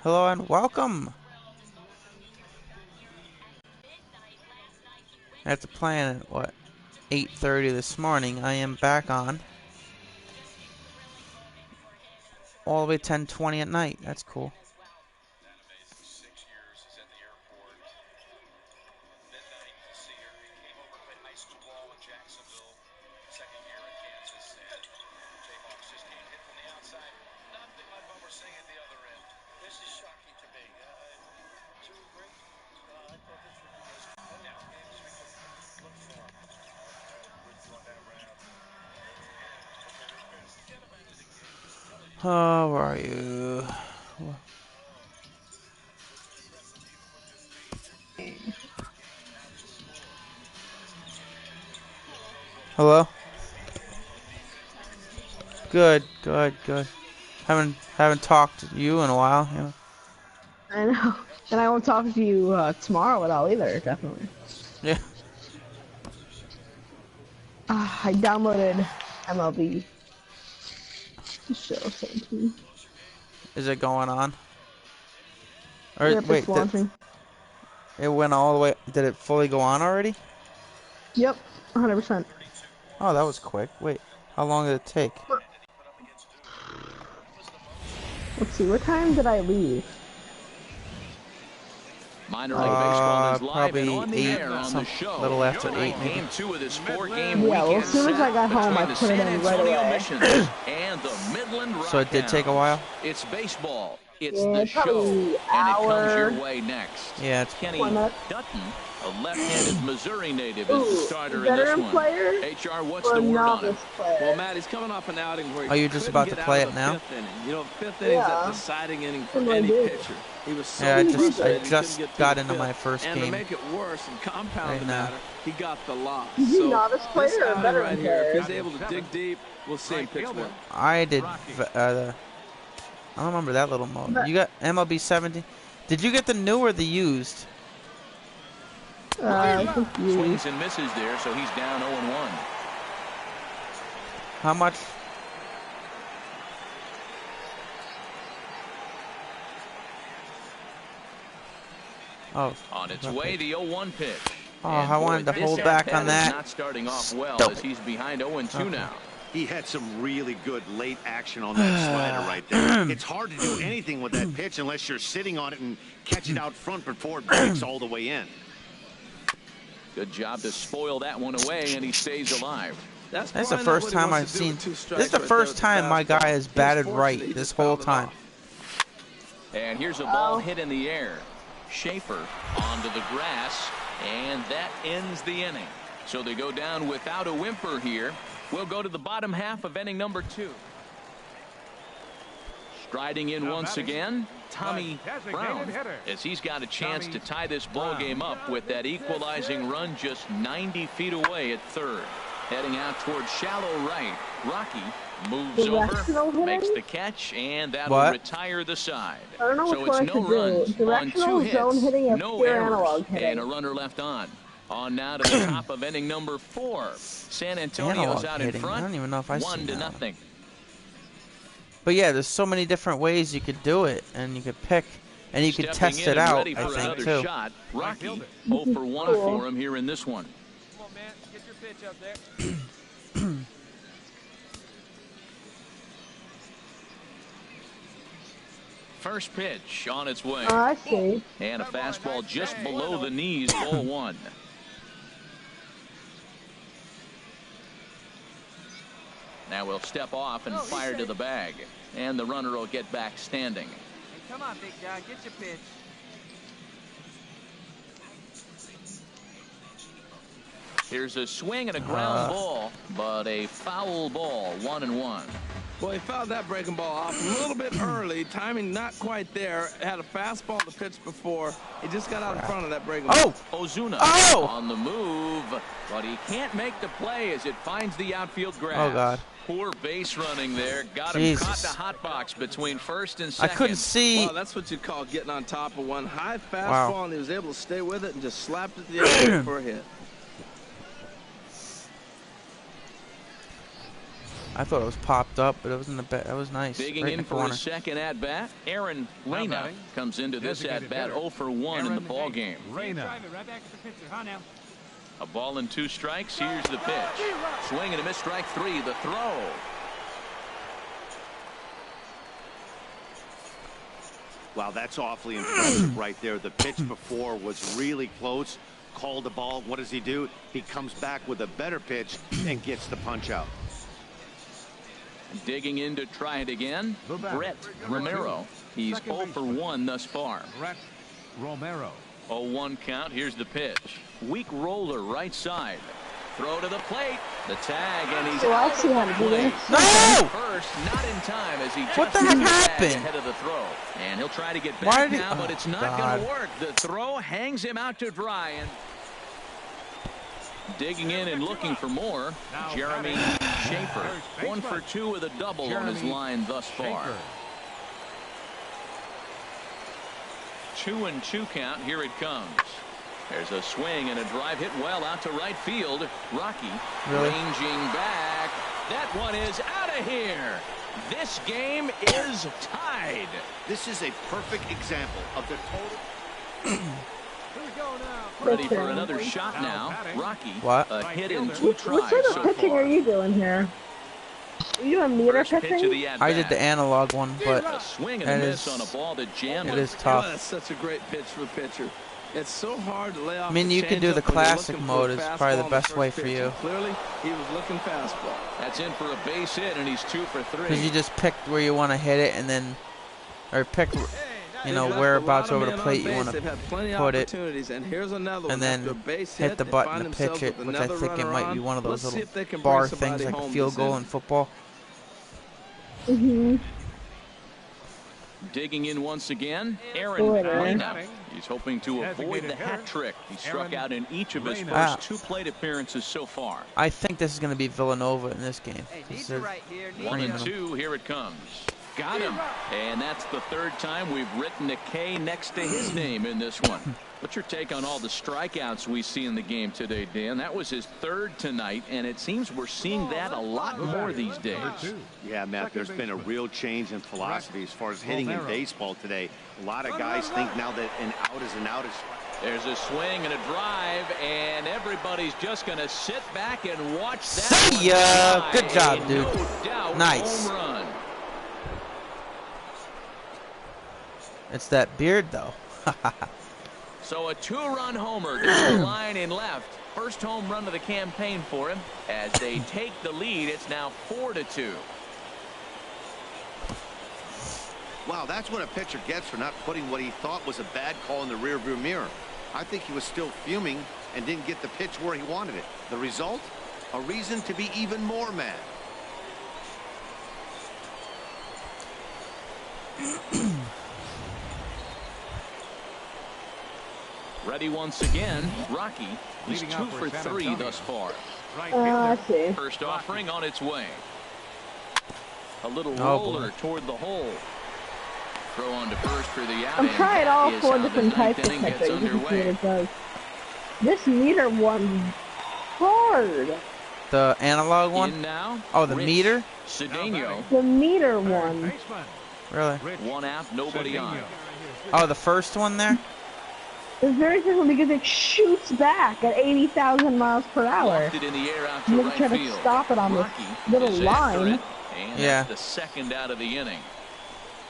Hello and welcome. After playing at what 8:30 this morning, I am back on all the way 10:20 at night. That's cool. Oh, where are you? Hello? Good. Haven't talked to you in a while. Yeah. I know. And I won't talk to you tomorrow at all either, definitely. Yeah. I downloaded MLB Show 17. Is it going on? Or Yep, wait, it's launching. it went all the way. Did it fully go on already? Yep, 100%. Oh, that was quick. Wait, how long did it take? Let's see, what time did I leave? Minor League Baseball is live probably and on the 8, air on the show. little after 8 maybe. Game 2 of this 4-game Yeah, well, as soon as I got home, I put it in right away. And the Midland So it did take a while? It's baseball. It's Yeah, the show. And it comes your way next. Yeah, it's Kenny Dutton, a left-handed Missouri native, is the starter in this one. Player HR, what's the word on it? Player? Well, Matt, he's coming off an outing where he Are you just about to play it now? You know, fifth inning's that deciding inning for any pitcher. He was so I frustrated just he couldn't get got to into the my fifth. first and game. to make it worse and compound Right the now. matter, he got the loss. Is he so novice player this or outing veteran right player? here, if he's able to dig deep, we'll see him pitch well. I did. I don't remember that little mode. You got MLB 17. Did you get the new or the used? Swings and misses there, so he's down 0-1. How much? Oh. On its way, the 0-1 pitch. Oh, I wanted to hold back on that. Not starting off well as he's behind 0-2 now. He had some really good late action on that slider right there. It's hard to do anything with that pitch unless you're sitting on it and catch it out front before it breaks all the way in. Good job to spoil that one away, and he stays alive. That's the first time I've seen. This is the first time my guy has batted right this whole time. And here's a ball hit in the air. Schaefer onto the grass, and that ends the inning. So they go down without a whimper here. We'll go to the bottom half of inning number 2. Striding in once again, Tommy Brown, as he's got a chance to tie this ball game up with that equalizing run just 90 feet away at third. Heading out towards shallow right. Rocky moves over, makes the catch, and that'll retire the side. So it's no runs on 2 hits, no errors, and a runner left on. On now to the top of inning number 4. San Antonio's out in front. I don't even know if I see 1-0. But yeah, there's so many different ways you could do it, and you could pick, and you could test it out. I think too. Shot. Rocky 0 for 1 for him here in this one. Come on, man. Get your pitch up there. First pitch on its way. I see. And a fastball just below the knees, ball 1. Now we'll step off and fire to the bag. And the runner will get back standing. Hey, come on, big guy. Get your pitch. Here's a swing and a ground ball, but a foul ball, 1-1. Well, he fouled that breaking ball off a little bit early. Timing not quite there. Had a fastball to pitch before. He just got out in front of that breaking ball. Ozuna on the move, but he can't make the play as it finds the outfield grass. Oh, God. Poor base running there. Got him caught in the hot box between first and second. I couldn't see. Well, that's what you call getting on top of one. High fastball, and he was able to stay with it and just slapped it the other way for a hit. I thought it was popped up, but it was in the bat. That was nice. Digging Right in the for corner. his second at-bat, Aaron Reyna comes into this at-bat 0 for 1 in the ball game. A ball and 2 strikes. Here's the pitch. Swing and a miss, strike 3. The throw. Wow, that's awfully impressive right there. The pitch before was really close. Called the ball. What does he do? He comes back with a better pitch and gets the punch out. Digging in to try it again. Brett Romero. He's 0 for 1 thus far. Brett Romero. 0-1 count. Here's the pitch. Weak roller right side. Throw to the plate. The tag, and he's out of the plate. No! First, not in time as he What the just heck missed the happened? tag ahead of the throw. And he'll try to get Why back did he- now, but oh, it's not God. going to work. The throw hangs him out to dry, and digging in and looking for more, Jeremy Schaefer. 1 for 2 with a double on his line thus far. 2-2 count. Here it comes. There's a swing and a drive hit well out to right field. Rocky ranging back. That one is out of here. This game is tied. This is a perfect example of the total. Ready for another shot now. Rocky. What? A hit in 2 What tries sort of so pitching far. are you doing here? Are you doing meter First pitch of pitching? the at-bat. I did the analog one, but A swing and that a miss is- on a ball that jammed it him. is tough. That's such a great pitch for a pitcher. It's so hard to lay off. I mean, the you could do the changeup when you're classic looking for mode. a It's probably the fastball on best first way for pitch. you. And clearly, he was looking fastball. That's in for a base hit, and he's 2 for 3. Because you just pick where you want to hit it, and then, or pick, you know, They've left whereabouts a lot over of the men plate on you base. want to They've had plenty of put it, opportunities, and here's another one. and then After a base hit the they button find to pitch themselves it, with which I another think it runner might on. be one of those Let's see little if they can bar bring somebody things like a home field this goal inning. in football. Digging in once again, Aaron Boy, Reyna. He's hoping to avoid the hat trick. He struck out in each of his Wow. first 2 plate appearances so far. I think this is going to be Villanova in this game. This is 1 and 2, here it comes. Got him. And that's the 3rd time we've written a K next to his name in this one. What's your take on all the strikeouts we see in the game today, Dan? That was his 3rd tonight, and it seems we're seeing that a lot more these days. Yeah, Matt, there's been a real change in philosophy as far as hitting in baseball today. A lot of guys think now that an out is an out. There's a swing and a drive, and everybody's just going to sit back and watch that. See ya. one Good job, fly. dude. No doubt Nice. home run. It's that beard, though. So a 2-run homer down the line in left. First home run of the campaign for him. As they take the lead, it's now 4-2. Wow, that's what a pitcher gets for not putting what he thought was a bad call in the rearview mirror. I think he was still fuming and didn't get the pitch where he wanted it. The result? A reason to be even more mad. Ready once again. Rocky. He's 2 for 3 thus far. I see. First offering on its way. A little Oh, roller boy. toward the hole. Throw on to first for the out. I'm and trying that all is 4 how the different ninth types of inning gets pitching. You can see what underway. it does. This meter one's hard. The analog one? In now. Oh, the Rich meter? Cedeno. The meter one. Really? 1 out, nobody on. Oh, the first one there? It's very simple because it shoots back at 80,000 miles per hour. Left it in the air out to You right try to field. stop it on this Rocky little is after line. it, and Yeah. that's the 2nd out of the inning.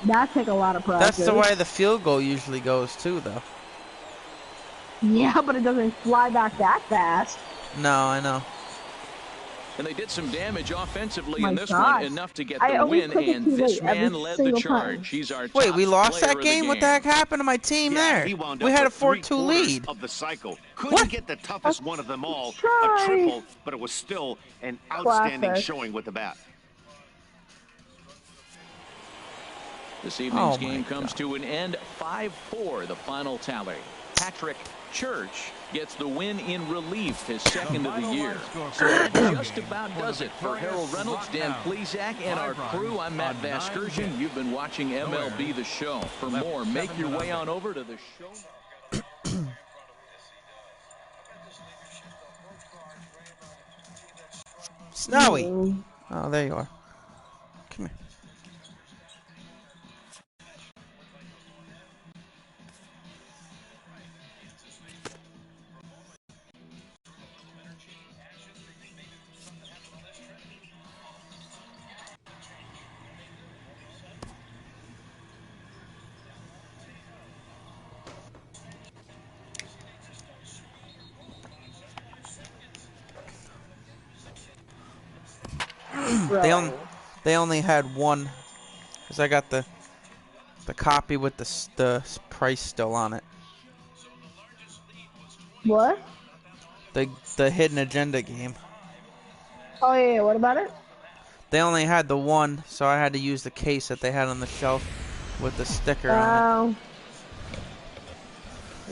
That take a lot of practice. That's the way the field goal usually goes, too, though. Yeah, but it doesn't fly back that fast. No, I know. And they did some damage offensively My in this God. one, enough to get I the always win, click it and too this late every man led the single charge. time. He's our Wait, top we lost player that of the game? What the heck happened to my team there? He wound We up had a with 4-2 3/4 lead. of the cycle. Couldn't What? get the toughest one of them all, a Try. triple, but it was still an outstanding Classic. showing with the bat. This evening's Oh, my game comes God. to an end. 5-4, the final tally. Patrick Church gets the win in relief, his 2nd of the year. So that just about does it for Harold Reynolds, Dan Plesac, and our crew. I'm Matt Vasgersian. You've been watching MLB The Show. For more, make your way on over to the show. Snowy. Oh, there you are. throwing. They only had one, because I got the copy with the price still on it. What? The Hidden Agenda game. Oh yeah, what about it? They only had the one, so I had to use the case that they had on the shelf with the sticker on it.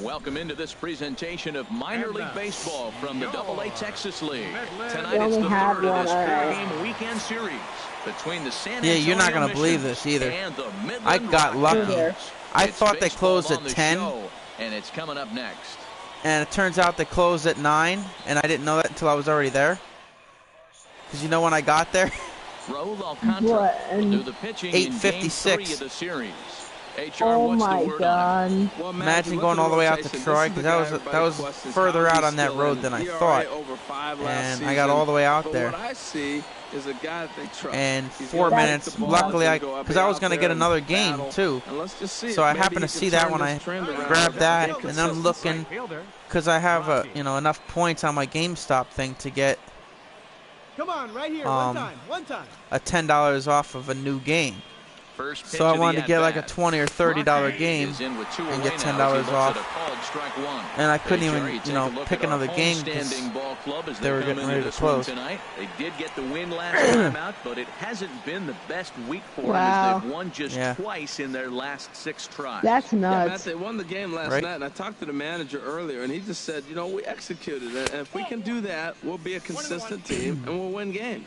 Welcome into this presentation of minor league baseball from the AA Texas League. Tonight it's the third of this four-game weekend series between the San Antonio you're not gonna believe this either. and the Midland I got lucky. Rockies. I It's thought they baseball closed on at the 10. show, and it's coming up next. And it turns out they closed at 9, and I didn't know that until I was already there. Because you know when I got there? Raul Alcantara will do the pitching in Game 8:56. 3 of the series. HR, Oh what's my the word on it? God. Well, Imagine going all the way out to Troy, because that was further out on that road than I thought. And I got all the way out there. What I see is a guy that they trust. And He's 4 gonna minutes. take the ball, Luckily, he's gonna go up because I was out going to there get and another game battle. too. And let's just see So if I maybe happened he to can see that turn when this I trend around. grabbed that, Get and I'm consistency. looking because I have enough points on my GameStop thing to get Come on, right here, one time. a $10 off of a new game. First pitch So I of wanted the to get like a at-bat. $20 or $30 game Is in with two and away get now as he $10 looks off. at a called strike one. And I couldn't Hey, even, Jerry, you take know, a look pick at our another game homestanding because ball club as they were come getting into ready to this one close. tonight. They did get the win last time out, but it hasn't been the best week for them Wow. as they've won just twice in their last 6 tries. That's Yeah, Matt, nuts. they won the game last Right. night, and I talked to the manager earlier, and he just said, you know, we executed it, and if we can do that, we'll be a consistent team, and we'll win games.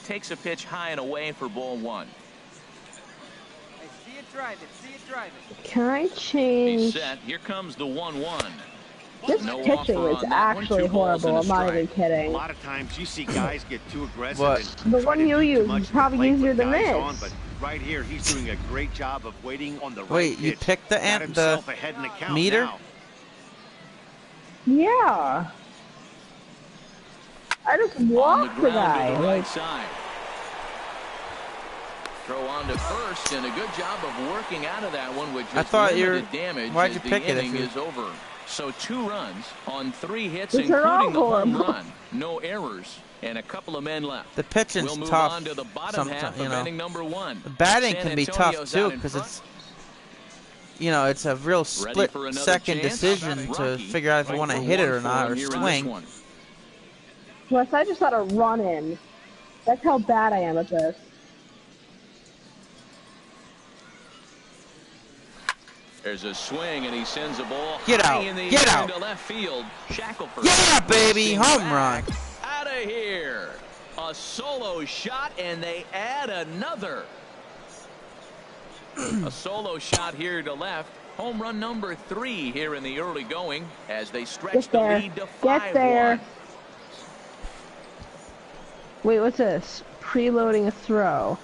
Takes a pitch high and away for ball one. Can I He's change? set. Here comes the 1-1. This No pitching offer is on that one. actually 2 balls and horrible. a I'm not even strike. A kidding. lot of times you see guys get too aggressive. What? And The try one to you do too use much is to probably plate easier with than guys this. on, but right here, he's doing a great job of waiting on the right Wait, you pitch. picked the Got himself ahead in the count meter? now. Yeah. I just On the walked the ground guy. to the Like, right side. Throw on to first, and a good job of working out of that one with just I thought limited damage why'd as you the pick it if inning you- is over. So 2 runs on 3 hits, These are including the all home horrible. run. No errors, and a couple of men left. the pitching's We'll move tough on to the bottom half sometimes, you of know. inning number 1. The batting San can be Antonio's tough too out in because front. it's, you know, it's a real Ready for another split-second chance? decision to Rocky figure out if you want to 0 hit it for or not 1 or here in this swing. one. Plus, I just had a run in. That's how bad I am at this. There's a swing, and he sends a ball Get high out. in the Get air out. into left field. Shackelford. Yeah, baby, home run. Out of here. A solo shot, and they add another. A solo shot here to left. Home run number 3 here in the early going as they stretch Get the there. lead to 5-1. Get there. Wait, what's this? Preloading a throw.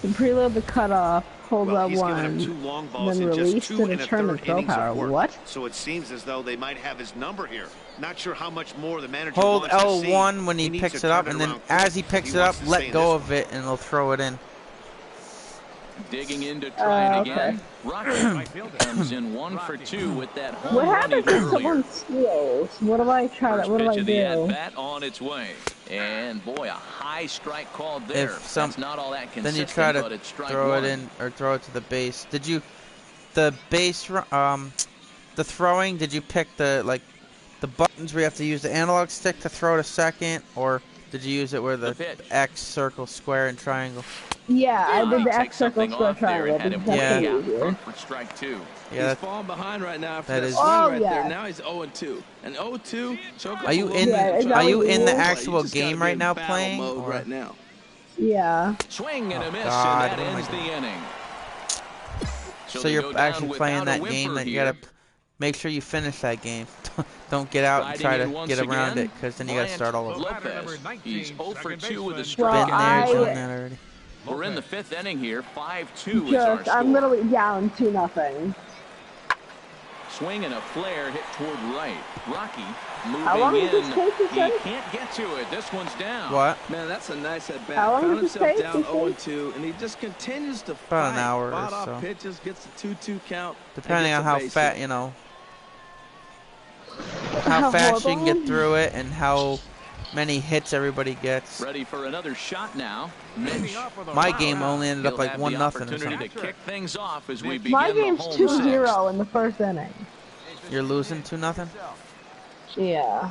You preload the cutoff, hold Well, up he's given one, him 2 long balls then in release just 2 to and a determine third throw innings power. of work. What? So it seems as though they might have his number here. Not sure how much more the manager Hold wants to see. L1 when he needs picks to it up, turn and then around as he quick picks if it up, wants to stay let in go this of it, and he'll throw it in. Digging in to try it okay. again. Rocky comes in 1 for 2 with that home What run happens he if hit someone earlier. steals? What do I try? First What do pitch I of the do? at-bat on its way. And boy, a high strike called there. That's not all that Then consistent, you try but to it's strike throw 1. it in or throw it to the base. Did you, the base, the throwing? Did you pick the buttons where you have to use the analog stick to throw to second, or did you use it where the pitch. X, circle, square, and triangle? Yeah, I did the Take X circle something square off there triangle. and had him That's Yeah. way way out easier. front for strike 2. Yeah, He's that, falling behind right now after that that is- swing Oh, right there. yeah. Now he's 0-2. And 0-2, choke Are you up a in- little Yeah, bit, is try that to you what in you the do? actual You just gotta game be right in now battle playing, mode or- right now. Yeah. Swing and a miss, God, and that oh my ends the God. inning. So they go you're down actually playing without a that game whimper that you here. gotta make sure you finish that game. Don't get out and Riding try in to once get around again, it, because then you gotta start all over. Lopez. He's 0 for 2 with a Well, strikeout. Been there, I- done that already. We're in the 5th inning here. 5-2 is our Just, score. I'm literally down 2-0. Swing and a flare hit toward right. Rocky How long moving does in. this take, you He said? can't get to it. This one's down. What? Man, that's a nice at bat. How long Found does this himself take, down you think? 0-2, and he just continues to About an hour or Fought so. off pitches, gets the 2-2 count. and Depending gets on a how base fat, hit. you know, how fast you can horrible. get through it and how many hits everybody gets. Ready for another shot now. Mitch. My game only ended up He'll like have 1-0 the or opportunity something. to kick things off as we begin My the game's home 2-0 in the first inning. You're losing 2-0? Yeah.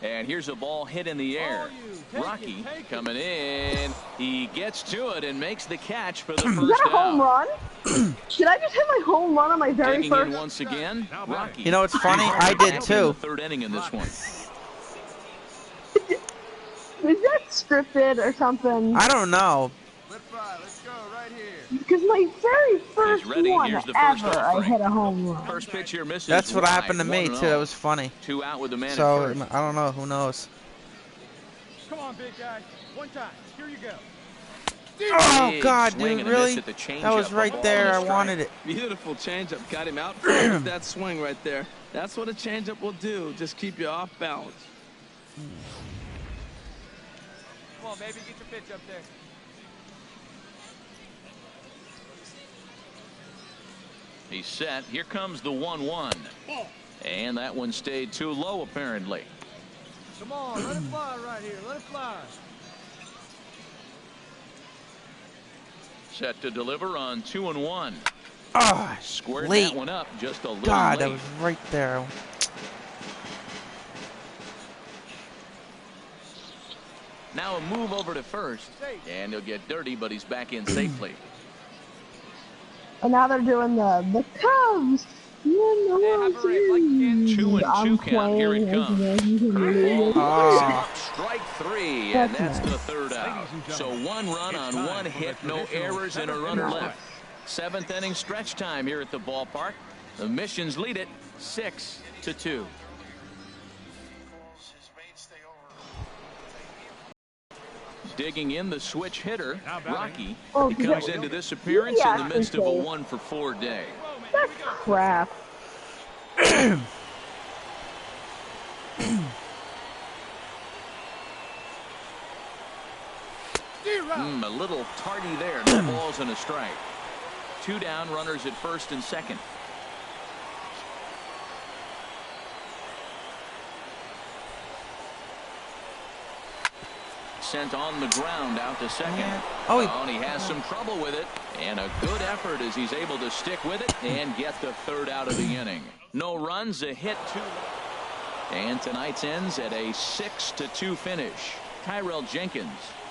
And here's a ball hit in the air. Rocky coming in. He gets to it and makes the catch for the first Is that a home down. run? Did I just hit my home run on my very Digging first? in once again, Rocky. You know what's funny? I did Back in too. the third inning in this one. Is that scripted or something? I don't know. Let's go right here. Because my very first ready. one Here's the first ever, I offering. hit a home run. First pitch here misses. That's what wide, happened to me 1-0. too. That was funny. 2 out with the man So at first. I don't know. Who knows? Come on, big guy. One time. Here you go. Oh Big God, swing dude! and a miss Really? at the changeup. That was right Ball there. on I the strike. wanted it. Beautiful changeup. Got him out front with that swing right there. That's what a changeup will do. Just keep you off balance. Come on, baby. Get your pitch up there. He's set. Here comes the 1-1. And that one stayed too low, apparently. Come on, let it fly right here. Let it fly. Set to deliver on 2-1. Oh, Squared late. that one up just a little God, late. that was right there. Now a move over to first. And he'll get dirty, but he's back in safely. And now they're doing the Cubs. You know, have a rip like you can. 2-2 count. Here it comes. Oh. Strike 3, and That's that's the third out. So 1 run on 1 hit, no errors, and a runner left. 7th inning stretch time here at the ballpark. The Missions lead it 6-2. Digging in the switch hitter, Rocky. He comes into this appearance in the midst of a 1-for-4 day. That's crap. A little tardy there. No balls and a strike. 2 down, runners at first and second. Sent on the ground out to second. Oh, And he has some trouble with it. And a good effort as he's able to stick with it and get the third out of the inning. No runs, a hit, 2. And tonight's ends at a 6-2 finish. Tyrell Jenkins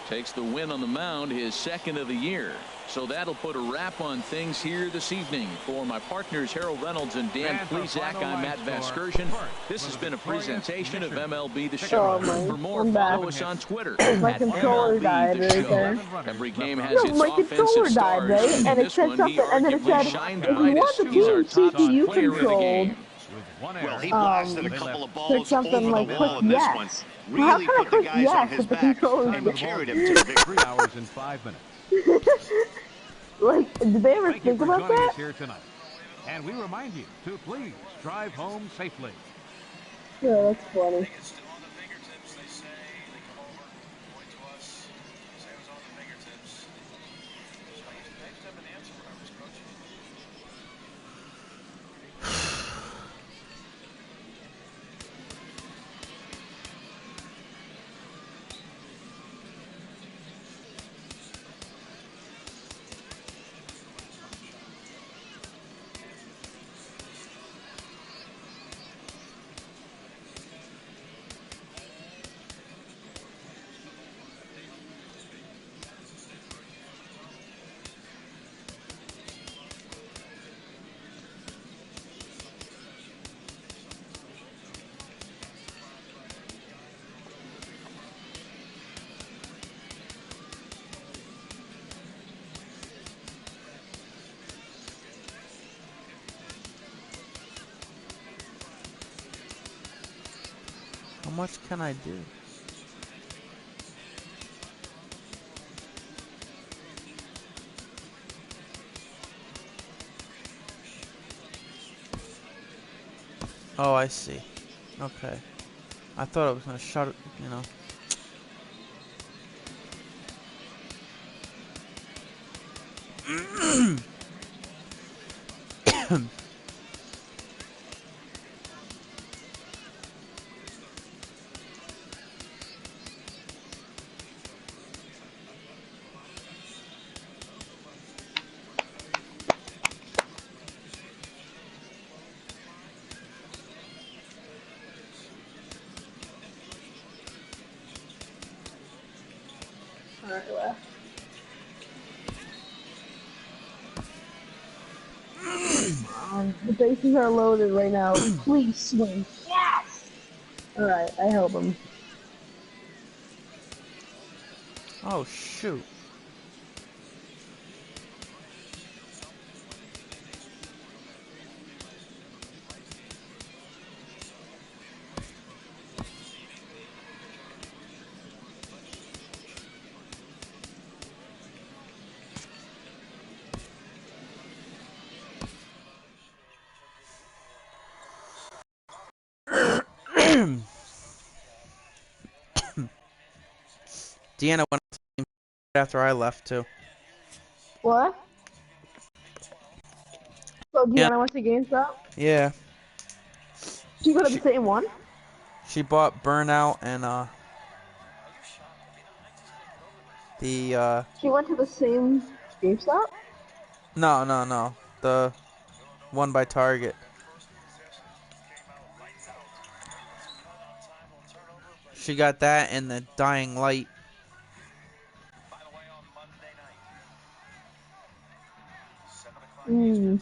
takes the win on the mound, his second of the year. So that'll put a wrap on things here this evening. For my partners Harold Reynolds and Dan Plesac, I'm Matt Vasgersian. This has been a presentation of MLB The Show. For more, follow us on Twitter My at controller died MLB The right there. Show. Every game has No, its my offensive controller died, stars. right? And it This said one, he something, and then it arguably said, shined if the you want brightest. the He's our team top CPU player of the controlled, game. Well, he blasted a couple of said balls over something the like, wall click in this yes. one. How Really can I put the click guys yes on his if the back controller's and dead? carried him to the victory. 3 hours and 5 minutes. Like, did they ever Thank you think for about joining that? us here tonight. And we remind you to please drive home safely. Yeah, that's funny. How much can I do? Oh, I see. Okay. I thought I was gonna shut it, you know. The bases are loaded right now. Please swing. Yes! Alright, I help him. Oh, shoot. Deanna went after I left, too. What? So Yeah. Deanna went to GameStop? Yeah. She go to the same one? She bought Burnout and, She went to the same GameStop? No. The one by Target. She got that and the Dying Light. Mm.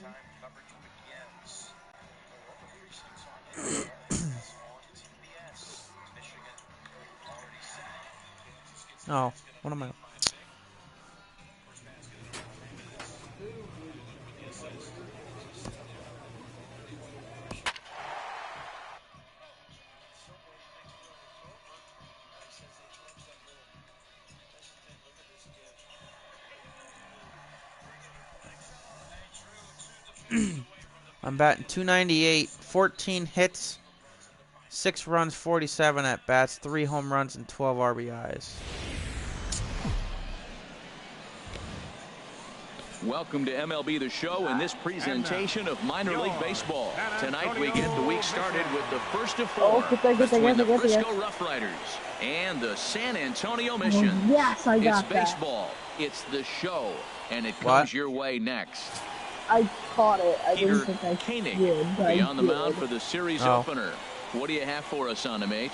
Oh, what am I? I'm batting .298, 14 hits, 6 runs, 47 at bats, 3 home runs, and 12 RBIs. Welcome to MLB The Show and this presentation of minor league baseball. Tonight we get the week started with the first of 4 between the Frisco Rough Riders and the San Antonio Missions. Oh, yes, I got It's baseball, it's the show, and it comes your way next. I caught it. I Peter didn't think I Koenig did. be on the mound for the series opener. What do you have for us on him, H?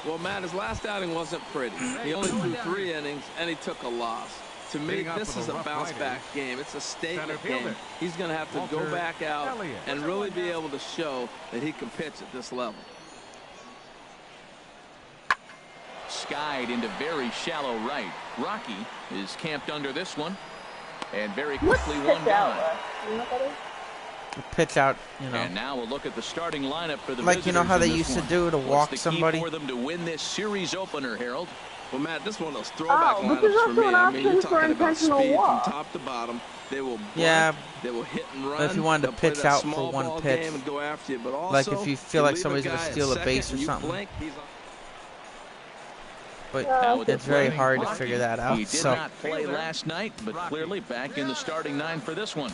Well, Matt, his last outing wasn't pretty. He only threw 3 innings, and he took a loss. To me, this is a bounce-back game. It's a statement game. He's going to have to go back out and really be able to show that he can pitch at this level. Skied into very shallow right. Rocky is camped under this one. And very quickly one gone. Pitch out, you know. And now we'll look at the starting lineup for the like, you know how they used to do to walk somebody? What's the key for them to win this series opener, Harold? Well, Matt, this is one of those throwback lineups for me. I mean, you're talking about speed from top to bottom. They will bunt, they will hit and run. If you wanted to pitch out for one pitch, and go after you, but also, like if you feel like somebody's going to steal a base or something. But it's very hard to figure that out. He did not play last night, but clearly back in the starting 9 for this one.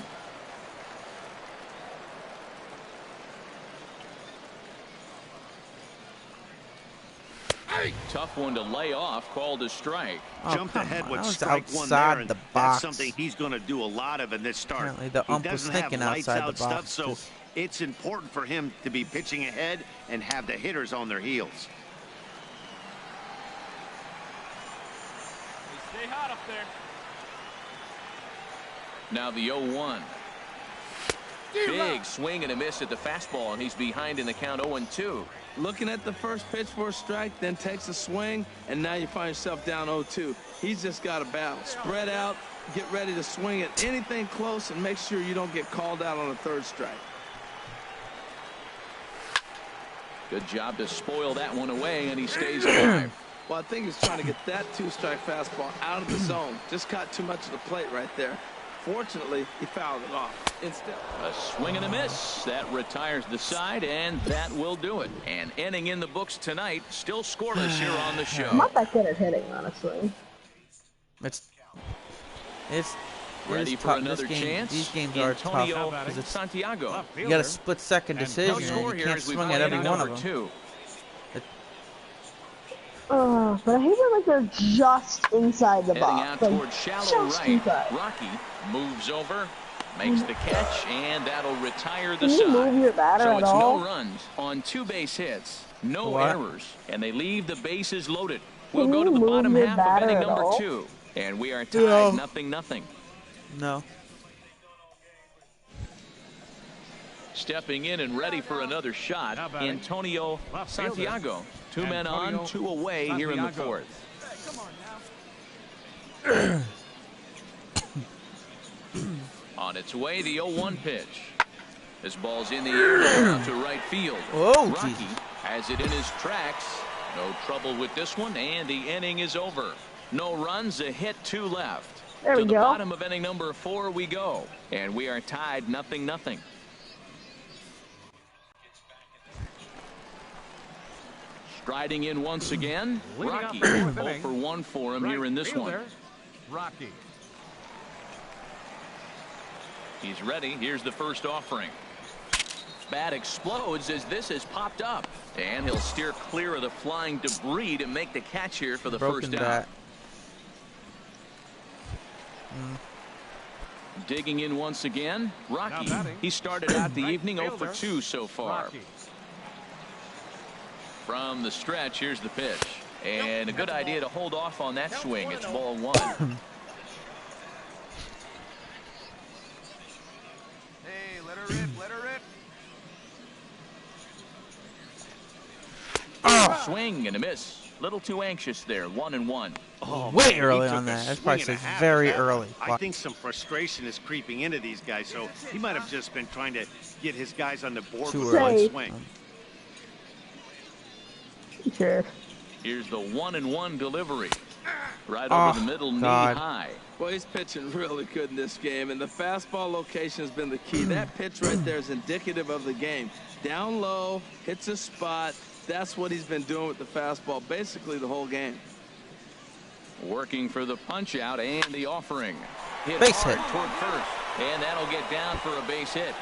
Tough one to lay off, called a strike. Jumped ahead with strike one there, and that's something he's going to do a lot of in this start. Apparently the ump was thinking outside the box. So it's important for him to be pitching ahead and have the hitters on their heels. Stay hot up there. Now the 0-1. Big swing and a miss at the fastball, and he's behind in the count 0-2. Looking at the first pitch for a strike, then takes a swing, and now you find yourself down 0-2. He's just got a battle. Spread out, get ready to swing at anything close, and make sure you don't get called out on a third strike. Good job to spoil that one away, and he stays alive. Well, I think he's trying to get that 2-strike fastball out of the zone. Just caught too much of the plate right there. Fortunately, he fouled it off. Instead, a swing and a miss. That retires the side, and that will do it. And inning in the books tonight, still scoreless here on the show. I'm not that good at hitting, honestly. It's ready for another chance. These games are tough because it's Santiago. You got a split-second decision, and you can't swing at every one of them. But I hate it like they're just inside the box. Out towards shallow right. Rocky moves over, makes the catch, and that'll retire the side. Can you move your batter so at it's all? no runs on 2 base hits, no errors, and they leave the bases loaded. We'll Can go to you the move bottom your half of batter inning at number all? 2, and we are tied 0-0. No. Stepping in and ready for another shot, Antonio Santiago. 2 men on, 2 away here in the 4th. On its way, the 0-1 pitch. This ball's in the air out to right field. Oh, Rocky Jesus. has it in his tracks. No trouble with this one, and the inning is over. No runs, a hit, 2 left. There we to the go. bottom of inning number 4 we go, and we are tied 0-0. Striding in once again, Rocky. 0 for 1 for him here in this one. Rocky. He's ready. Here's the first offering. Bat explodes as this has popped up. And he'll steer clear of the flying debris to make the catch here for the Broken first out. bat. Digging in once again, Rocky. He started out the evening 0 for 2 so far. Rocky. From the stretch, here's the pitch. And a good idea to hold off on that swing. It's ball 1. Hey, let her rip, let her rip. Swing and a miss. Little too anxious there. 1-1. Oh, Way man, early he on took a that. That's swing probably and a says half very at that. early. I think some frustration is creeping into these guys, so he might have just been trying to get his guys on the board Too with one early. swing. Sure. Here's the 1-1 delivery. Right Oh, over the middle, knee God. high. Well, he's pitching really good in this game, and the fastball location has been the key. That pitch right there is indicative of the game. Down low, hits a spot. That's what he's been doing with the fastball basically the whole game. Working for the punch out and the offering. Hit Base hard hit. toward first. And that'll get down for a base hit.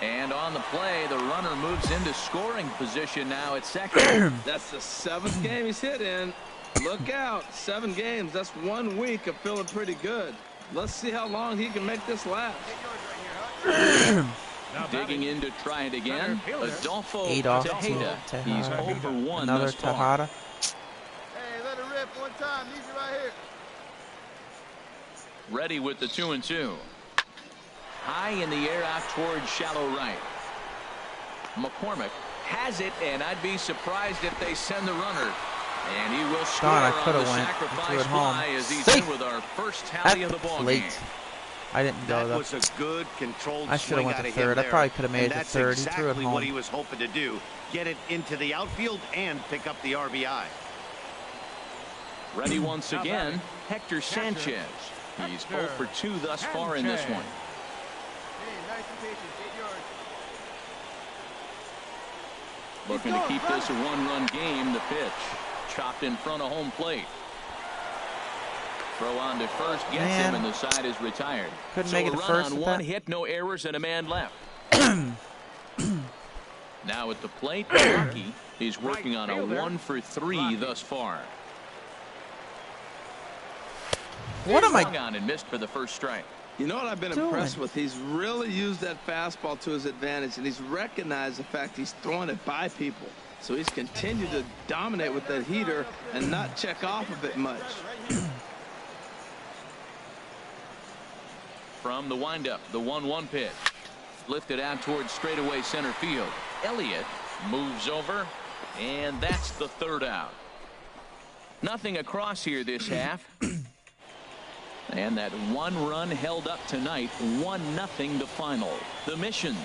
And on the play, the runner moves into scoring position now at second. That's the 7th game he's hit in. Look out. 7 games. That's 1 week of feeling pretty good. Let's see how long he can make this last. Digging in to try it again. Adolfo Adolfo Tejeda. Tejeda. He's 0 for 1 Another thus far. Tejada. Hey, let her rip one time. Leave it right here. Ready with the 2-2. High in the air out towards shallow right. McCormick has it, and I'd be surprised if they send the runner. And he will score Darn, I on coulda the went sacrifice into it home. fly as he's Safe. in with our first tally of the ball late. game. I didn't go That though. was a good, controlled I should have swing went out to of him third. I there. probably could have made And it to that's third. He threw it exactly what home. he was hoping to do. Get it into the outfield and pick up the RBI. Ready once again, Hector Sanchez. He's 0 for 2 thus far in this one. Hey, nice and patient. 8 yards. Looking to keep this a 1-run game. The pitch chopped in front of home plate. Throw on to first, gets Man. him, and the side is retired. Couldn't So make it a to run first on with 1 that. hit, no errors, and a man left. Now at the plate, Rocky. He's working on a 1 for 3 thus far. What am Swung I? on and missed for the first strike. You know what I've been doing? impressed with? He's really used that fastball to his advantage, and he's recognized the fact he's throwing it by people. So he's continued to dominate with that heater and not check off of it much. From the windup, the 1-1 pitch. Lifted out towards straightaway center field. Elliott moves over, and that's the 3rd out. Nothing across here this half. And that 1 run held up tonight, 1-0 the final. The Missions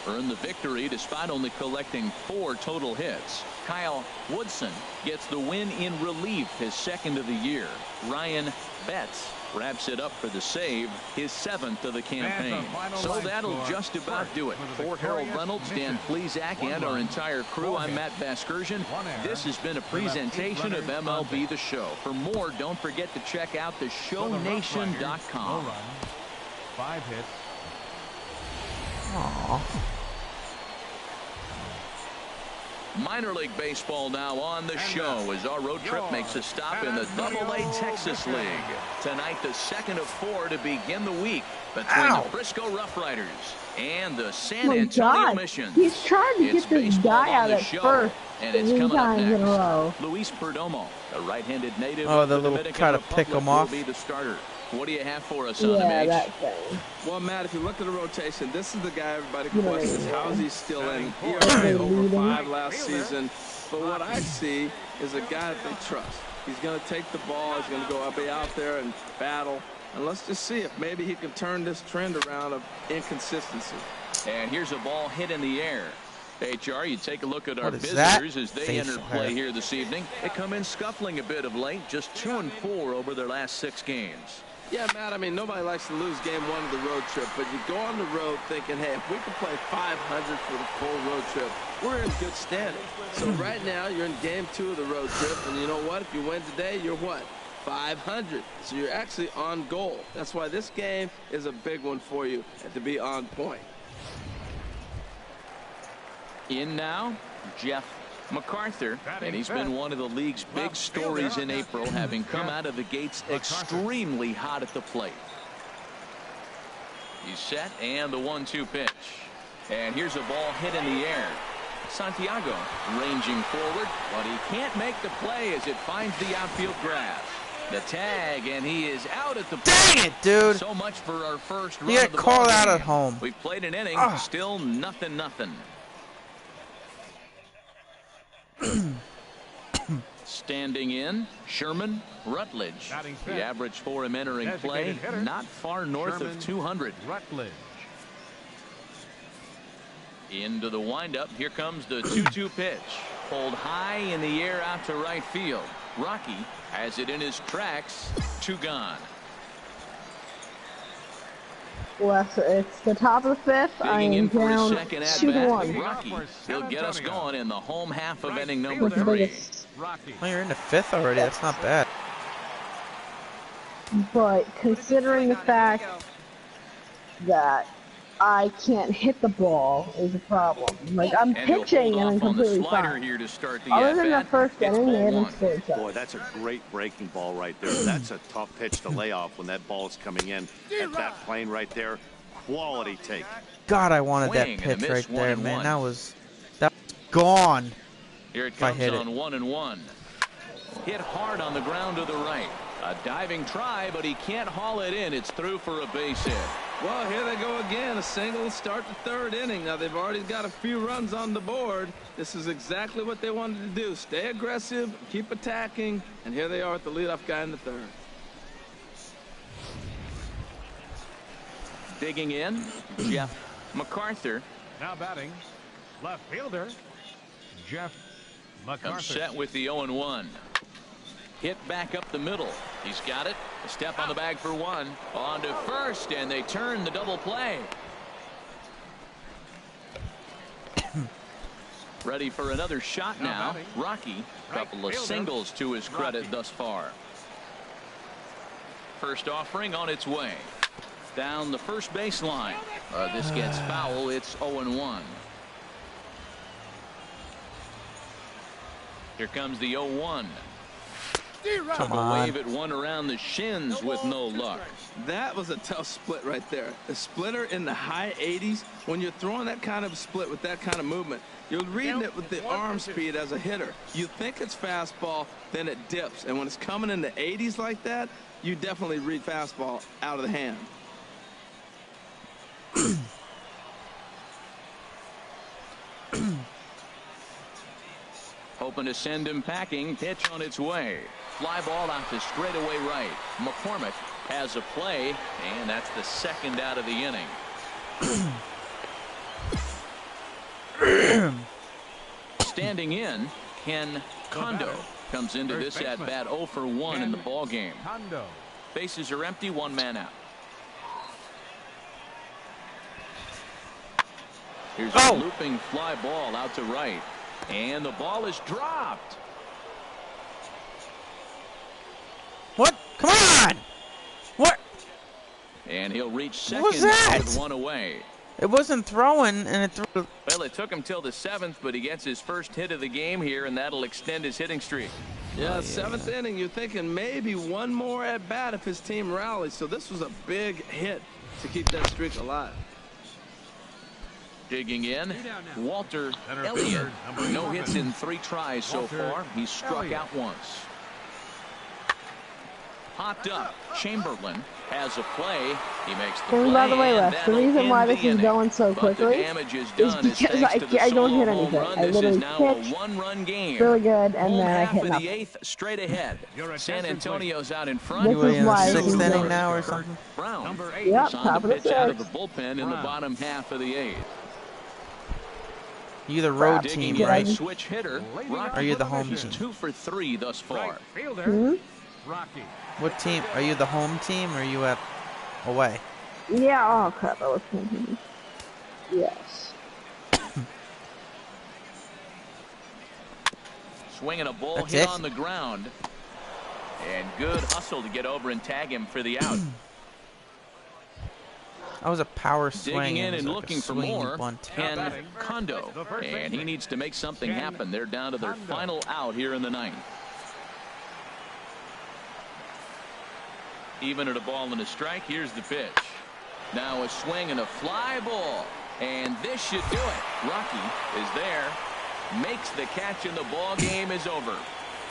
earn the victory despite only collecting 4 total hits. Kyle Woodson gets the win in relief, his 2nd of the year. Ryan Betts wraps it up for the save, his 7th of the campaign. So that'll just about do it. For Harold Reynolds, Dan Plesac, and our entire crew, I'm Matt Vasgersian. This has been a presentation of MLB The Show. For more, don't forget to check out theshownation.com. 5 hits. Aw. Minor League Baseball now on the show as our road trip makes a stop in the Double-A Texas League. Tonight, the 2nd of 4 to begin the week between the Frisco Rough Riders and the San My Antonio God. Missions. He's trying to It's get this baseball guy on out the at show, first and it's 3 coming up times in a row. next. Luis Perdomo, a right-handed native Oh, of the the little Dominican try to Republic, pick him will off. be the starter. What do you have for us on the Yeah, H? that thing. Well, Matt, if you look at the rotation, this is the guy everybody questions. How is he still in? He Is earned they over leading? 5 last season. But what I see is a guy that they trust. He's going to take the ball. He's going to go be out there and battle. And let's just see if maybe he can turn this trend around of inconsistency. And here's a ball hit in the air. HR, you take a look at our What is that? visitors as they Facial enter play hair. here this evening. They come in scuffling a bit of late, just 2-4 over their last 6 games. Yeah, Matt, I mean, nobody likes to lose game 1 of the road trip, but you go on the road thinking, hey, if we can play 500 for the full road trip, we're in good standing. So right now, you're in game 2 of the road trip, and you know what? If you win today, you're what? 500. So you're actually on goal. That's why this game is a big one for you and to be on point. In now, Jeff MacArthur, and he's been one of the league's big stories in April, having come out of the gates extremely hot at the plate. He's set, and the 1-2 pitch. And here's a ball hit in the air. Santiago ranging forward, but he can't make the play as it finds the outfield grass. The tag, and he is out at the plate. Dang it, dude. So much for our first run You of get the called ball out game. at home. We've played an inning, still nothing. Standing in, Sherman Rutledge. The average for him entering play, not far north of 200. Rutledge. Into the windup. Here comes the 2-2 pitch. Pulled high in the air out to right field. Rocky has it in his tracks. 2 gone. Well, it's the top of the 5th. I Digging am in for his down second at 2-1. bat. Rocky, he'll get us going in the home half of inning number What's the 3. biggest? Rocky. Oh, you're in the 5th already. That's not bad. But considering the fact that I can't hit the ball is a problem. Like, I'm And he'll pitching hold and I'm off on the completely slider fine. here to start the Other than the at-bat. first It's inning, they ball haven't 1. scored yet. Boy, that's a great breaking ball right there. That's a tough pitch to lay off when that ball is coming in at that plane right there. Quality take. God, I wanted that Swing and a pitch miss, right there, 1-1. man. That was gone. Here it if I comes hit on 1-1. Hit hard on the ground to the right. A diving try, but he can't haul it in. It's through for a base hit. Well, here they go again. A single to start the 3rd inning. Now, they've already got a few runs on the board. This is exactly what they wanted to do. Stay aggressive, keep attacking, and here they are with the leadoff guy in the 3rd. Digging in, Jeff MacArthur. Now batting, left fielder, Jeff Comes MacArthur. set with the 0-1. Hit back up the middle. He's got it. A step on the bag for 1. On to first, and they turn the double play. Ready for another shot now. Rocky, couple of singles to his credit thus far. First offering on its way. Down the first baseline. This gets foul. It's 0-1. Here comes the 0-1. Took a wave at one around the shins with no luck. That was a tough split right there. A splitter in the high 80s. When you're throwing that kind of split with that kind of movement, you're reading it with the arm speed as a hitter. You think it's fastball, then it dips. And when it's coming in the 80s like that, you definitely read fastball out of the hand. Hoping to send him packing. Pitch on its way. Fly ball out to straightaway right. McCormick has a play, and that's the 2nd out of the inning. Standing in, Ken Kondo comes into this at bat 0 for 1 in the ball game. Kondo. Bases are empty, 1 man out. Here's a looping fly ball out to right. And the ball is dropped. What? Come on! What? And he'll reach second What was that? with 1 away. It wasn't throwing, and it threw. Well, it took him till the 7th, but he gets his first hit of the game here, and that'll extend his hitting streak. Yeah, 7th inning, you're thinking maybe one more at bat if his team rallies. So this was a big hit to keep that streak alive. Digging in, Walter Elliott. No hits in 3 tries so far. He's struck out once. popped up. Chamberlain has a play. He makes the And play. by the way, And Les, the that'll reason why end this the is inning. going so But the quickly damage is is done as because thanks to the I don't solo hit home anything. run. I This is literally now a pitch one-run game. really good, and Home then I half hit of the nothing. eighth straight ahead. San Antonio's out in front. This You is in the why this 6th is inning going. now or something? Brown Number 8. Yep, is on top to of the pitch out of the 6th. bullpen in the bottom half of the eighth. You the road Digging team, in right? a switch hitter. Are you the home He's team? 2 for 3 thus far. Right fielder. Hmm? Rocky. What team? Are you the home team or are you at away? Yeah, oh crap, I was thinking. Yes. Swinging a ball That's hit it? on the ground. And good hustle to get over and tag him for the out. That was a power swing. Digging in It was and like a looking for swing more. bunt. Ken Kondo. And he needs to make something happen. They're down to their final out here in the ninth. Even at a ball and a strike, here's the pitch. Now a swing and a fly ball. And this should do it. Rocky is there. Makes the catch and the ball game is over.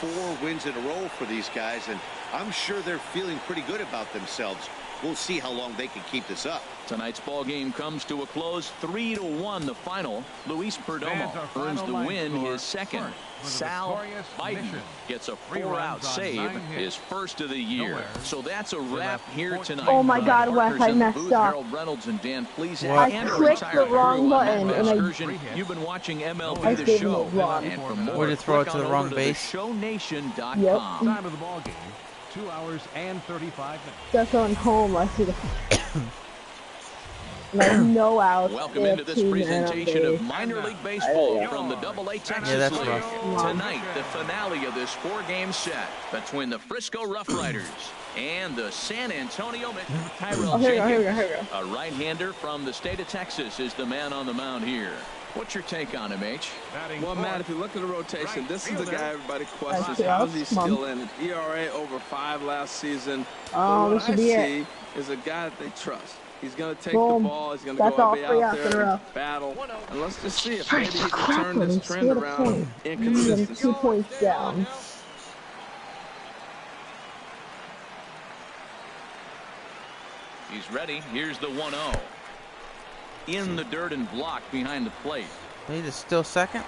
4 wins in a row for these guys, and I'm sure they're feeling pretty good about themselves. We'll see how long they can keep this up. Tonight's ball game comes to a close, 3-1 the final. Luis Perdomo earns the win, his second. Sal Biden gets a 4-out save, his first of the year. So that's a wrap here tonight. Oh my God, Wes, I messed up. Harold Reynolds and Dan Pleasant. What? And I our clicked entire the wrong crew on that button, and I- excursion. You've been watching I MLB The did Show. it wrong. And for more, Would you throw it click to the on wrong over base? to theShowNation.com. Yep. Time of the ball game. 2 hours and 35 minutes. That's on home. I see the. Like no outs. Welcome they into have this 2 men on presentation of base. minor league baseball Yeah. from the AA Texas Yeah, that's League. rough. Tonight, the finale of this 4-game set between the Frisco Rough Riders and the San Antonio Tyrell Oh, here we go, here we go, Jenkins. here we go. A right-hander from the state of Texas is the man on the mound here. What's your take on him, H? Batting Well, Matt, fourth. if you look at the rotation, this is the guy everybody questions. That's How's he come on. still in it? ERA over 5 last season. Oh, But this what should I be see it. is a guy that they trust. He's going to take Boom. the ball. He's going to That's go all be 3 out outs in a there row. and battle. And let's just see if Christ, maybe he can crap, turn this I'm trend scared of around point. of And inconsistency. 2 points down. He's ready. Here's the 1-0. In the dirt and blocked behind the plate. He's still second?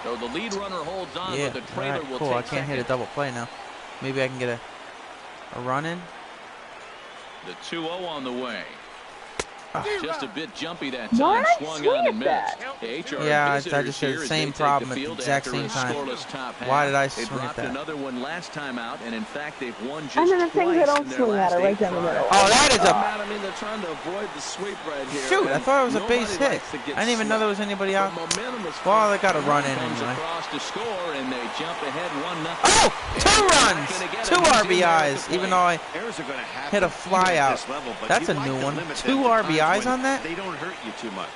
So the lead runner holds on, Yeah. but the trailer Alright, will cool. take I can't hit a second. double play now. Maybe I can get a run in. The 2-0 on the way. Just a bit jumpy that Why time. did I Swung swing on and at missed. that? The HR Yeah, I visitors just did the here as same they take problem at the field exact after same a time. scoreless top half. Why did I They swing at dropped that? another one last time out, and in fact, they've won just And then the things twice I don't in their swing at last are right 8 down the middle. tries. Oh, that is a... Matt, I mean, they're trying to avoid the sweep right here. Shoot, I and thought it was a nobody base hit. likes to get I didn't even know there was swept. anybody out. But momentum is Well, they fine. got to run in Comes anyway. across to score, and they jump ahead 1-0. Oh! 2 And they're runs! not gonna get 2 him. He's in there at RBIs, the even plate. though I Errors are going to happen hit a fly even at out. this level, but That's you a like new to one. limit 2 them to times RBIs when on that? They don't hurt you too much.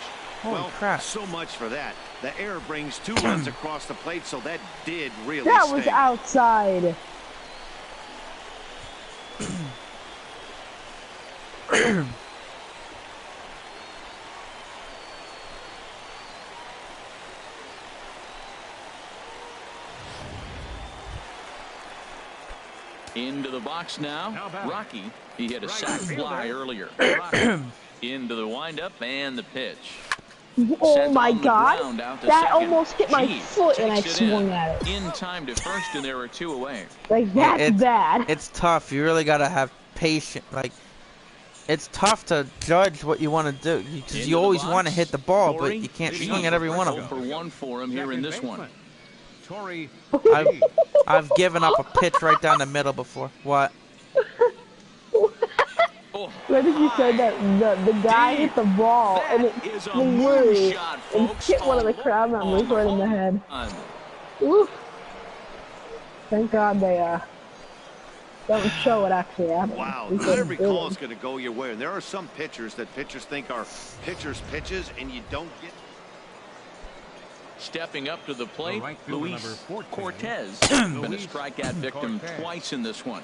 Holy Well, crap. so much for that. The error brings 2 runs across the plate, so that did really That sting. was outside. Into the box now. Now batting. Rocky. He hit a Right sac fielder. fly earlier. Into the windup and the pitch. Oh Sent my on the God. ground out to That second. almost hit my Gee, foot and I takes it in. swung at it. In time to first, and there were 2 away. Like, that's It's- bad. It's tough. You really got to have patience. Like, it's tough to judge what you want to do. Because Into you the always box. want to hit the ball, but Torrey, you can't Gee, swing at every one of 0 them. for 1 for him here in this one. Torrey. I've given up a pitch right down the middle before. What? Oh, Where did you say that the guy hit the ball and it that is a flew moonshot, and folks. hit one of the crowd On members right in the head. run. Oof. Thank God they don't show it actually happened. Wow, We not couldn't every do call it. is going to go your way. And there are some pitchers that pitchers think are pitchers' pitches, and you don't get. Stepping up to the plate, right fielder, Luis number 14. Cortez. Been a Luis strikeout victim Cortez. twice in this one.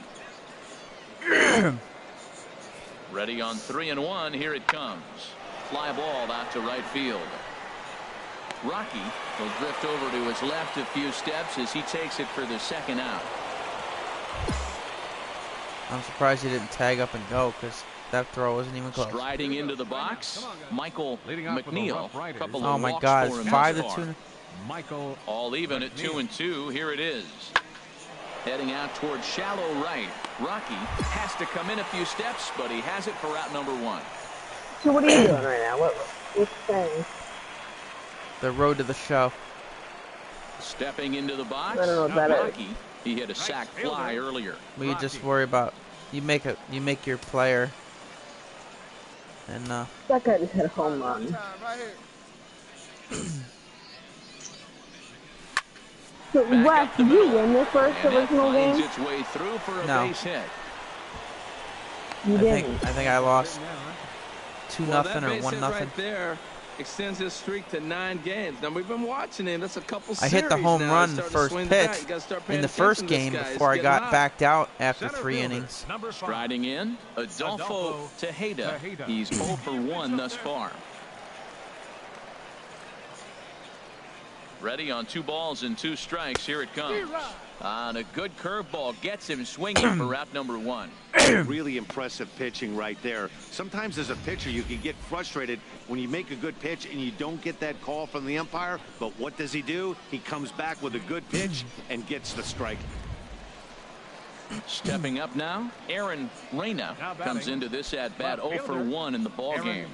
Ready on 3-1. Here it comes. Fly ball out to right field. Rocky will drift over to his left a few steps as he takes it for the second out. I'm surprised he didn't tag up and go because that throw wasn't even close. Striding into the box, Michael McNeil. Couple Oh of my walks God, for it's him 5-2. Michael. All even at 2-2. Here it is. Heading out towards shallow right. Rocky has to come in a few steps, but he has it for route number 1. So what are you doing right now? What's saying? The road to the show. Stepping into the box. I don't know what that is. Rocky, he hit a sac fly earlier. We just worry about you make your player, and That guy just hit a home run. So, Wes, did you win the first original game? Its way through for a No. base hit. You didn't. I think I lost 2-0 that or base hit 1-0. right there extends his streak to 9 games. Now we've been watching him. That's a couple I hit the series home now. run He's starting to first swing pitch back. You gotta start paying in the first attention to game this guy. before I He's got getting hot. backed out after Center 3 fielder, innings. number 5. Striding in, Adolfo Tejeda. He's 0 for 1 thus far. Ready on 2 balls and 2 strikes. Here it comes. On a good curveball gets him swinging for route number 1. Really impressive pitching right there. Sometimes as a pitcher you can get frustrated when you make a good pitch and you don't get that call from the umpire. But what does he do? He comes back with a good pitch and gets the strike. Stepping up now, Aaron Reyna comes into this at bat 0 for 1 in the ball game.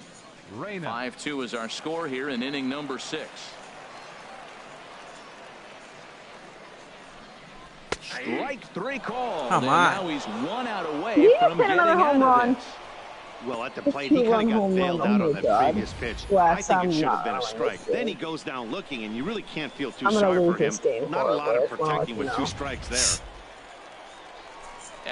5-2 is our score here in inning number 6. Strike 3 call. Come on. Now he's 1 out away He from hit getting another out home of run. this. Well, at the plate, he kind of got bailed out on that previous pitch. I think it should have been a strike. Then he goes down looking, and you really can't feel too sorry for him. Not a lot of protecting with 2 strikes there.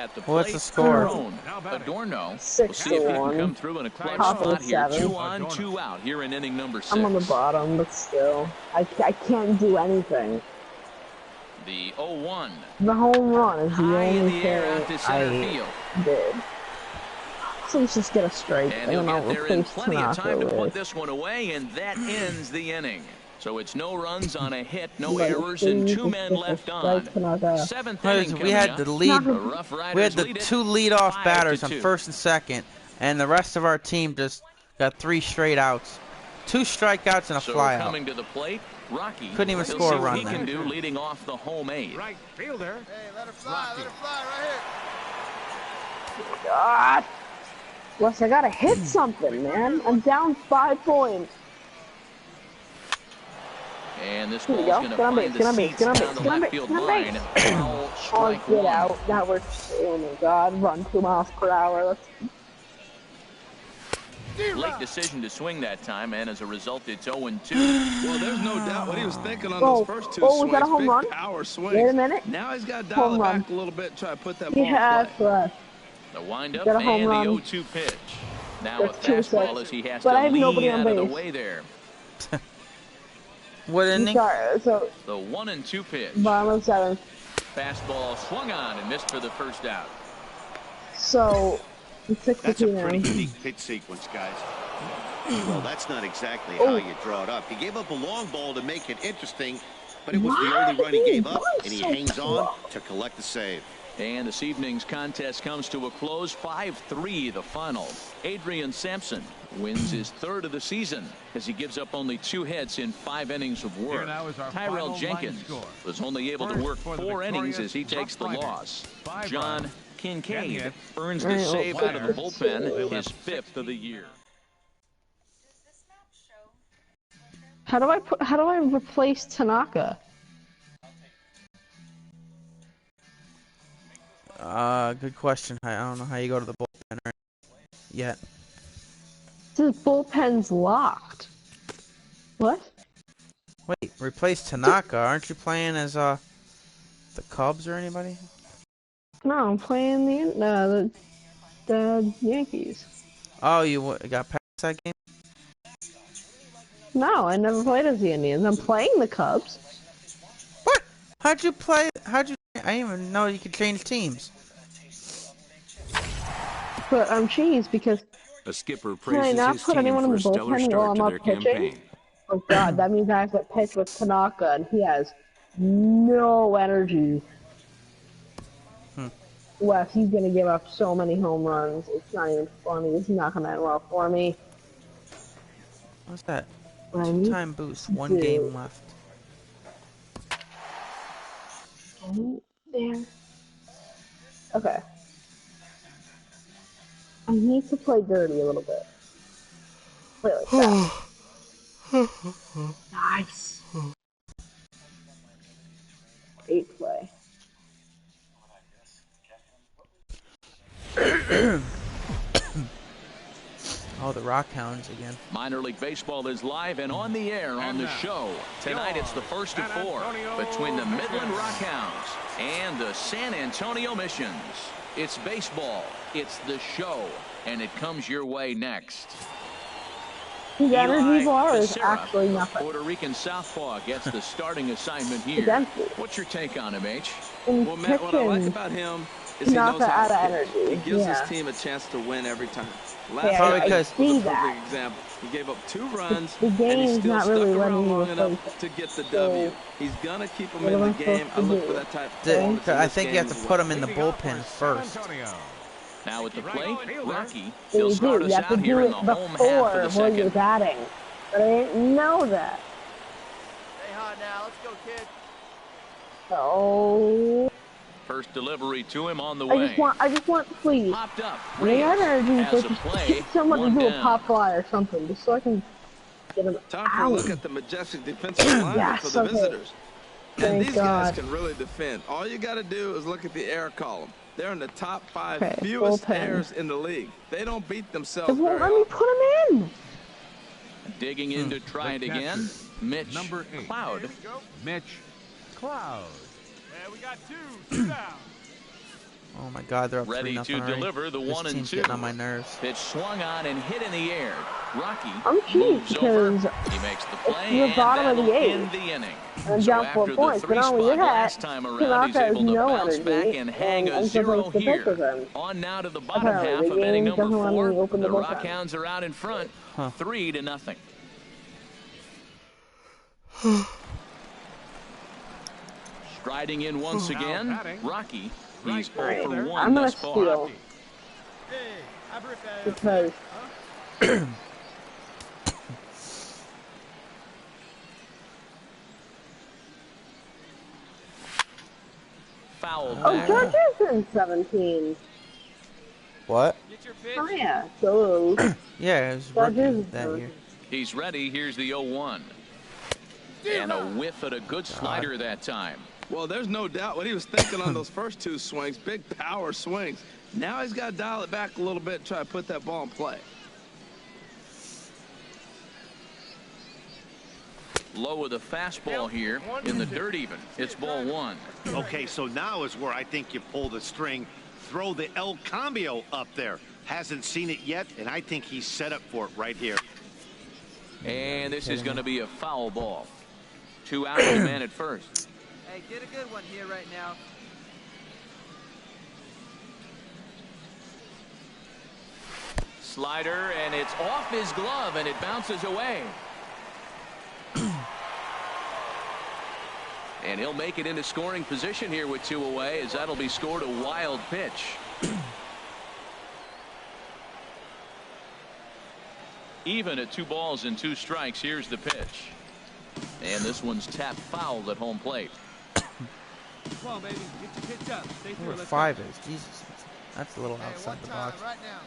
At the What's plate, the score? Adorno. We'll 6 see if he to can 1. come through in a clutch Top of spot the here. 7. 2 on, 2 out here in inning number 6. I'm on the bottom, but still. I can't do anything. The 0-1. The home run is the High in only the air out to thing center I field. did. So let's just get a strike, And and he'll then I'll get there in replace plenty of time Tanaka to put with. this one away, and that ends the inning. So it's no runs on a hit, no Like, errors, and please 2 men just left on. strike Tanaka. 7th inning We coming had up. the lead. The Rough We Riders had the lead it 2 leadoff batters on 5-2. first and second, and the rest of our team just got 3 straight outs, 2 strikeouts and a So flyout. coming to the plate, Rocky. Couldn't even He'll score see a what run he there. can do leading off the home 8. Right fielder. Hey, let it fly right here. God. Wes, I gotta hit something, man. I'm down 5 points. And this Here we ball's go. going to Get on find base, get the on base, seats get on down base, the get on left base, field get on line. base. Foul, Oh, strike get 1. out. That was, oh my God, run 2 miles per hour. Let's Late decision to swing that time, and as a result, it's 0-2. Well, there's no doubt what he was thinking on Oh, those first 2 oh, was swings. that a home Big run? power swings. Wait a minute. Now he's got to dial Home it run. back a little bit, try to put that ball Yeah, in play. correct. The windup Got a and home the run. 0-2 pitch. Now a That's 2 fastball sets. as he has But I to have lean nobody on out of the base. way there. What inning? Sorry, so The 1-2 pitch. bottom of 7. Fastball swung on and missed for the first out. So it's 6 That's a to 2 pretty now. unique pitch sequence, guys. Well, that's not exactly how you draw it up. He gave up a long ball to make it interesting, but it was the Why only run he are gave you up, going and he so hangs on tough? to collect the save. And this evening's contest comes to a close. 5-3 the final. Adrian Sampson wins his 3rd of the season as he gives up only 2 hits in 5 innings of work. Here now is our Tyrell final Jenkins line score. was only able to First work for the 4 innings victorious as he takes the Rough Riders. loss. 5 John runs. Kincaid Ten earns hits. the save out of the Players. bullpen, his 5th of the year. How do I replace Tanaka? Good question. I don't know how you go to the bullpen yet. The bullpen's locked. What? Wait, replace Tanaka? Aren't you playing as the Cubs or anybody? No, I'm playing the Yankees. Oh, you got past that game? No, I never played as the Indians. I'm playing the Cubs. What? How'd you play? I didn't even know you could change teams. But I'm cheesed because A skipper can I praises not his put team anyone for in a the stellar bullpen while start I'm to up their pitching? campaign. Oh God, that means I have to pitch with Tanaka, and he has no energy. Wes, he's gonna give up so many home runs. It's not even funny. It's not gonna end well for me. What's that? What I need Two-time boost. to One do- game left. There. Okay. I need to play dirty a little bit. Play like that. Nice. 8 play. Oh, the Rockhounds again. Minor League Baseball is live and on the air on the show. Tonight it's the first of 4 between the Midland Rockhounds and the San Antonio Missions. It's baseball, it's the show, and it comes your way next. His energy bar is Becerra, actually nothing. Puerto Rican southpaw gets the starting assignment here. Empty. What's your take on him, H? Well, Matt, what I like about him is he knows how to pitch. He gives his team a chance to win every time. Last Probably night because was a perfect example. He gave up 2 runs, The and he game's still not stuck really around letting long you enough play. to get the W. He's going to keep him What in am the I game. supposed I to look do? for that type of performance in I this think you game have to as put well. him in the bullpen first. Now at the plate, Rocky. You He'll start do. us You have to out here do in it the home half before of the while you're second. batting. But I didn't know that. Stay hot now. Let's go, kid. So First delivery to him on the I way. just want please. Popped up. When you have energy, Has a just play. get someone to 1 do a down. pop fly or something, just so I can get him Time for a out. look at the majestic defensive lineup Yes, for the okay. visitors. And Thank these God. guys can really defend. All you got to do is look at the error column. They're in the top 5 Okay, fewest bullpen. errors in the league. They don't beat It themselves won't very let me often. put him in. Digging in to try it again. Mitch Number 8. Cloud. Here we go. Mitch Cloud. And we got 2 down. Oh my God, they're up Ready 3-0 to already. deliver the This 1 and team's 2. getting on my nerves. Pitch swung on and hit in the air. Rocky I'm cheap moves over. because He makes the play the and bottom of the that'll 8th. end the inning. I'm So down 4 after the points, but 3 not only spot that, last time around, he's Tanaka has able to no bounce energy back and hang a I'm 0 supposed to pitch with here. him. On now to the bottom Apparently, half the of inning game number doesn't let me 4. open The the bullpen. Rockhounds are out in front, 3-0. Striding in once again, Rocky. He's 0 for 1 I'm gonna thus far. steal Hey, I ripped that up. because Foul oh, back. Judge is in 17. What? Get your pitch. Oh yeah, so Yeah, it was Judge rookie is that year. He's ready. Here's the 0-1. And a whiff at a good slider that time. Well, there's no doubt what he was thinking on those first 2 swings. Big power swings. Now he's got to dial it back a little bit and try to put that ball in play. Low with a fastball here in the dirt even. It's ball 1. Okay, so now is where I think you pull the string. Throw the El Cambio up there. Hasn't seen it yet, and I think he's set up for it right here. And this is going to be a foul ball. 2 out and a man at first. Hey, get a good one here right now. Slider, and it's off his glove, and it bounces away. And he'll make it into scoring position here with 2 away, as that'll be scored a wild pitch. Even at 2 balls and 2 strikes, here's the pitch. And this one's tapped foul at home plate. Come on, baby. Get your pitch up. Stay through. Where Let's 5 go. is. Jesus. That's a little Hey, outside one the time, box. right now.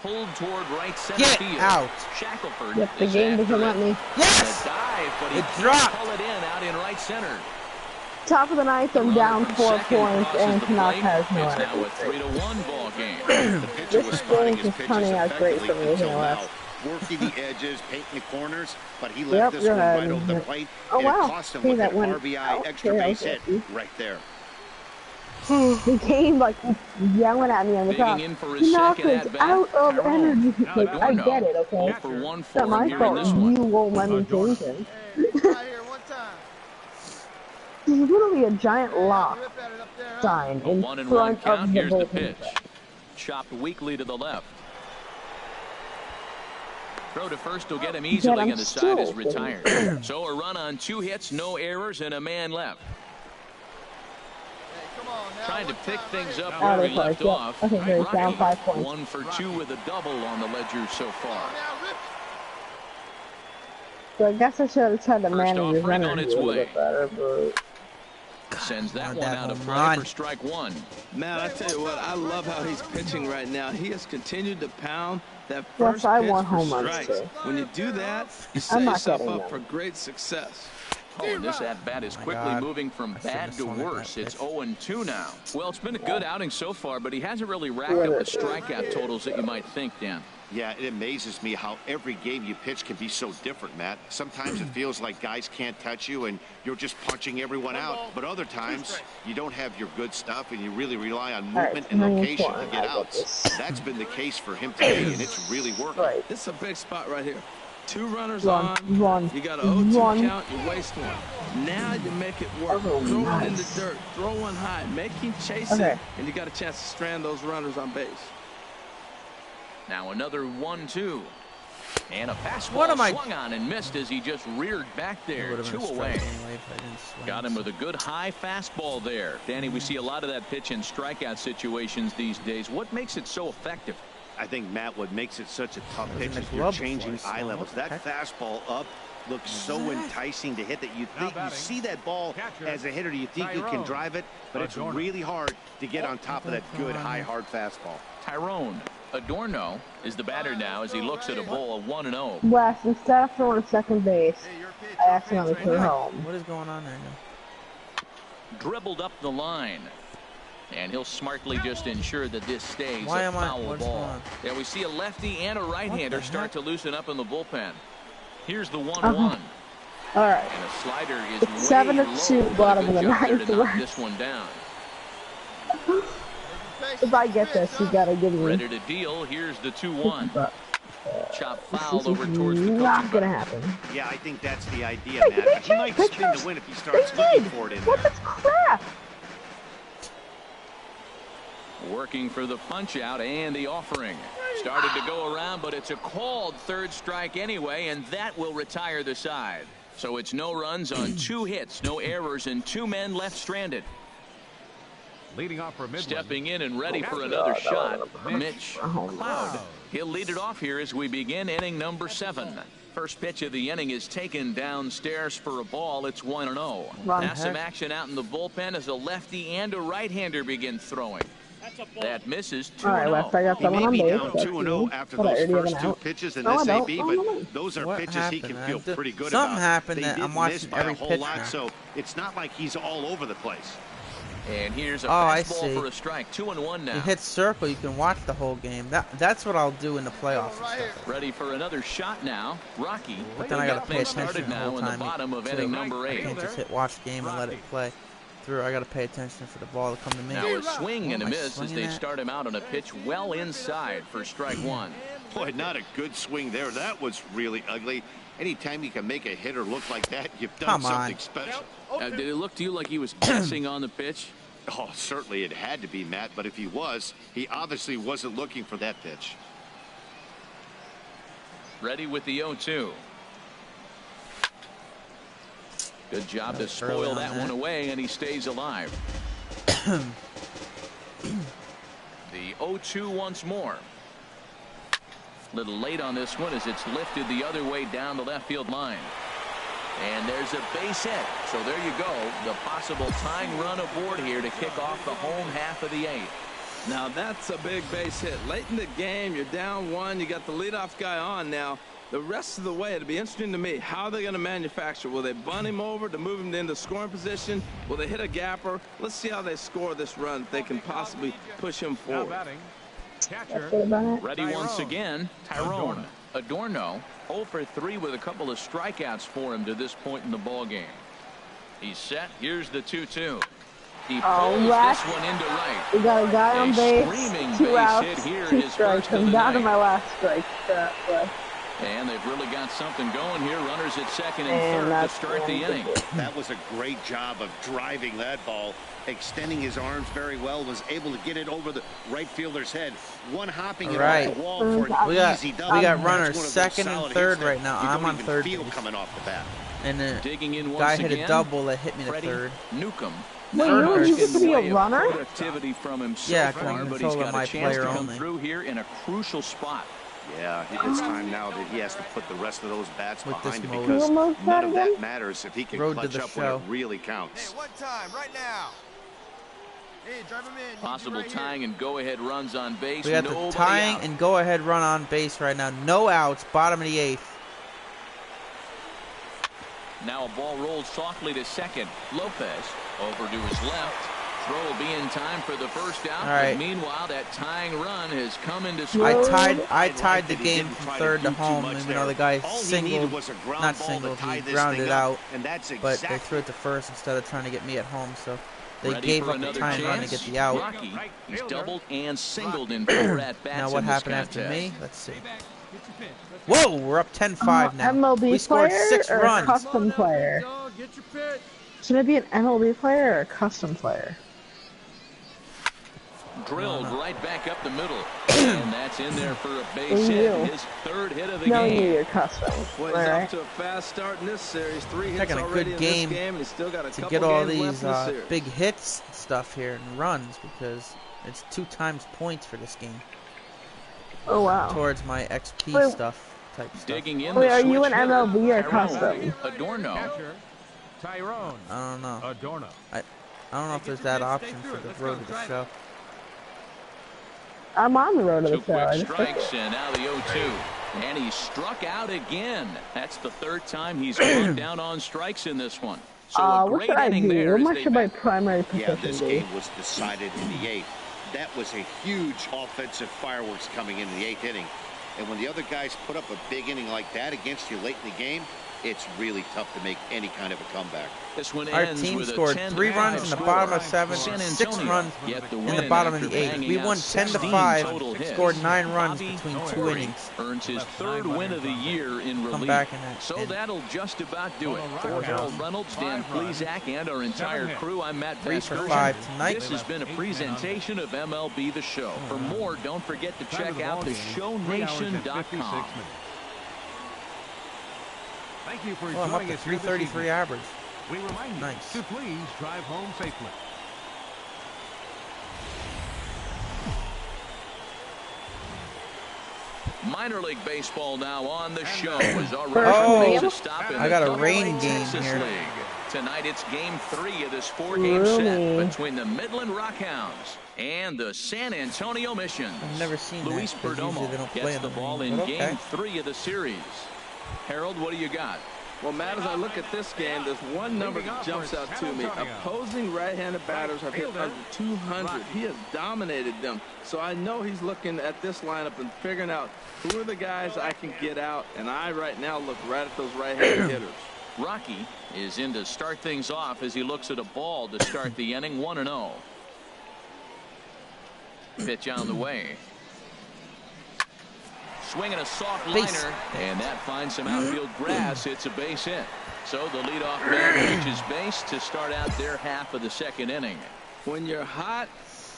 Pulled toward right center Get field. out. Shackelford yep, the is game after doesn't let it. me. A Yes! dive, but he It can't dropped. pull it in out in right center. Top of the ninth, I'm down 4 points, and Tanaka has no It's now a energy. 3-1 ball game. The pitcher was This spotting game his is pitches turning out great for effectively me until here, now. Wes. Working the edges, painting the corners, but he Yep, left this you're one right. right over the plate. Oh, and wow. it cost him See, with that an went RBI out. extra Okay, base okay. hit right there. He came like yelling at me on the Digging top. in for his second Tanaka's at-bat, out of Tyrone energy. Like, I get it, okay? 0 for 1 It's for not him my here in fault. this one. You won't let me change him. Hey, right here, one time. This is literally a giant Hey, lock rip at it up there, huh? sign A in 1-1 front count. of the Here's the bullpen. pitch. Chopped weakly to the left. Throw to first will get him easily, I'm and the side is still retired. So a run on 2 hits, no errors, and a man left. Hey, come Trying to pick things up Out where of he the left park, off. yep. Okay, here, he's down Rocky, 5 points. 1 for 2 with a double on the ledger so far. So I guess I should have tried to First manage his offering on energy its a little way. bit better, but... Sends that wanted one that out of home play run. for strike 1. Man, I tell you what, I love how he's pitching right now. He has continued to pound that Yes, first I pitch want for home runs strikes. too. When you do that, you set I'm not yourself getting up them. for great success. Oh, and this at-bat is quickly God. moving from I shouldn't bad have to swung at that worse. It's pitch. 0-2 now. Well, it's been a good outing so far, but he hasn't really racked up the strikeout totals that you might think, Dan. Yeah, it amazes me how every game you pitch can be so different, Matt. Sometimes it feels like guys can't touch you and you're just punching everyone out. But other times, you don't have your good stuff and you really rely on movement and location to get outs. That's been the case for him today, and it's really working. Right. This is a big spot right here. 2 runners Run, on. run, You got a 0-2 run. count. You waste one. Now you make it work. Oh, Throw one in the nice. dirt. Throw one high. Make him chase Okay. it, and you got a chance to strand those runners on base. Now another 1-2. And a fastball What am I- swung on and missed as he just reared back there. Would've been 2 a strike away. anyway if I didn't swing. Got him with a good high fastball there. Danny, we see a lot of that pitch in strikeout situations these days. What makes it so effective? I think, Matt, what makes it such a tough It was in pitch the is you're glove changing before I eye swung. levels. What the That heck? fastball up looks so enticing to hit that you think you batting, see that ball catcher, as a hitter, you think you can Tyrone. drive it, but it's Adorno. really hard to get on top of that good high hard fastball. Tyrone Adorno is the batter now as he looks at a ball of 1-0. Wes, instead of throwing to second base, I accidentally threw home. What is going on there now? Dribbled up the line. And he'll smartly just ensure that this stays Why a am I- foul what's ball. going on? Yeah, we see a lefty and a right-hander What the start heck? to loosen up in the bullpen. Here's the 1-1. All right. And a slider is It's way 7-2 low, but a bottom good of the job there ninth to knock inning. this one down. If I get this, you gotta give me. Ready to deal. Here's the 2-1. But Chop this foul is over towards the not coaching gonna bench. happen. Yeah, I think that's the idea, Matt. But he might spin the win if he starts looking for it in What there. the crap? Working for the punch out and the offering. Started to go around, but it's a called third strike anyway, and that will retire the side. So it's no runs on 2 hits, no errors, and 2 men left stranded. Leading off for Midland. Stepping in and ready for another shot, Mitch Oh, Cloud. He'll lead it off here as we begin inning number 7. First pitch of the inning is taken downstairs for a ball. It's 1-0. Run. Now some action out in the bullpen as a lefty and a right-hander begin throwing. That misses 2-0. All right, Wes, I got He someone may on be base. down That's 2-0 you. after But I those already have first an 2 out. pitches in No, I this don't. AB, No, no, no. but those are What pitches he happened? can I feel did- pretty good something about. happened They that I'm didn't watching miss by every a whole pitch lot, now. so it's not like he's all over the place. And here's a Oh, I fastball see. for a strike. 2-1 now. You hit circle, you can watch the whole game. That's what I'll do in the playoffs and stuff. Ready for another shot now. Rocky. But then I gotta got pay things attention started the now whole in the time. bottom of too. inning number I 8. can't just hit watch the game and let it play through. I gotta pay attention for the ball to come to me. Now a swing and a Am I miss as swinging they that? start him out on a pitch well inside for strike 1. Boy, not a good swing there. That was really ugly. Anytime you can make a hitter look like that, you've done Come on. something special. Did it look to you like he was guessing on the pitch? Oh, certainly it had to be, Matt, but if he was, he obviously wasn't looking for that pitch. Ready with the 0-2. Good job to Early spoil on that that. one away, and he stays alive. The 0-2 once more. Little late on this one as it's lifted the other way down the left field line. And there's a base hit. So there you go. The possible tying run aboard here to kick off the home half of the 8th. Now that's a big base hit. Late in the game, you're down 1. You got the leadoff guy on now. The rest of the way, it'll be interesting to me. How are they going to manufacture? Will they bunt him over to move him into scoring position? Will they hit a gapper? Let's see how they score this run. If they can possibly push him Now forward. batting. Catcher. Ready once again, Tyrone Adorno 0 for 3 with a couple of strikeouts for him to this point in the ball game. He's set. Here's the 2-2. He pulls Wes. this one into right. We got a guy on A base, screaming 2 base outs, hit here, 2 his strikes. first of I'm the down to night. my last strike. And they've really got something going here. Runners at second and And third to that's start the inning. That was a great job of driving that ball, extending his arms very well, was able to get it over the right fielder's head. One hopping it Right. off the wall for an We got- easy we double. got That's runners one of those second and solid third hits that right now. you I'm don't on even third feel base. coming off the bat. And the Digging in once guy hit again. a double that hit me to Freddie third. Newcomb Wait, Third you get to be a way of runner? productivity from him so Yeah, far, can but he's control got my a chance to player come only. through here in a crucial spot. Yeah, it's time now that he has to put the rest of those bats With behind this him mode. because Who almost none got of again? that matters if he can Road to clutch the up when show. it really counts. Hey, one time, right now. Hey, drive him in. Possible Right tying and go-ahead runs on base. We got the Nobody tying out. and go-ahead run on base right now. No outs. Bottom of the 8th. Now a ball rolled softly to second. Lopez over to his left. Throw will be in time for the first out. All right. But meanwhile, that tying run has come into I score. tied the that he game didn't from try third to do too home, much even there. though the guy All he singled, needed was a ground not ball to singled, tie he this grounded thing out, up, and that's but exactly they threw it to first instead of trying to get me at home, so they Ready gave for up the another tying run to chance? get the out. Rocky, he's doubled and singled in 4 at-bats Now what in this happened after contest. me? Let's see. Whoa, we're up 10-5 now. MLB We scored player 6 or runs. custom player? Get your pitch. Should it be an MLB player or a custom player? Drilled right back up the middle. And that's in there for a base hit. His 3rd hit of the No, game. you're custom. Well, he's off to a fast start in this series. 3 hits Taking a already good in game this game, and he's still got a to couple get all games these left in the series. big hits and stuff here and runs because it's 2 times points for this game Oh, wow. towards my XP Wait. stuff type stuff. Digging in Wait, the are you switch an hitter, MLB or Tyrone custom? Adorno. Catcher, Tyrone I don't know. Adorno. I don't know if there's that option for the road to the show. I'm on the road to 2 the show. I quick just strikes and now the 0-2. And he struck out again. That's the 3rd time he's gone down on strikes in this one. So a what great should I inning do? there What as much they should my back- primary Yeah, position this be? game was decided in the 8th. That was a huge offensive fireworks coming into the 8th inning. And when the other guys put up a big inning like that against you late in the game, it's really tough to make any kind of a comeback. This one Our ends team with a scored 10-5 3 runs in the score. bottom of 7, San 6 Antonio runs get the in win the bottom of after the 8th. banging We out won 16 10-5, total hits. scored 9 runs Bobby between 2 Torrey innings. earns his 3rd win of the year in Come relief. back in that So inning. that'll just about do it. For Harold Reynolds, Dan Plesac, and our entire crew, I'm Matt 3 for Vasgersian. 5 tonight. This has been a presentation of MLB The Show. For more, don't forget to check out theshownation.com. Thank you for Oh, I'm up joining to us here this 333 evening. average. We remind you Nice. to please drive home safely. Minor League Baseball now on the show is Oh, already makes a stop in I the got a Double-A rain game Texas here. League. Tonight it's game 3 of this 4-game set between the Midland Rockhounds and the San Antonio Missions. I've never seen that, Luis 'cause Perdomo usually they don't play gets in the the ball rain, in but okay. game 3 of the series. Harold, what do you got? Well, Matt, as I look at this game, there's one number that jumps out to me. Opposing right-handed batters have hit under 200. He has dominated them. So I know he's looking at this lineup and figuring out who are the guys I can get out. And I right now look right at those right-handed hitters. Rocky is in to start things off as he looks at a ball to start the inning 1-0. Pitch on the way. Swinging a soft liner, and that finds some outfield grass. It's a base hit. So the leadoff man reaches base to start out their half of the 2nd inning. When you're hot,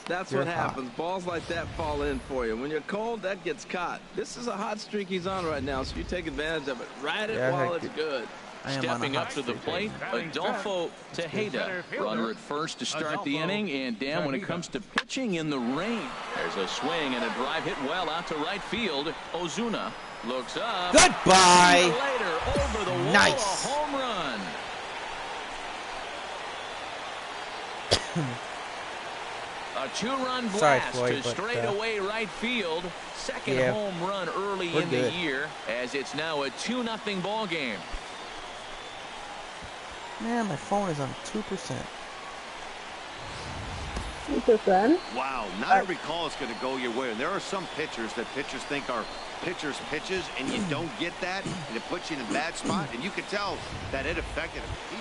that's what happens. Balls like that fall in for you. When you're cold, that gets caught. This is a hot streak he's on right now, so you take advantage of it. Ride it while it's good. Stepping up to the plate, Adolfo Tejeda, runner at first to start the inning. And Dan, when it comes to pitching in the rain, there's a swing and a drive hit well out to right field. Ozuna looks up. Goodbye. Later, over the wall, Nice. a home run. A 2-run blast Floyd, to straightaway right field. Second home run early in the year, as it's now a 2-0 ball game. Man, my phone is on 2%. 2%? Wow, not every call is going to go your way. And there are some pitchers that pitchers think are pitchers' pitches, and you don't get that, and it puts you in a bad spot. And you can tell that it affected him.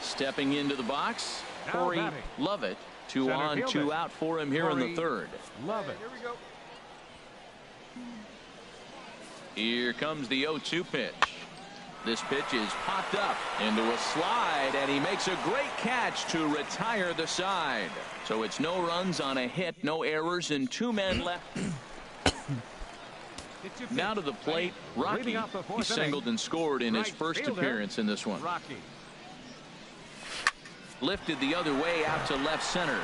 Stepping into the box, Corey Lovett. 2 on, 2 out for him here in the 3rd. Love it. Here we go. Here comes the 0-2 pitch. This pitch is popped up into a slide, and he makes a great catch to retire the side. So it's no runs on a hit, no errors, and 2 men left. Now to the plate, Rocky. He singled and scored in his first appearance in this one. Rocky. Lifted the other way out to left center.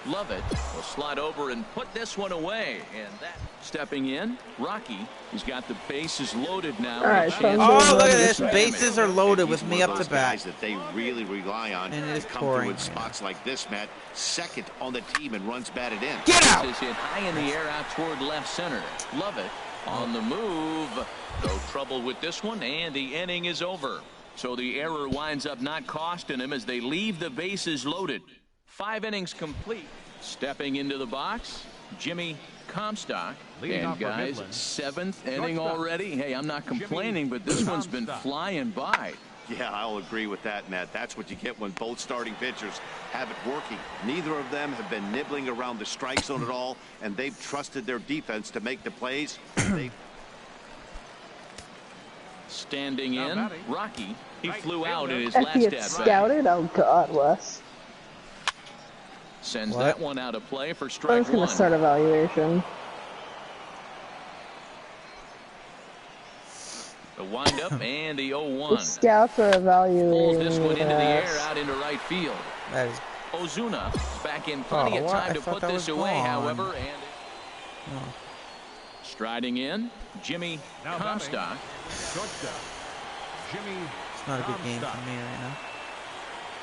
Lovett will slide over and put this one away. And that stepping in, Rocky, who's got the bases loaded now. All right, oh, look at this. Bases are loaded with me up to bat. That they really rely on and it is come pouring through in spots like this, Matt. Second on the team and runs batted in. Get out! This is hit high in the air out toward left center. Lovett on the move. No trouble with this one, and the inning is over. So the error winds up not costing him as they leave the bases loaded. 5 innings complete. Stepping into the box, Jimmy Comstock. And guys, 7th inning already. Hey, I'm not complaining, but this one's been flying by. Yeah, I'll agree with that, Matt. That's what you get when both starting pitchers have it working. Neither of them have been nibbling around the strike zone at all, and they've trusted their defense to make the plays. Standing in, Rocky. He flew out in his If last he at had bat. scouted, oh God, Wes. Sends that one out of play for I strike was going one. to start evaluation. The windup and the The 0-1. scouts are Pulls evaluating this one into the air us. out into right field. That is. Ozuna back in plenty of time to put this away, however. And striding in, Jimmy Comstock. Shortstop, Jimmy. It's not a good game for me right now.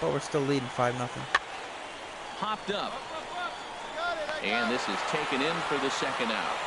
But we're still leading 5-0. Popped up. And this is taken in for the second out.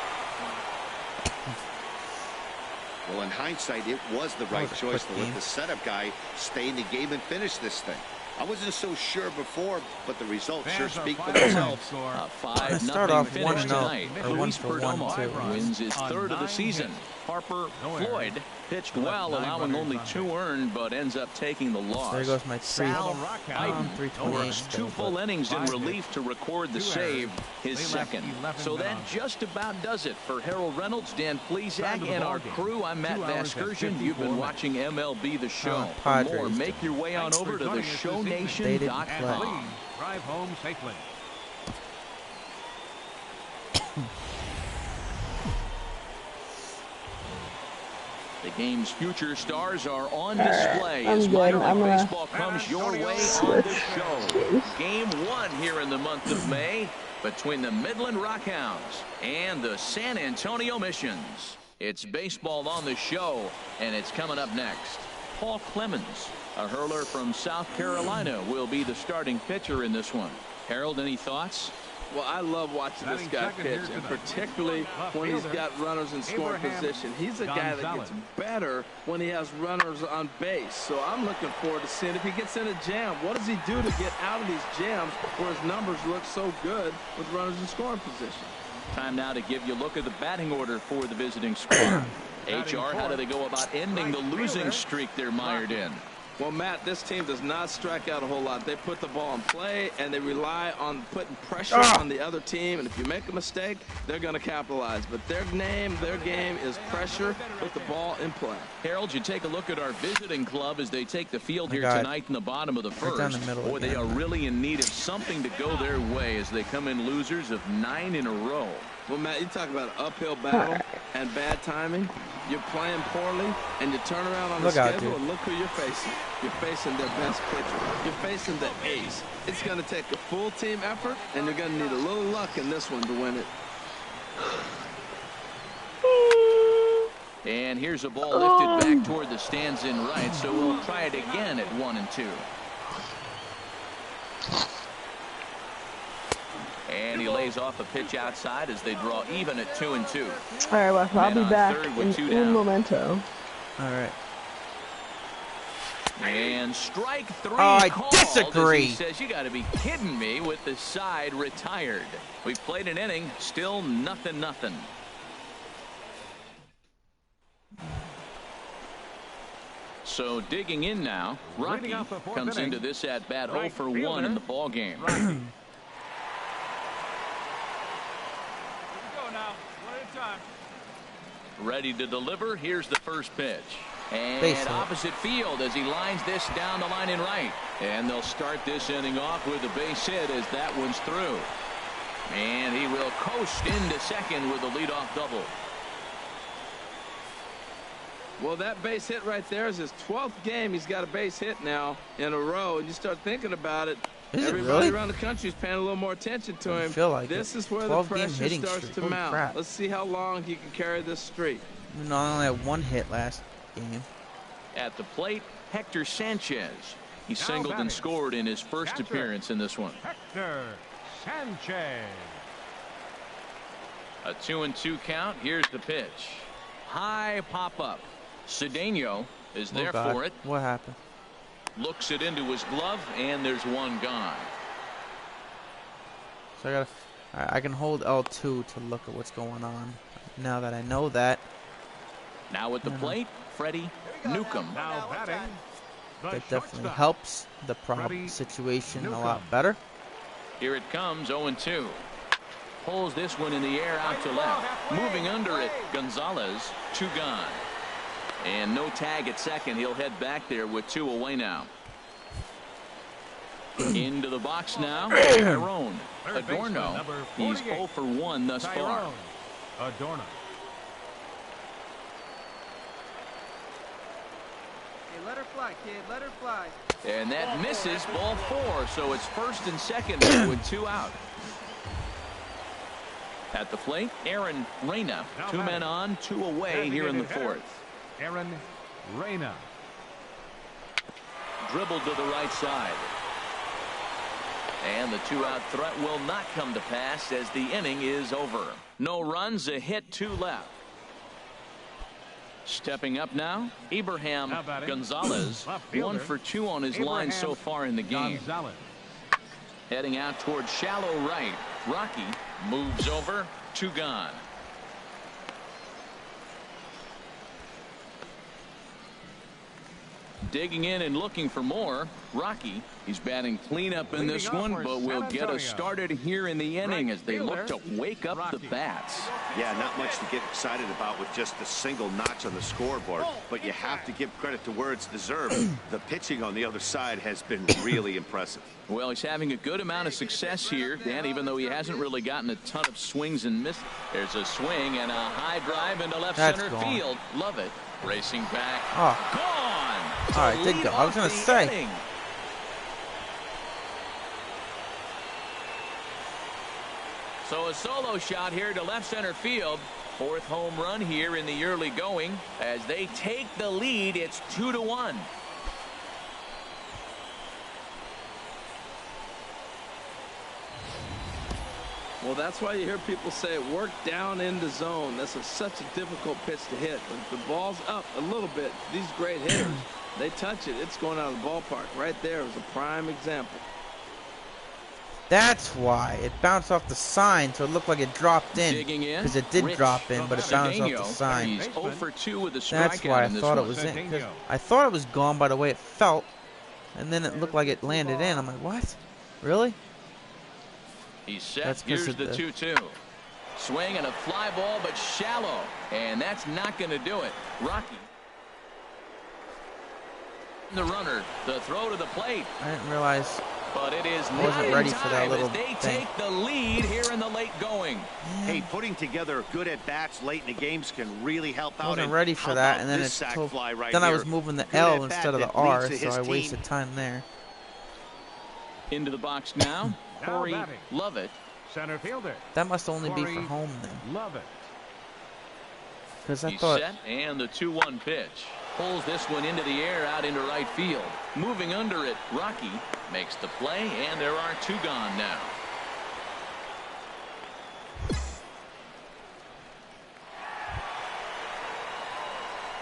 Well, in hindsight, it was the right choice to let the setup guy stay in the game and finish this thing. I wasn't so sure before, but the results sure speak for themselves. A 5-0 start off finish 1-0, tonight. or 1 Luis for 1 Perdomo too. wins his 3rd of the season. Harper Floyd pitched well, allowing only 2 earned, but ends up taking the loss. There goes my Sal Biden 328 works 2 full innings in relief to record the save, his second. So that just about does it for Harold Reynolds, Dan Plesac, and our crew. I'm Matt Vasgersian. You've been watching MLB The Show. For more, make your way on over to theshownation.com. Drive home safely. The game's future stars are on display I'm as good. minor I'm league gonna baseball comes your way on the show. Game 1 here in the month of May between the Midland Rockhounds and the San Antonio Missions. It's baseball on the show, and it's coming up next. Paul Clemens, a hurler from South Carolina, will be the starting pitcher in this one. Harold, any thoughts? Well, I love watching this guy pitch, and particularly when he's got runners in scoring position. He's a guy that gets better when he has runners on base. So I'm looking forward to seeing if he gets in a jam. What does he do to get out of these jams where his numbers look so good with runners in scoring position? Time now to give you a look at the batting order for the visiting squad. HR, how do they go about ending the losing streak they're mired in? Well, Matt, this team does not strike out a whole lot. They put the ball in play, and they rely on putting pressure on the other team. And if you make a mistake, they're going to capitalize. But their game is pressure with the ball in play. Harold, you take a look at our visiting club as they take the field here tonight in the bottom of the first. Boy, they are really in need of something to go their way as they come in losers of 9 in a row. Well, Matt, you talk about uphill battle and bad timing. You're playing poorly, and you turn around on the schedule and look who you're facing. You're facing their best pitcher. You're facing the ace. It's going to take a full team effort, and you're going to need a little luck in this one to win it. And here's a ball lifted back toward the stands in right, so we'll try it again at 1-2. And he lays off a pitch outside as they draw even at 2-2. All right, Wes, I'll be back in un momento. All right. And strike 3. Oh, I disagree. He says, you got to be kidding me, with the side retired. We played an inning, still 0-0. So digging in now, Rocky comes into this at bat 0 for 1 in the ball game. Ready to deliver. Here's the first pitch. And opposite field as he lines this down the line in right. And they'll start this inning off with a base hit as that one's through. And he will coast into second with a leadoff double. Well, that base hit right there is his 12th game. He's got a base hit now in a row. And you start thinking about it. Is it Everybody really? around the country is paying a little more attention to him. I feel like this it. is where the 12-game pressure hitting starts streak. to Holy mount. crap. Let's see how long he can carry this streak. You know, I only had 1 hit last game. At the plate, Hector Sanchez. He singled and scored in his first appearance in this one. Hector Sanchez. A 2-2 count. Here's the pitch. High pop-up. Cedeno is there for it. What happened? Looks it into his glove, and there's one gone. So I can hold L2 to look at what's going on. Now that I know that. Now at the plate, Freddie Newcomb. Now batting. That definitely helps the problem situation a lot better. Here it comes, 0-2. Pulls this one in the air out to left. Moving under it, Gonzalez, 2 gone. And no tag at second. He'll head back there with 2 away now. Into the box now, Tyrone Adorno. He's 0 for 1 thus far. Adorno. Let her fly, kid. Let her fly. And that misses, ball 4. So it's first and second with 2 out. At the plate, Aaron Reyna. 2 men on, 2 away here in the 4th. Aaron Reyna. Dribbled to the right side. And the 2-out threat will not come to pass as the inning is over. No runs, a hit, 2 left. Stepping up now, Abraham Gonzalez. 1 for 2 on his line so far in the game. Gonzalez. Heading out towards shallow right. Rocky moves over, 2 gone. Digging in and looking for more. Rocky, he's batting cleanup in this one, but will get us started here in the inning as they look to wake up the bats. Yeah, not much to get excited about with just a single notch on the scoreboard, but you have to give credit to where it's deserved. The pitching on the other side has been really impressive. Well, he's having a good amount of success here, Dan, even though he hasn't really gotten a ton of swings and misses. There's a swing and a high drive into left center field. Love it. Racing back. Gone. All right, did go. I was going to say. Inning. So a solo shot here to left center field. 4th home run here in the early going. As they take the lead, it's 2-1. Well, that's why you hear people say work down in the zone. That's such a difficult pitch to hit. But if the ball's up a little bit, these great hitters, they touch it, it's going out of the ballpark. Right there is a prime example. That's why it bounced off the sign, so it looked like it dropped in. Because it did drop in, but it bounced off the sign. He's 0 for 2 with a strikeout. That's why I thought it was in. 'Cause I thought it was gone by the way it felt, and then it looked like it landed in. I'm like, what? Really? He's set. Here's the 2-2. Swing and a fly ball, but shallow. And that's not going to do it. Rocky. The runner. The throw to the plate. I didn't realize. But it is I wasn't ready for that little they thing. take the lead here in the late going. Hey, putting together good at-bats late in the games can really help out. I wasn't ready for that, and then it's then I was moving the L instead of the R, so I wasted time there. Into the box now. Corey Lovett. Center fielder. That must only be for home then. Lovett. Because I He's thought. set, and the 2-1 pitch. Pulls this one into the air out into right field. Moving under it, Rocky makes the play, and there are 2 gone now.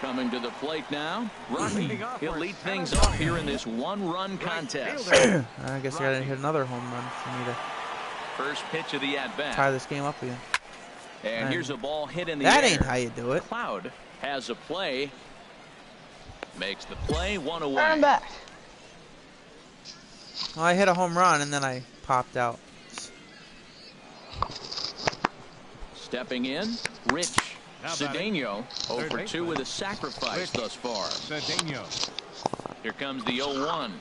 Coming to the plate now, Rocky. He'll lead things off here in this 1-run contest. I guess I gotta hit another home run for me to First pitch of the at-bat. tie this game up again. And here's a ball hit in the That air. ain't how you do it. Cloud has a play. Makes the play, 1 away. I'm back. Well, I hit a home run and then I popped out. Stepping in, Rich Cedeno. 0 for 2 with a sacrifice thus far. Cedeno. Here comes the 0-1.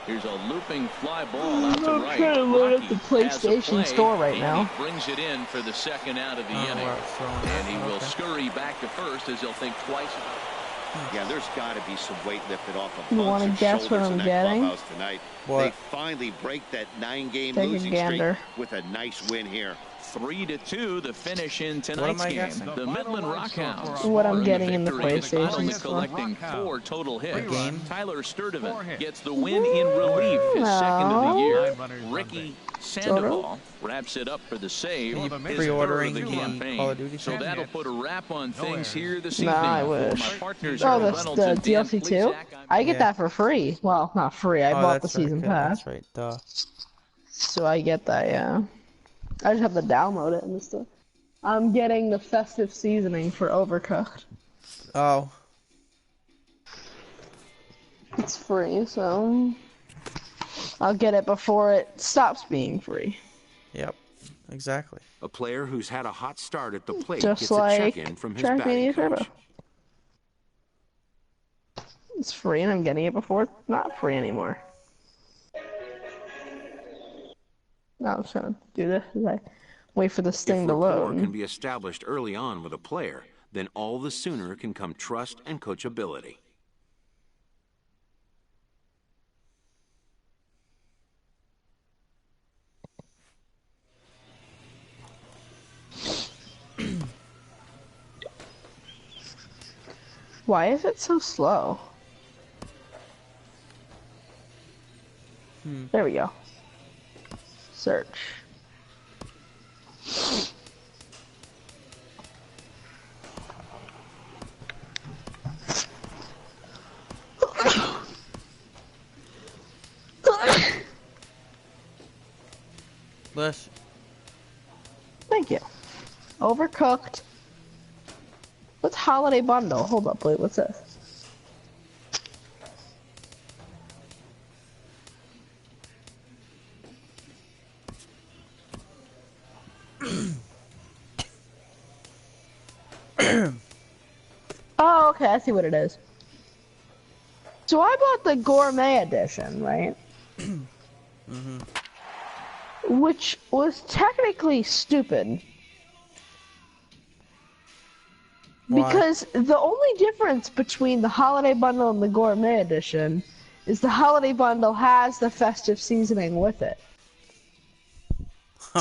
Here's a looping fly ball out to I'm right. trying to load up Rocky the has a PlayStation play, Store right and now. he brings it in for the second out of the inning. Wow, And he will scurry back to first as he'll think twice about it. Yeah, there's got to be some weight lifted off of You bunch wanna of guess what shoulders I'm in that getting? clubhouse tonight. What? They finally break that 9-game Take a losing streak gander. with a nice win here. 3-2, the finish in am tonight's I game. guessing? The Midland Rockhounds. What I'm earn the getting in the victory despite PlayStation only Store. collecting 4 total hits. game? Tyler Sturdivant gets the win in relief, his second of the year. Ricky Sandoval wraps it up for the save. Are you his pre-ordering third of the the campaign. Call of Duty So thing? that'll put a wrap on things here this Nah, evening. I For wish. my partners, Oh, Harold that's Reynolds the and Dan DLC too? Plesac, I get Yeah. that for free. Well, not free. I Oh, bought the that's right, season good, pass. That's right, duh. So I get that, yeah. I just have to download it and stuff. I'm getting the festive seasoning for Overcooked. Oh, It's free, so I'll get it before it stops being free. yep, exactly. A player who's had a hot start at the plate Just gets like a check-in from his Track batting Mania coach. Turbo. It's free and I'm getting it before it's not free anymore. Now I'm just gonna do this as I wait for this If thing to rapport can load. be established early on with a player, then all the sooner can come trust and coachability. Why is it so slow? There we go. Search. Bless. Thank you. Overcooked. What's holiday bundle? Hold up, wait, what's this? Oh, okay, I see what it is. So I bought the gourmet edition, right? Which was technically stupid. Why? Because the only difference between the holiday bundle and the gourmet edition is the holiday bundle has the festive seasoning with it.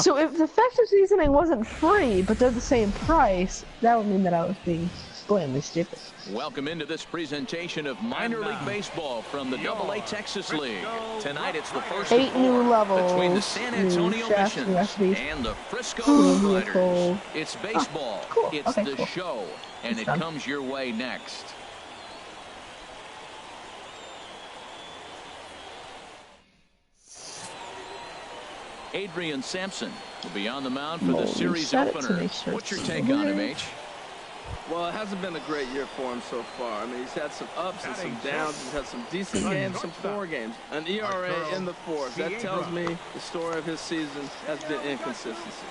So if the festive seasoning wasn't free, but they're the same price, that would mean that I was being blatantly stupid. Welcome into this presentation of minor league baseball from the AA Texas League. Tonight it's the first of 8 new 4 levels, between the San new Antonio chefs, new Missions recipes. and the Frisco New Riders. vehicle. It's baseball. cool. It's Okay, the cool. show, and it done. comes your way next. Adrian Sampson will be on the mound for the Moldy series said it to opener. me, sir. What's your take on him, H? Well, it hasn't been a great year for him so far. I mean, he's had some ups and some downs. He's had some decent games, some poor games. An ERA in the fours. That tells me the story of his season has been inconsistency.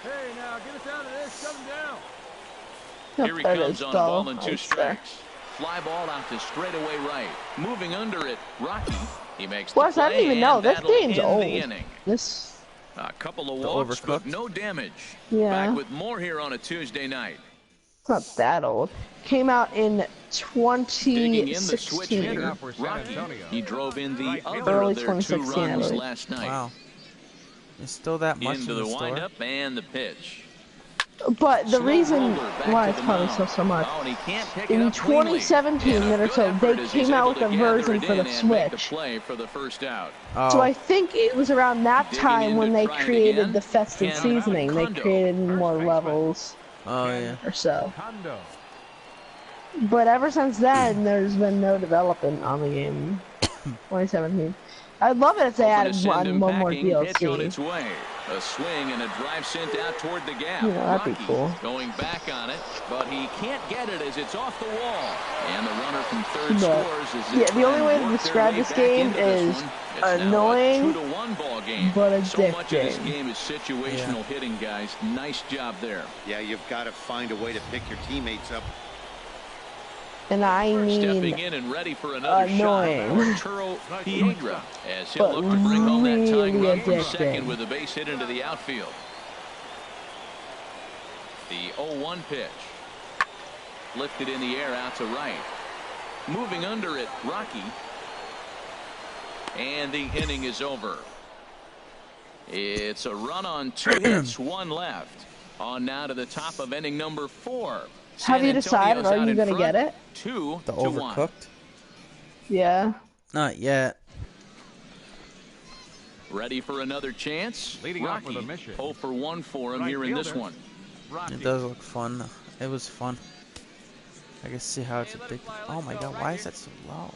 Hey, now get us out of this. Shut him down. Here he There it comes is, on a dull. ball and 2 It's there. strikes. Fly ball out to straightaway right. Moving under it, Rocky. He makes Plus, the I play, didn't even know. and This that'll game's end old. the inning. This, A couple of The walks, but Overcooked. no damage. Yeah. Back with more here on a Tuesday night. it's not that old. Came out in Digging in the switch 2016. hitter, for San Rocky. Antonio. He drove in the Right other fielder. Early of their 2 2016, I runs believe. last night. Wow. There's still that much Into in the the store? windup and the pitch. But the Slow reason roller back why to it's the probably mound. so much, Oh, and he can't pick it in up cleanly. 2017 And a or good so, effort they as he's came out able with to a gather version it for in the and make the Switch. play for the first out. Oh, So I think it was around that Digging time in when to they try it created again. the festive Ken seasoning. They Kondo. created more levels oh yeah. or so. Kondo. But ever since then, there's been no development on the game. 2017. I'd love it if they Hoping to added send him one more packing. Pitch on DLC. its way. A swing and a drive sent out toward the gap. Yeah, that'd be Rocky cool. going back on it, but he can't get it as it's off the wall. And the runner from third But, scores as yeah, the only way to work their describe way this back game into this is one. It's annoying, now a 2-1 ball game. but So much of this addicting. game is situational hitting, guys. Nice job there. Yeah, you've got to find a way to pick your teammates up. And I Stepping mean in and ready for another annoying. shot, Arturo Piedra, as he'll look to bring home that tying really run from addicting. second with a base hit into the outfield. The 0-1 pitch. Lifted in the air out to right. Moving under it, Rocky. And the inning is over. It's a run on 2 hits, 1 left. On now to the top of inning number 4. Have you decided, are you going to get it? 2-1. The overcooked? Yeah. Not yet. Ready for another chance? Leading off Rocky, with a mission. 0 for 1 for him Right here in this fielder. one. It does look fun. It was fun. I can see how it's a big. Oh my god, why is that so low?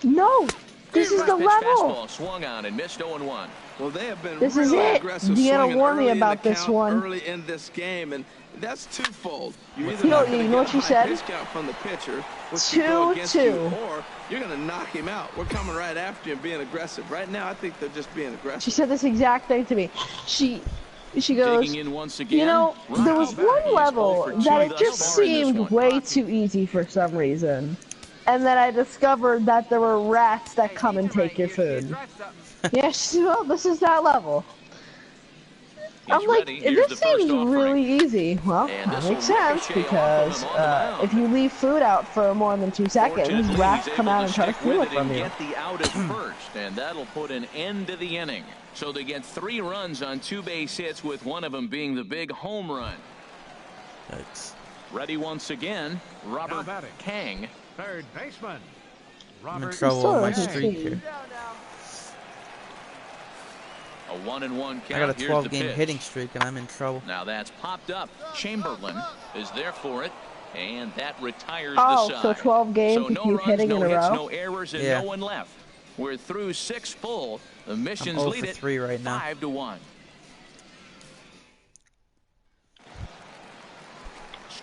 No! This is the Pitch level! fastball swung on and missed 0-1. Well, they have been This is really it. aggressive Deanna swinging warned me early in about the this count, one. early in this game, and that's twofold. You're either You know- not gonna you know get what she a high said? pitch count from the pitcher, which could go against 2-2. you, or you're going to knock him out. We're coming right after you and being aggressive. Right now, I think they're just being She aggressive. said this exact thing to me. She goes, Digging in once again. you know, there was Rocky. one He's level 0 for 2 that it thus just far in this seemed one. way too easy for some reason. And then I discovered that there were rats that come and take your food. Yes, well, this is that level. I'm He's like, ready. Here's the this first seems offering. really easy. Well, And that this makes will sense ricochet because off of him on the mound. if you leave food out for more than 2 seconds, Fortunately, rats he's come able out and try to stick steal with it from and you. get the out at first, and that'll put an end to the inning. So they get 3 runs on 2 base hits, with one of them being the big home run. Yikes. Ready once again, Robert batting. Kang. Third baseman. I'm in Robert trouble with my Still streak isn't here. A 1-1 count. I got a Here's 12 the game pitch. hitting streak and I'm in trouble. Now that's popped up. Chamberlain is there for it, and that retires Oh, the side. so 12 games So to no keep runs, hitting no in a hits, row? no errors, and Yeah. no one left. We're through 6 full. The Missions 0 lead for it 3 right now. 5-1.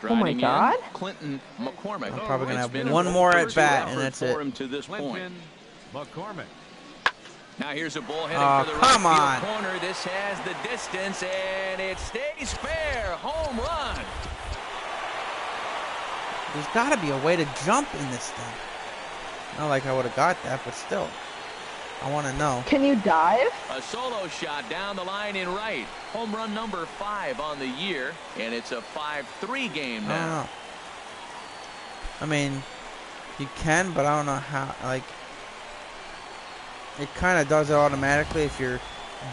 Oh my Striding God. in, Clinton McCormick. I'm probably gonna It's have been a one more first at bat, effort and that's for it. him to this point. Clinton McCormick. Now here's a ball heading Oh, for the come right on. field corner. This has the distance, and it stays fair. Home run. There's got to be a way to jump in this thing. Not like I would have got that, but still. I want to know. Can you dive? A solo shot down the line in right. Home run number 5 on the year, and it's a 5-3 game I don't now. know. I mean, you can, but I don't know how. Like, it kind of does it automatically if you're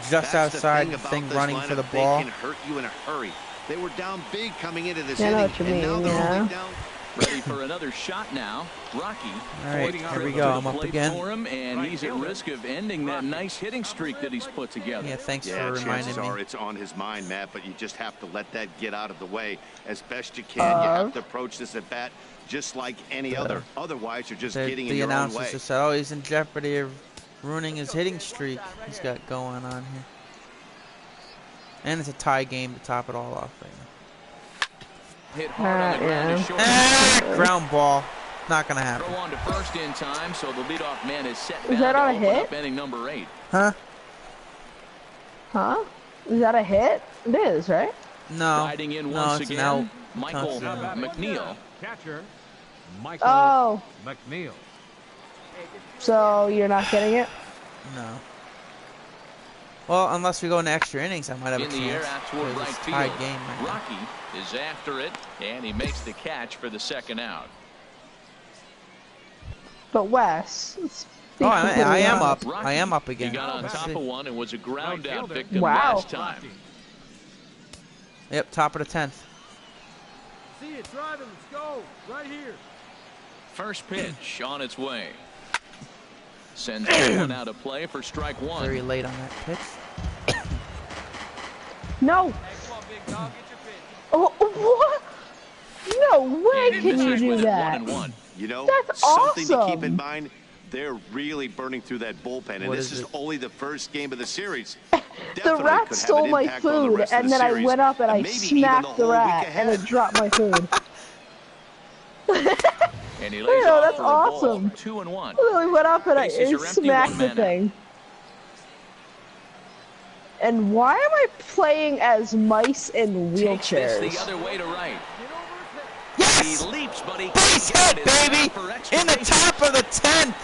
just That's outside the about thing this running for the lineup. ball. They can hurt you in a hurry. They were down big coming into this Yeah, I know inning, what you and now mean, they're yeah. only down. Ready for another shot now. Rocky. All right, fourth here trip we to go. the I'm up plate again. for him, and he's at risk of ending that nice hitting streak that he's put together. Yeah, thanks Yeah, for reminding chances me. are it's on his mind, Matt, but you just have to let that get out of the way as best you can. You have to approach this at bat just like any other. Otherwise, you're just getting in The your own announcers way. just said, "Oh, he's in jeopardy of ruining his hitting streak he's got going on here." And it's a tie game to top it all off right now. Hit hard on the ground to short. Ground ball. Not gonna happen. Throw on to first in time, so the leadoff man is set down Is that to on a open hit? up inning number 8. Huh? Huh? Is that a hit? It is, right? No. Riding in No, once it's an again, out. Michael Touchdown. McNeil. Catcher. Michael Oh, McNeil. so you're not getting it? No. Well, unless we go into extra innings, I might have a In chance. the air out toward because right it's a field. tied game right now. Rocky is after it, and he makes the catch for the second out. But Wes, let's be Oh, completely I am honest. up. I am up He again. got on Let's top see. of one and was a ground Right out fielder. victim Wow. last time. Yep, top of the 10th. See it driving. Let's go. Right here. First pitch on its way. Sends this one out of play for strike 1. Very late on that pitch. No. Oh, what? No way He can you misses do with it, that. 1-1. You know, That's something to keep awesome. in mind, they're really burning through that bullpen, and What this is is it? only the first game of the series. The Definitely rat could have stole an my impact on the food, rest of and the then I series, went up and I maybe even smacked the whole week rat, and ahead. it dropped my food. And he lays Yeah, off that's for a ball. awesome. 2-1. I went up and I Bases are empty, smacked one the man thing. And why am I playing as mice in Takes this wheelchairs? the other way to right. Yes! He leaps, but he Base can't hit, get it baby! for extra In the base. top of the 10th!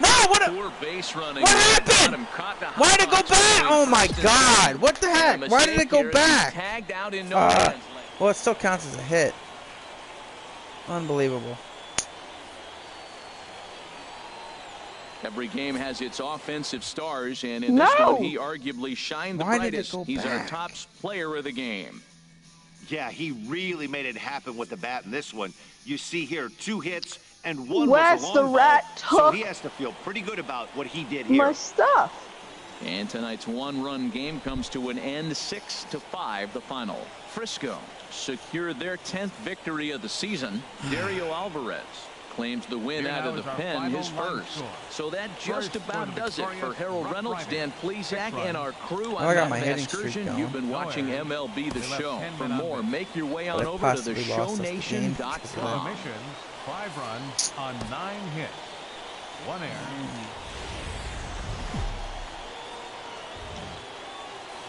No, what Poor base running. What Got happened? him caught the Why did it go hot box back? between Oh my first and God! second. What the heck? And a Why did it mistake go here as he's back? tagged out in no hands. Well, it still counts as a hit. Unbelievable. Every game has its offensive stars, and in this one, he arguably shined the Why did it brightest. go He's our back? top player of the game. Yeah, he really made it happen with the bat in this one. You see here, 2 hits and 1 Wes, was a the long rat ball, so took he has to feel pretty good about what he did my here. stuff. And tonight's one-run game comes to an end, 6-5, the final. Frisco secured their 10th victory of the season. Dario Alvarez claims the win out of the pen, his first. So that just about does it for Harold Reynolds, Dan Plesac, and our crew on I got my that hitting streak excursion. going. You've been watching MLB The Show. For more, make your way on But I over to possibly lost us the game because of theshownation.com. Missions, 5 runs on 9 hits. 1 error.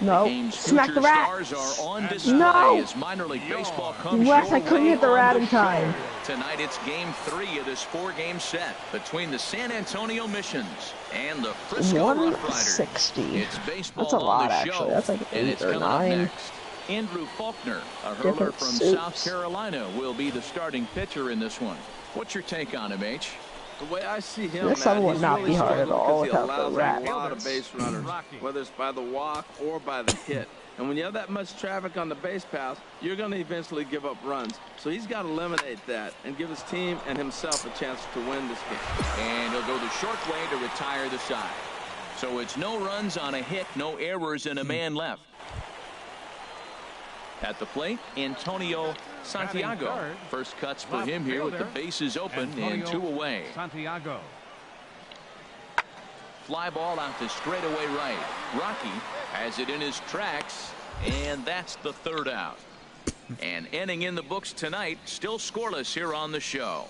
No. Game's Smack the future rat. stars are on display No. as minor league baseball comes Wes, your I couldn't way hit the on rat the in time. show. Tonight it's game 3 of this 4-game set between the San Antonio Missions and the Frisco Rough Riders. 160. It's baseball That's a lot, on the actually. show, That's like and 8 it's or coming up 9. next. Andrew Faulkner, a hurler Different from suits. South Carolina, will be the starting pitcher in this one. What's your take on him, H? The way I see him, This man, one would he's not really be hard at struggled all because he without the allows rat. a lot of base runners, whether it's by the walk or by the hit. And when you have that much traffic on the base paths, you're going to eventually give up runs. So he's got to eliminate that and give his team and himself a chance to win this game. And he'll go the short way to retire the side. So it's no runs on a hit, no errors, and a man left. At the plate, Antonio Santiago. First cuts for him here with the bases open and 2 away. Santiago. Fly ball out to straightaway right. Rocky has it in his tracks, and that's the 3rd out. And ending in the books tonight, still scoreless here on the show.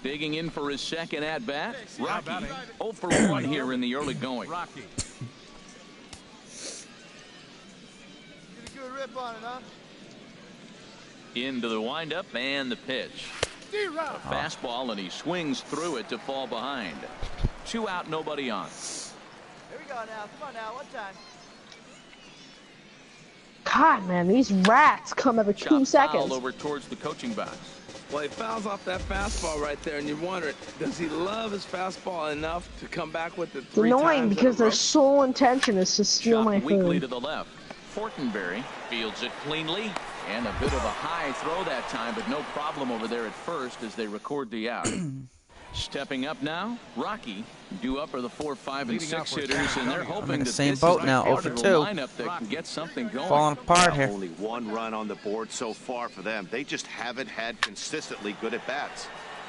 Digging in for his second at-bat, Rocky 0 for 1 here in the early going. Rocky. Good rip on it, huh? Into the windup and the pitch. A fastball, and he swings through it to fall behind. 2 out, nobody on. Here we go now. Come on now. 1 time. God, man, these rats come every 2 Chop foul seconds. over towards the coaching box. Well, he fouls off that fastball right there, and you wonder, does he love his fastball enough to come back with it 3 It's times annoying in a because their row? sole intention is to steal Shot my weakly food. to the left. Fortenberry fields it cleanly, and a bit of a high throw that time, but no problem over there at first as they record the out. Stepping up now, Rocky due up are the 4, 5, and 6 hitters, and they're hoping the that same this boat is now, a part 0 of for a 2. lineup that can get something going. Falling apart here. Only 1 run on the board so far for them. They just haven't had consistently good at-bats.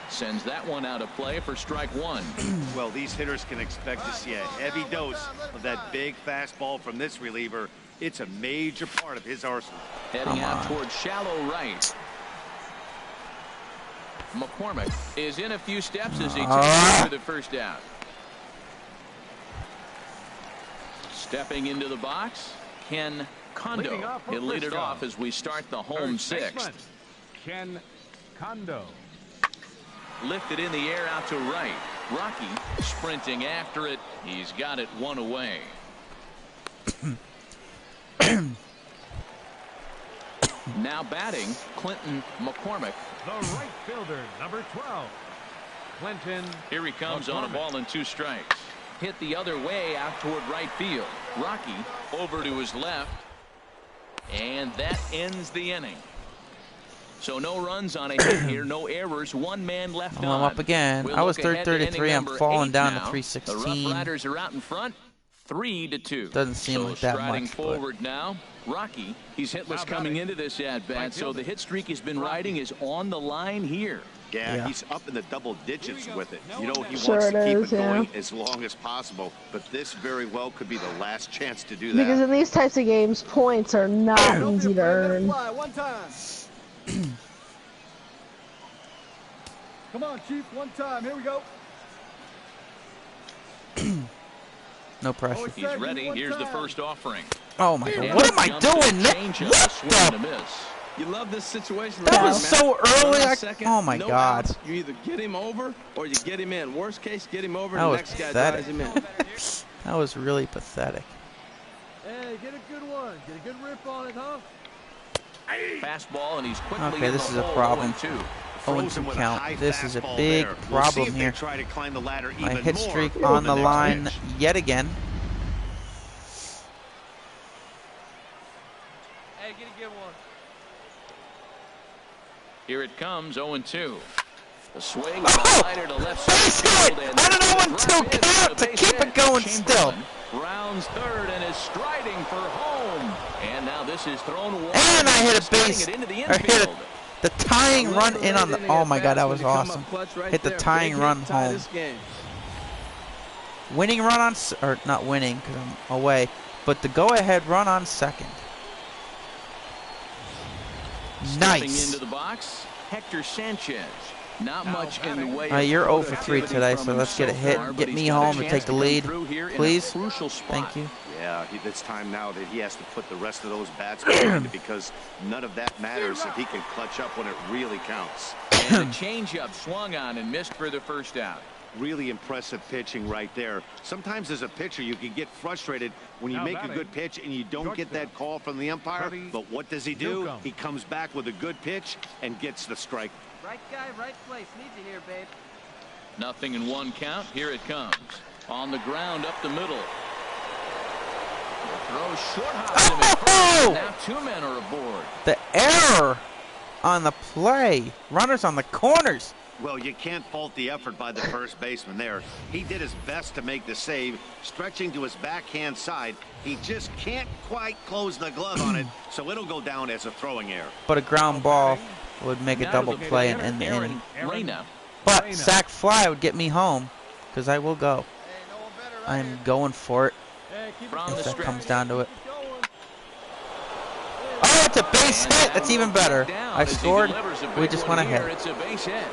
Sends that one out of play for strike 1. Well, these hitters can expect to see a heavy dose of that big fastball from this reliever. It's a major part of his arsenal. Heading out towards shallow right. McCormick is in a few steps as he takes over the first out. Stepping into the box, Ken Leading Kondo. off for He'll lead it Frisco. off as we start the home Third baseman, 6th. Ken Kondo. Lifted in the air out to right. Rocky sprinting after it. He's got it 1 away. Now batting, Clinton McCormick. The right fielder, number 12, Clinton. Here he comes on a McCormick. ball and 2 strikes. Hit the other way out toward right field. Rocky over to his left. And that ends the inning. So no runs on a hit here, no errors, 1 man left Well, I'm on. up again. We'll I was look ahead to 333. inning I'm number falling 8 down now. to The 316. Rough Riders are out in front, 3-2. Doesn't seem so like that striding much, but- forward now. Rocky, he's hitless coming into this at-bat, so the hit streak he's been riding is on the line here. Yeah, he's up in the double digits with it. You know, he Sure wants to it keep is, it going yeah. as long as possible, but this very well could be the last chance to do Because that. in these types of games, points are not Don't be easy to afraid, let it earn. fly. 1 time. Come on, Chief. 1 time. Here we go. No pressure. He's ready. Here's the first offering. Oh my God! What am I doing? What the? You love this situation. That was so early. Oh my God! Outs, you either get him over or you get him in. Worst case, get him over. That The was next guy pathetic. drives him in. That was really pathetic. Hey, get a good one. Get a good rip on it, huh? Fastball, and he's quickly Okay, in this the is a hole, problem. 0-2. 0-2 count. This is a big problem here. My hit streak on on the the next line pitch. yet again. Hey, get a good one. Here it comes, 0-2. The swing, Oh! slider to left Base center hit! field, and On an this 0-2 drop in count the to base keep hit. it going still. Chamberlain rounds third and is striding for home. And now this is thrown wide. And I hit a Sliding base. it into the Or hit infield. the tying run in on the. Oh my God, that was When you come awesome. up clutch right Hit the there. tying Big hit run to tie home. this game. Winning run on, or not winning because I'm away, but the go-ahead run on second. Stepping Nice. into the box, Hector Sanchez. Not much in the way You're of 0 for 3 productivity today, from so let's get a himself hit far, and but get he's me got a home and chance take the to come lead, through here in a please. crucial spot. Thank you. Yeah, it's time now that he has to put the rest of those bats behind it because none of that matters if he can clutch up when it really counts. And the changeup swung on and missed for the first out. Really impressive pitching right there. Sometimes as a pitcher you can get frustrated when you Now make a batting, good pitch and you don't get that call from the umpire. Freddie But what does he do? Newcomb. He comes back with a good pitch and gets the strike. Right guy, right place. Need you here, babe. Nothing in one count. Here it comes. On the ground up the middle. Throw short hop to him at first. Now two men are aboard. The error on the play. Runners on the corners. Well, you can't fault the effort by the first baseman there. He did his best to make the save, stretching to his backhand side. He just can't quite close the glove on it, so it'll go down as a throwing error. But a ground ball would make a Now double to the play and hitter, end the inning. Reyna. But sack fly would get me home because I will go. I'm going for it Hey, keep From it the if that stretch. comes down to it. going. Oh, it's a base And hit. That's that'll even go better. down I as he scored. delivers a We big just one went here. ahead. It's a base hit.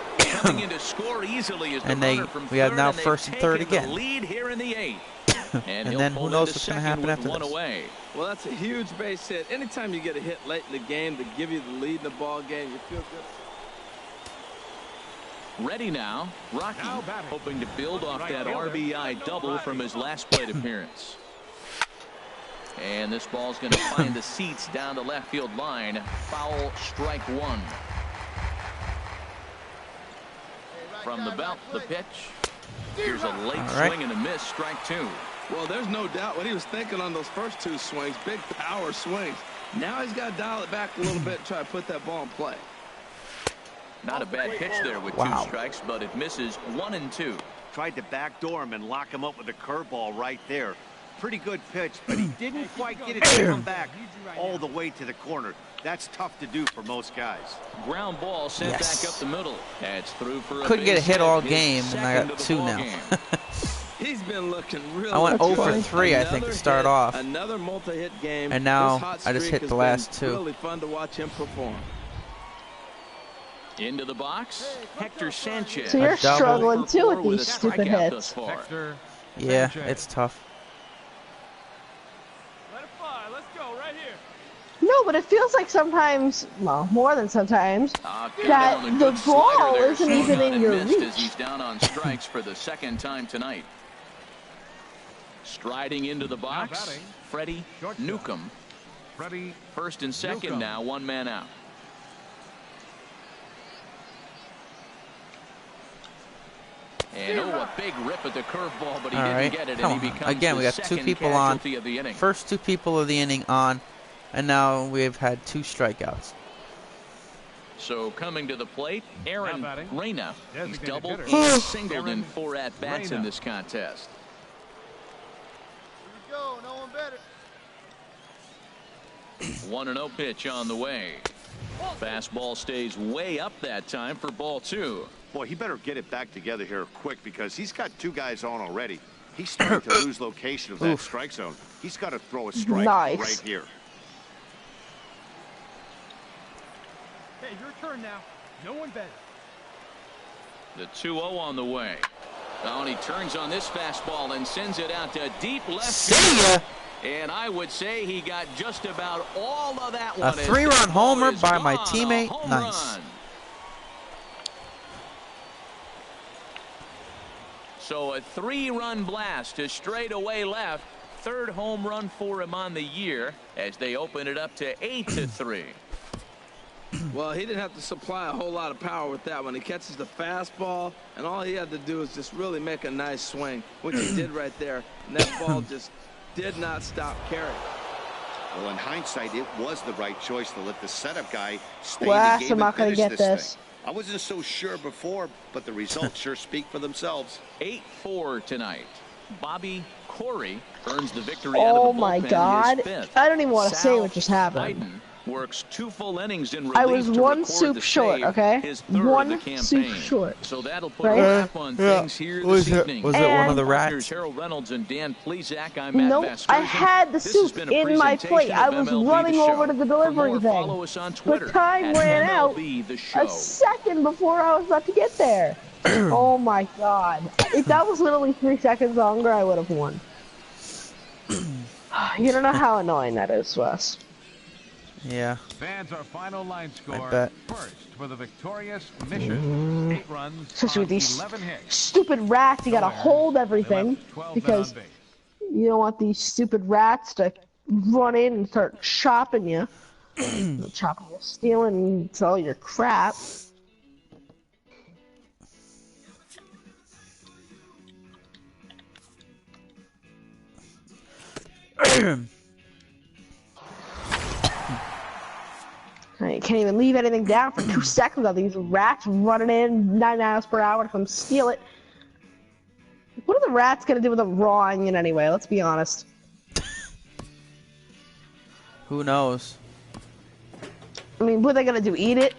Coming in to score easily is the And they- runner from we have third, now and they've first and third taken the again. lead here in the eighth. And he'll then who pull knows into what's gonna second happen with after one this. away. Well, that's a huge base hit. Anytime you get a hit late in the game to give you the lead in the ball game, you feel good. Ready now, Rocky, Now batting. hoping to build off Right that fielder, RBI double Roddy. from his last plate appearance. And this ball's going to find the seats down the left field line. Foul, strike one. From the belt, the pitch. Here's a late right. swing and a miss, strike two. Well, there's no doubt what he was thinking on those first two swings. Big power swings. Now he's got to dial it back a little bit and try to put that ball in play. Not a bad pitch there with Wow. two strikes, but it misses 1 and 2. Tried to backdoor him and lock him up with a curveball right there. Pretty good pitch, but he didn't quite get it to come back all the way to the corner. That's tough to do for most guys. Ground ball sent Yes. back up the middle. That's through for a Couldn't get a base hit all His game, and I second got of the 2 ball now. game. He's been looking really I went good. 0 for 3, I think, Another to start hit, off. Another multi-hit game. And now This hot I just streak hit has the last been 2. Really fun to watch him perform. Into the box, Hector Sanchez. So you're A double. struggling too with With these a stupid strikeout thus hits. far. Hector Yeah, Sanchez. it's tough. Let it fly. Let's go right here. No, but it feels like sometimes, well, more than sometimes, Cut that down a the good ball slider there, isn't swung even on in and your missed As reach. he's down on strikes for the second time tonight. Striding into the box, batting. Freddie Shortstop. Newcomb. Freddie First and second Newcomb. now, 1 man out. And a big rip at the curveball, but he All didn't right, get it, come and he on. becomes Again, we the got 2 second people on. casualty of the inning. First 2 people of the inning on, and now we've had 2 strikeouts. So coming to the plate, Aaron Now batting. Reyna. He's Designated doubled hitter. and singled in Aaron 4 at-bats in Reyna. this contest. Here we go. No one better. 1-0 pitch on the way. Fastball stays way up that time for ball 2. Boy, he better get it back together here quick because he's got 2 guys on already. He's starting to lose location of that Oof. strike zone. He's got to throw a strike Nice. right here. Hey, your turn now. No one better. The 2-0 on the way. Oh, and he turns on this fastball and sends it out to deep left See field. ya! And I would say he got just about all of that one. A 3-run homer by my teammate. Nice. Run. So a 3-run blast to straightaway left. 3rd home run for him on the year as they open it up to 8-3. Well, he didn't have to supply a whole lot of power with that one. He catches the fastball, and all he had to do is just really make a nice swing, which he did right there. And that ball just did not stop carrying. Well, in hindsight, it was the right choice to let the setup guy stay Wes, in the I'm game not and going to finish get this this. thing. I wasn't so sure before, but the results sure speak for themselves. 8-4 tonight. Bobby Corey earns the victory out of Oh the my bullpen, God. his 5th. I don't even want to say Sal what just happened. Biden works 2 full innings in relief I was to one record soup the short, save, okay? his 3rd One of the soup campaign. short. So that'll put Right? a wrap on things here this evening. Was it one of the Partners rats? Harold Reynolds and Dan Plesac. I'm Matt Nope, Vasgersian. I had the This has soup been a in my presentation plate. I of was MLB running The Show. over to the For delivery more, thing. follow us on Twitter But time at ran out MLB The Show. a second before I was about to get there. Oh my God. If that was literally 3 seconds longer, I would have won. You don't know how annoying that is, Wes. Yeah. Fans, our final line score. bet. First for the victorious Mission. 8 runs Especially on with these 11 hits. stupid rats, you gotta No errors. hold They everything left 12 men because on base. you don't want these stupid rats to run in and start chopping you. Chopping you, stealing all your crap. You can't even leave anything down for 2 seconds of these rats running in 9 miles per hour to come steal it. What are the rats gonna do with a raw onion anyway? Let's be honest. Who knows? I mean, what are they gonna do? Eat it?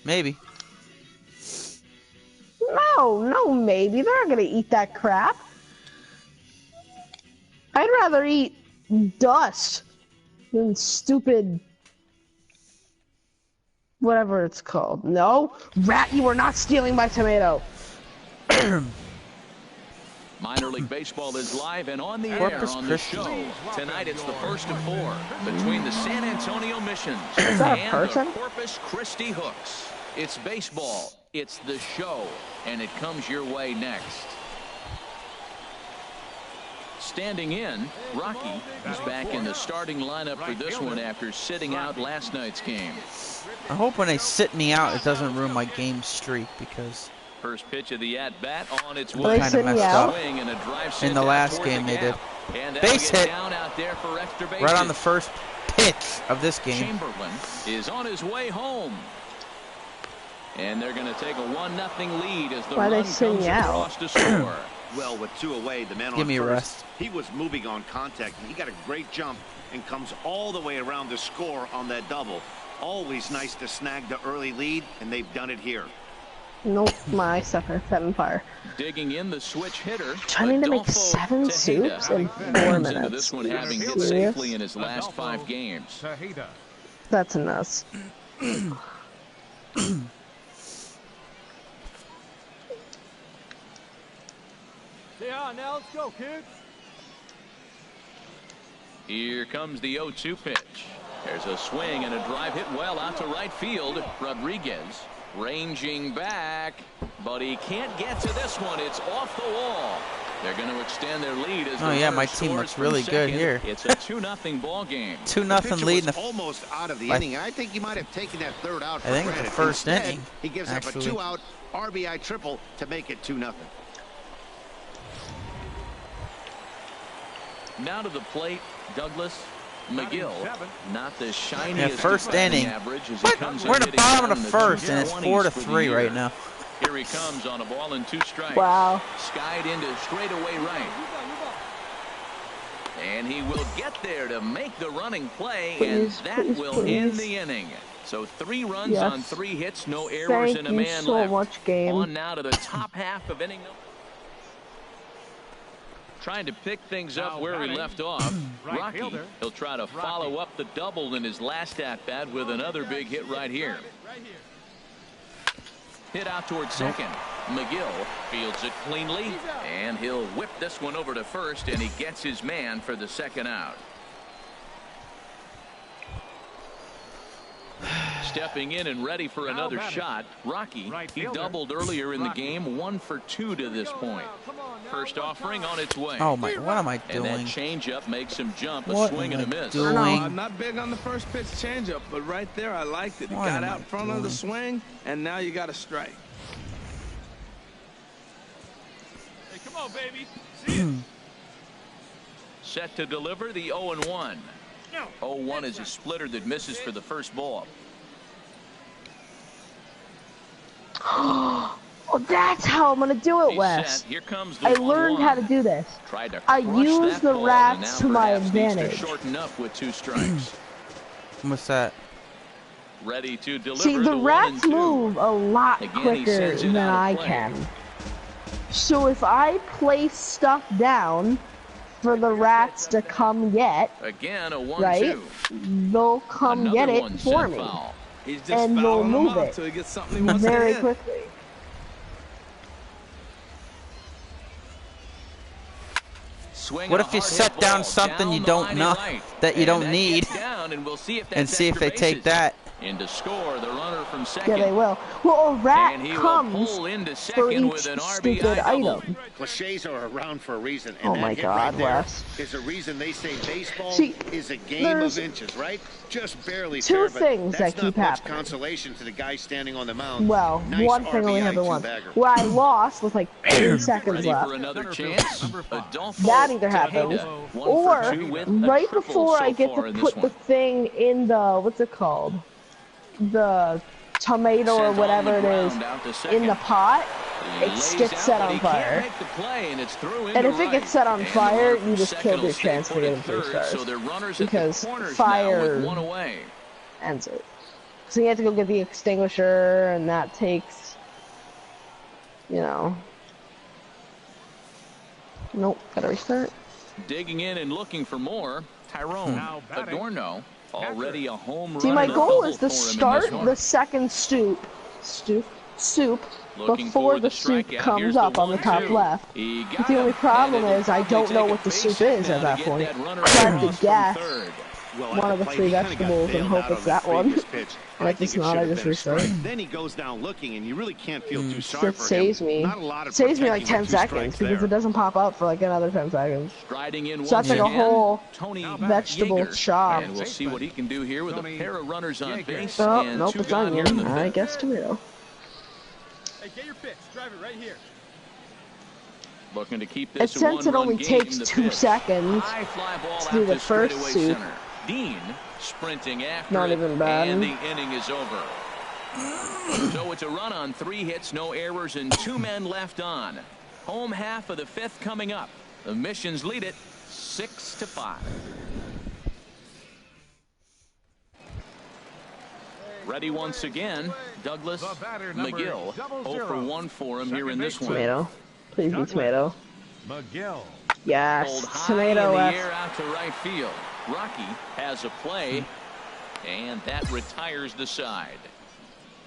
Maybe. No, maybe. They're not gonna eat that crap. I'd rather eat dust than stupid whatever it's called. No, rat, you are not stealing my tomato. Minor League Baseball is live and on the Corpus air on the Christi. show. Tonight it's the first of 4 between the San Antonio Missions Is that a and person? the Corpus Christi Hooks. It's baseball, it's the show, and it comes your way next. Standing in, Rocky is back in the starting lineup for this one after sitting out last night's game. I hope when they sit me out, it doesn't ruin my game streak because First pitch of the at-bat on its They way. kind sit of me messed out? up. Swing and a drive in sent the out last toward game. the They did gap. And that'll base get hit down out there for extra bases. right on the first pitch of this game. Chamberlain is on his way home. And they're going to take a 1-0 lead as the Why they run sing comes you out? across to score. Well, with 2 away, the man Give on me a first, rest. he was moving on contact, and he got a great jump and comes all the way around to score on that double. Always nice to snag the early lead, and they've done it here. Nope, my sucker, 7 fire. Digging in the switch hitter. Trying to make Adolfo 7 Tejeda soups in 4 comes into minutes. this one having hit Serious? safely in his last 5 games. Tejeda. That's a mess. Yeah, now let's go, kids. Here comes the 0-2 pitch. There's a swing and a drive hit well out to right field. Rodriguez ranging back, but he can't get to this one. It's off the wall. They're going to extend their lead as Oh, the yeah, runner my team scores looks from really good second. here. It's a 2-0 ball game. 2-0 Pitcher lead in was the almost out of the I- inning, and I think he might have taken that 3rd out for I think it's the granted. first Instead, inning, he gives actually. up a 2-out RBI triple to make it 2-0. Now to the plate, Douglas McGill. Not the shiniest Yeah, first batting inning. average as he What? comes in We're in the hitting bottom down of in the first, and it's 220s 4 to for the 3 year. right now. Here he comes on a ball and 2 strikes. Wow. Skied into straightaway right. And he will get there to make the running play, and Please, that please, will end please. the inning. So 3 runs Yes. on 3 hits, no errors, Thank and a you man so left. much, game. On now to the top half of inning number. Trying to pick things up Now where he batting. left off. Right Rocky, fielder. he'll try to follow up the double in his last at-bat with another big hit right here. Hit out towards second. McGill fields it cleanly, and he'll whip this one over to first, and he gets his man for the second out. Stepping in and ready for another shot, Rocky. He doubled earlier in the game, 1 for 2 to this point. First offering on its way. Oh my! What am I doing? And that changeup makes him jump. What A swing and a miss. I'm not big on the first pitch changeup, but right there I liked it. He got out in front of the swing, and now you got a strike. Hey, come on, baby. See it. Set to deliver the 0-1. 0-1 is a splitter that misses for the first ball. Oh, that's how I'm gonna do it, Wes. Here comes the I learned how to do this. I use the rats to my advantage. Shorten up with 2 strikes. What's that? Ready to deliver. See, the rats 1-2. move a lot Again, quicker than I can. So if I place stuff down for the rats to come get, again, a 1-2. right, they'll come get it for me. And they'll move it very quickly. What if you set down something you don't know, that you don't need, and see if they take that? In to score, the runner from second. Yeah, they will. Well, a rat comes for each with stupid item. Cliches are around for a reason. And Oh my God, Wes. Is a reason they say baseball See, is a game of inches, right? Just barely. Two fair, things but that that's keep not much happening. consolation to the guy standing on the mound. Well, Nice one thing only RBI happened once. two-bagger. Where I lost with like 30 seconds Ready left. for another chance? Adolfo That either happens, Tejeda, 1 or for 2 with a right triple before so I get far to in put this the one. thing in the, what's it called? The tomato or Sent on whatever the it is ground out to in second. the pot, He it lays gets out, set but on he can't fire. make the play, and it's through And into if it right. gets set on And the fire, runner from you just second killed will your stay chance to put get at him 3 third, stars. So they're runners Because at the corners fire now with 1 away. ends it. So you have to go get the extinguisher, and that takes, you know. Nope, gotta restart. Digging in and looking for more, Tyrone Now batting. Adorno, already a home run. See, my and a goal double is to for him in start this one. the second soup Looking before for the soup strikeout. comes Here's up on the 1-2. top left. He got But the only him, problem and it'll is I don't probably know take what a the base soup hit is now at to that get point. that runner So I have across to from guess third. Well, one of the 3 vegetables and hope it's that one. And if it's not, I just restart. Then he goes down looking, and you really can't feel too So sorry it for him. saves me. Not a lot of Saves me like protecting 10 with 2 seconds strikes because there. it doesn't pop up for like another 10 seconds. Striding in So that's once like a again, whole Tony vegetable Yeager. chop. And we'll see what he can do here with a pair of runners on base Oh, and nope, 2 it's gone here in the onion. I fifth. guess tomato. Hey, get your pitch. Drive it right here. Looking to keep And this a since it one-run only game, takes the 2 pitch. seconds High fly ball to do out the to first straightaway soup. center. Dean sprinting after Not it, even bad. and the inning is over. So it's a run on 3 hits, no errors, and 2 men left on. Home half of the 5th coming up. The Missions lead it 6-5. Ready once again, Douglas The batter, number McGill. 0 for 1 for him here in this one. Tomato. Please be tomato. McGill. Yes, Pulled high tomato in the left. air out to right field. Rocky has a play, and that retires the side.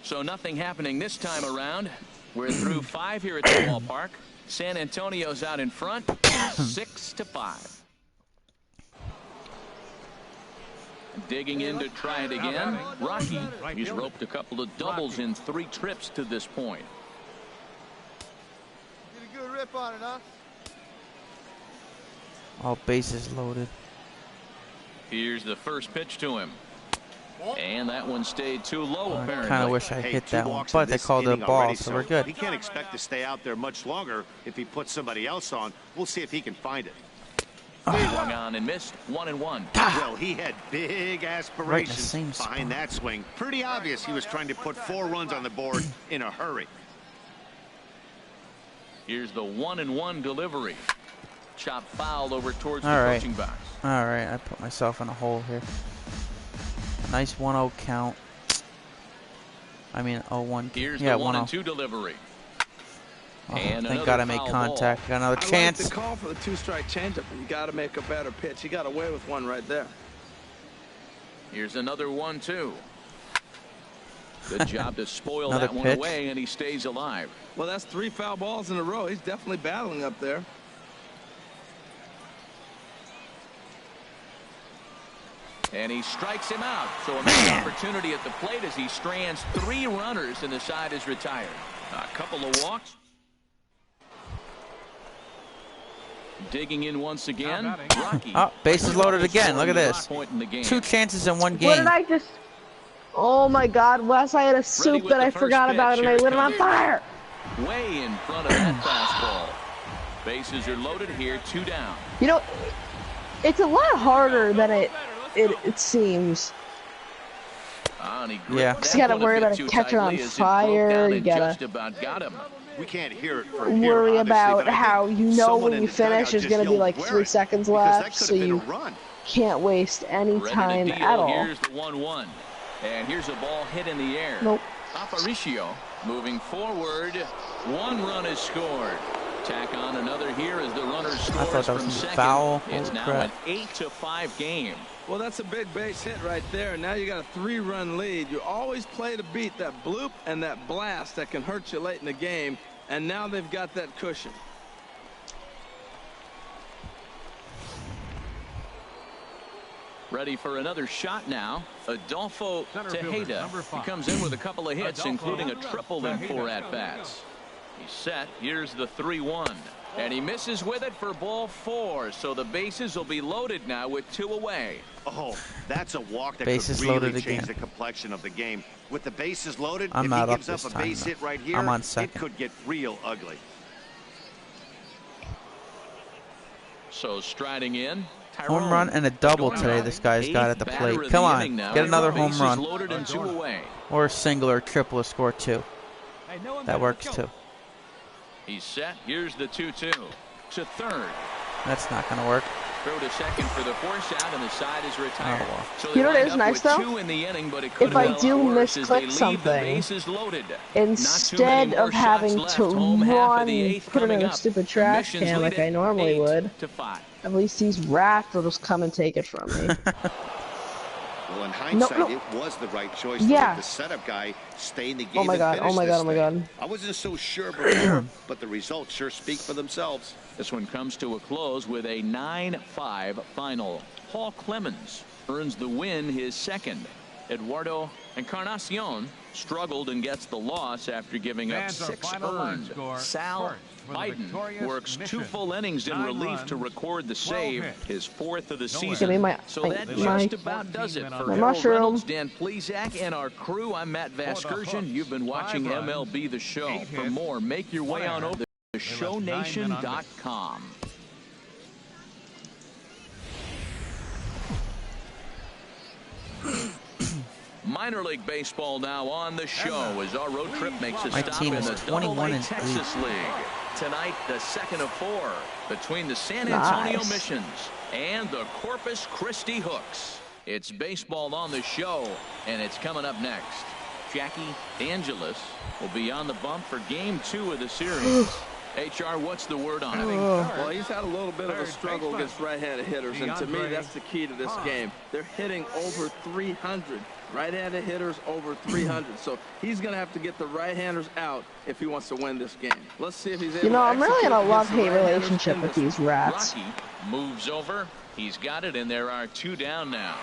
So nothing happening this time around. We're through 5 here at the ballpark. San Antonio's out in front, 6-5. Digging in to try it again. Rocky, he's roped a couple of doubles in 3 trips to this point. Get a good rip on it, huh? All bases loaded. Here's the first pitch to him. And that one stayed too low, I apparently. kind of wish I Hey, hit 2 that one, walks but in they this called it a inning ball, already, so we're good. He can't expect to stay out there much longer if he puts somebody else on. We'll see if he can find it. Swung on and missed, 1-1. Well, he had big Right in the aspirations same behind spot. that swing. Pretty obvious he was trying to put 4 runs on the board in a hurry. Here's the 1-1 delivery. Chop foul over towards the All right. coaching box. All right, I put myself in a hole here. Nice 1-0 count. I mean 0-1. Here's Yeah, the 1-0. 1-2 delivery. Oh, And thank another God I made foul contact. Got another I like chance. the call for the 2-strike changeup, but you got to make a better pitch. He got away with one right there. Here's another 1-2. Good job to spoil Another that one pitch. away, and he stays alive. Well, that's 3 foul balls in a row. He's definitely battling up there. And he strikes him out. So a missed opportunity at the plate as he strands 3 runners, and the side is retired. A couple of walks. Digging in once again. Rocky. Oh, bases loaded again. Look at this. 2 chances in one What game. did I just... Oh my god, Wes, I had a soup that I forgot about and I lit it on fire! Way in front of that fastball. Bases are loaded here, 2 down. You know, it's a lot harder than it seems. Yeah. You gotta worry about a catcher on fire, you gotta just about got him. We can't hear it from here, worry obviously, about but I how think you know someone when in you the dugout finish there's just gonna be yelled, like "Wear 3 it," seconds because that left, could so have been a you run. can't waste any Ready to time deal. at all. Here's the 1-1. And here's a ball hit in the air. Nope. Aparicio moving forward. 1 run is scored. Tack on another here as the runner scores that from was second. foul. It's Holy now crap. an 8-5 game. Well, that's a big base hit right there. Now you got a 3-run lead. You always play to beat that bloop and that blast that can hurt you late in the game. And now they've got that cushion. Ready for another shot now. Adolfo Tejeda. He comes in with a couple of hits, including a triple in 4 at-bats. He's set. Here's the 3-1. And he misses with it for ball 4. So the bases will be loaded now with 2 away. Oh, that's a walk that Bases could really loaded change again. the complexion of the game. With the bases loaded, I'm if not he up gives up this a time, base though. hit right here, I'm on it second. could get real ugly. So striding in. Home run and a double today this guy's got at the plate. Come on, get another home run. Loaded and 2 away. Or a single or triple to score 2. That works too. He's set. Here's the 2-2 to third. That's not going to work. Throw to second for the force out, and the side is retired. Oh, well. So You know what they is wind up nice, with though? 2 in the inning, but it could If I have been do a lot worse as they misclick leave the something, bases loaded. instead of having to run, put it in a stupid trash Missions can lead like I it normally 8 would, to 5. at least these rats will just come and take it from me. Well, in hindsight, no. it was the right choice to Yeah. let the setup guy stay in the game. Oh my and god, finish oh my this god, oh my thing. god. I wasn't so sure before, but the results sure speak for themselves. This one comes to a close with a 9-5 final. Paul Clemens earns the win, his second. Eduardo Encarnacion struggled and gets the loss after giving up Fans, our 6 final line earned. score, Sal first for the Biden victorious works 2 Mission. full innings in 9 relief to runs, record the 12 save, hits. his 4th of the No season. errors. Give me my- So my- that my- just about does it for My Harold mushroom. Reynolds, Dan Plesac, and our crew. I'm Matt For the Vasgersian. Hooks, You've been watching 5 runs, MLB The Show. 8 For hits, more, make your way 1 on error. over to They left 9 men on base. ShowNation.com. Minor League Baseball now on the show as our road trip makes a My stop team in is the 21 AA and Texas League. Tonight, the second of 4 between the San Antonio Nice. Missions and the Corpus Christi Hooks. It's baseball on the show, and it's coming up next. Jackie Angelis will be on the bump for game 2 of the series. HR, what's the word on it? Well, he's had a little bit of a struggle against right-handed hitters, and to me, that's the key to this game. They're hitting over 300. Right-handed hitters over 300. So he's going to have to get the right-handers out if he wants to win this game. Let's see if he's able You know, to I'm really in a execute against the love-hate right-handers relationship in with this these rats. Rocky moves over. He's got it, and there are 2 down now.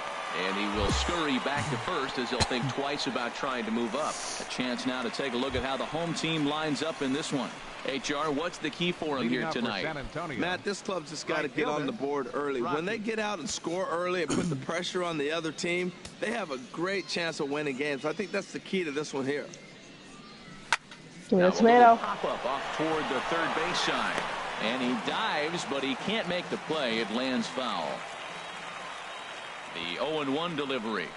And he will scurry back to first as he'll think twice about trying to move up. A chance now to take a look at how the home team lines up in this one. HR, what's the key for him Leading here off for tonight? San Antonio. Matt, this club's just got to Right get on fielder, the board early. When they Rocky. get out and score early and put the pressure on the other team, they have a great chance of winning games. I think that's the key to this one here. Give me Now the tomato. Pop up off toward the third base side. And he dives, but he can't make the play. It lands foul. The 0-1 delivery.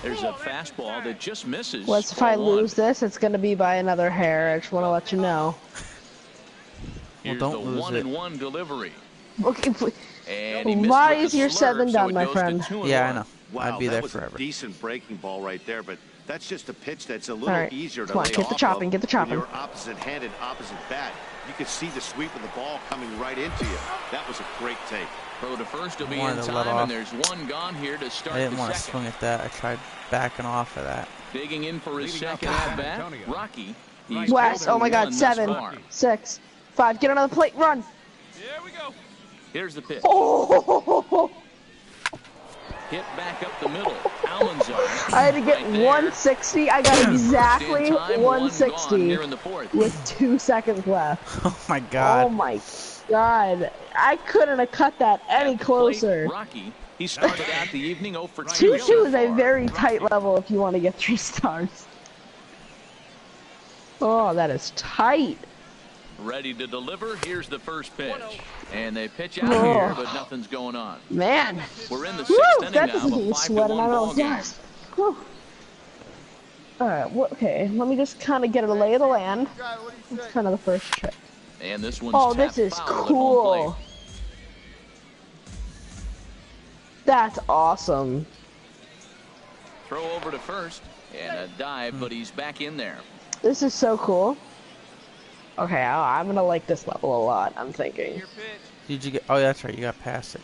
There's a fastball that just misses. What's if I Ball 1. lose this? It's gonna be by another hair. I just want to let you know. Here's don't the lose it. 1-1 delivery. Okay, please. And he missed Why with is the your slurve, 7 so done, it my goes to friend? 2-1. Yeah, I know. Wow, I'd be that there was forever. a decent breaking ball right there, but That's just a pitch that's a little easier to Come on, lay get off the chopping, of get the chopping. when you're opposite-handed, opposite bat. You could see the sweep of the ball coming right into you. That was a great take. Throw to first will be Wanted in to let time, off. and there's one gone here to start I didn't the want to second. swing at that. I tried backing off of that. Digging in for his Leading second off at bat, Antonio. Rocky. He's West, 0 oh my for God, 1 thus 7, far. 6, 5. Get another plate, run. Here we go. Here's the pitch. Oh, Hit back up the middle. Almanzar. I had to get right there. 160. I got exactly First in time, one gone 160 here in the fourth. with 2 seconds left. Oh my God. Oh my God. I couldn't have cut that any At the plate, closer. Rocky. He started out the evening 0 for 2. 2-2 so is a far. very tight level if you want to get 3 stars. Oh, that is tight. Ready to deliver. Here's the first pitch. And they pitch out Oh. here, but nothing's going on. Man. We're in the Woo, 6th inning that now doesn't of a mean 5-1 sweating. I ball don't game. yes. Alright, okay. Let me just kind of get a lay of the land. It's kind of the first trick. And this one's Oh, this tapped is foul at home cool. plate. That's awesome. Throw over to first. And a dive, but he's back in there. This is so cool. Okay, I'm gonna like this level a lot, I'm thinking. Did you get? Oh, that's right. You got past it.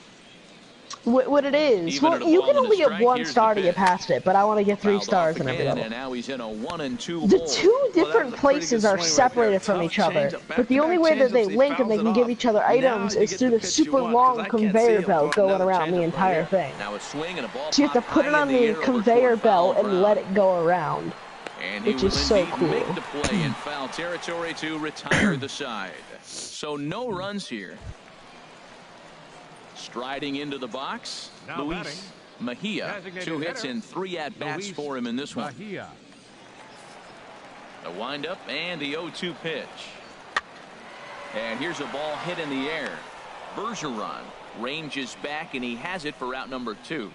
What it is, Even well, at a you ball can and a only get strike, 1 here's the star to get pitch. past it, but I want to get 3 Fouled stars off in every again, level. and now he's in a 1-2 The hole. 2 different places are separated from each other, but the only way that they link and they can give each other items is through the super long conveyor belt going around the entire thing. Now a swing and a ball So you have to popped put it high on in the the air over conveyor toward belt foul and let ground. it go around. And he which will is so indeed cool. make the play in foul territory to retire the side. So no runs here. Striding into the box, Now batting. Luis Mejia. Designated 2 hits hitter, in 3 at-bats Luis for him in this one. Mejia. A windup and the 0-2 pitch. And here's a ball hit in the air. Bergeron ranges back, and he has it for out number 2.